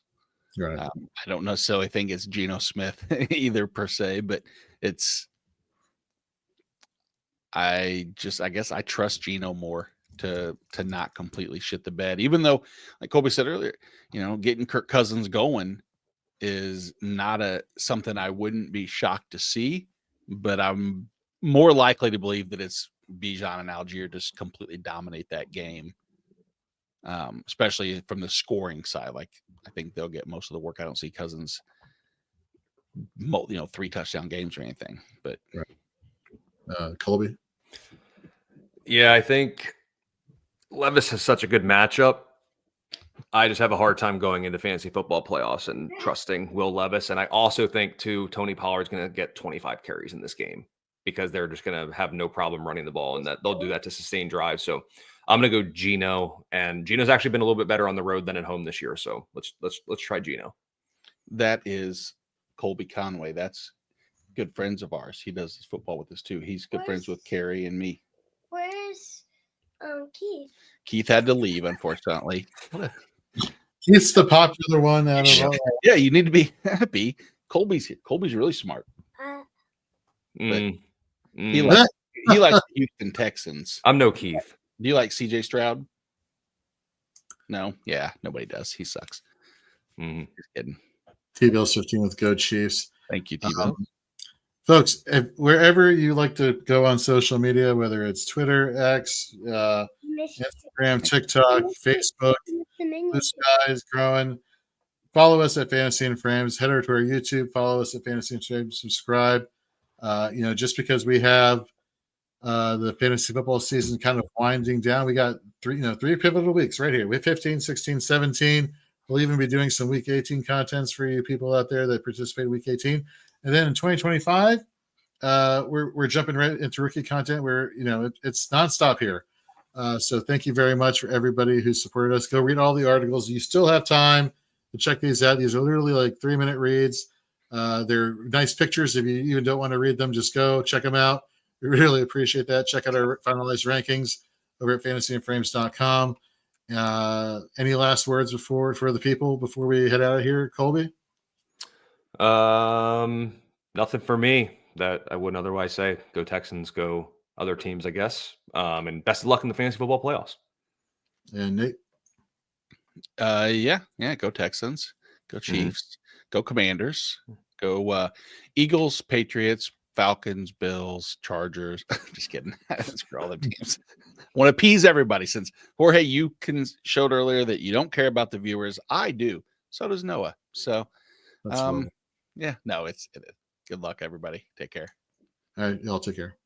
Right. I don't necessarily think it's Geno Smith either per se, but I guess I trust Geno more to not completely shit the bed, even though, like Colby said earlier, getting Kirk Cousins going is not something I wouldn't be shocked to see, but I'm more likely to believe that it's Bijan and Algier just completely dominate that game, especially from the scoring side. Like, I think they'll get most of the work. I don't see Cousins, 3 touchdown games or anything. But Colby. Yeah, I think Levis has such a good matchup. I just have a hard time going into fantasy football playoffs and trusting Will Levis. And I also think, too, Tony Pollard's going to get 25 carries in this game because they're just going to have no problem running the ball, and that they'll do that to sustain drives. So I'm going to go Geno, and Geno's actually been a little bit better on the road than at home this year. So let's try Geno. That is Colby Conway. That's good friends of ours. He does this football with us too. He's good friends with Carrie and me. Where's Keith? Keith had to leave, unfortunately. He's the popular one out of all. Yeah, you need to be happy. Colby's really smart. He likes the Houston Texans. I'm no Keith. Do you like CJ Stroud? No? Yeah, nobody does. He sucks. Just kidding. T-Bills 15 with Go Chiefs. Thank you, T-Bill. Folks, wherever you like to go on social media, whether it's Twitter, X, Instagram, TikTok, Facebook, Blue Sky is growing. Follow us at Fantasy and Frames. Head over to our YouTube. Follow us at Fantasy and Frames. Subscribe. Just because we have the fantasy football season kind of winding down, we got three pivotal weeks right here. We have 15, 16, 17. We'll even be doing some Week 18 contents for you people out there that participate in Week 18. And then in 2025, we're jumping right into rookie content where, it's nonstop here. So thank you very much for everybody who supported us. Go read all the articles. You still have time to check these out. These are literally like 3-minute reads. They're nice pictures. If you even don't want to read them, just go check them out. We really appreciate that. Check out our finalized rankings over at fantasyandframes.com. Any last words for the people before we head out of here, Colby? Nothing for me that I wouldn't otherwise say. Go Texans, go other teams, I guess. And best of luck in the fantasy football playoffs. And Nate? Yeah, go Texans, go Chiefs, go Commanders, go Eagles, Patriots, Falcons, Bills, Chargers. Just kidding. Screw all the teams. Want to appease everybody, since Jorge, you showed earlier that you don't care about the viewers. I do. So does Noah. So, it's good luck, everybody. Take care. All right, y'all take care.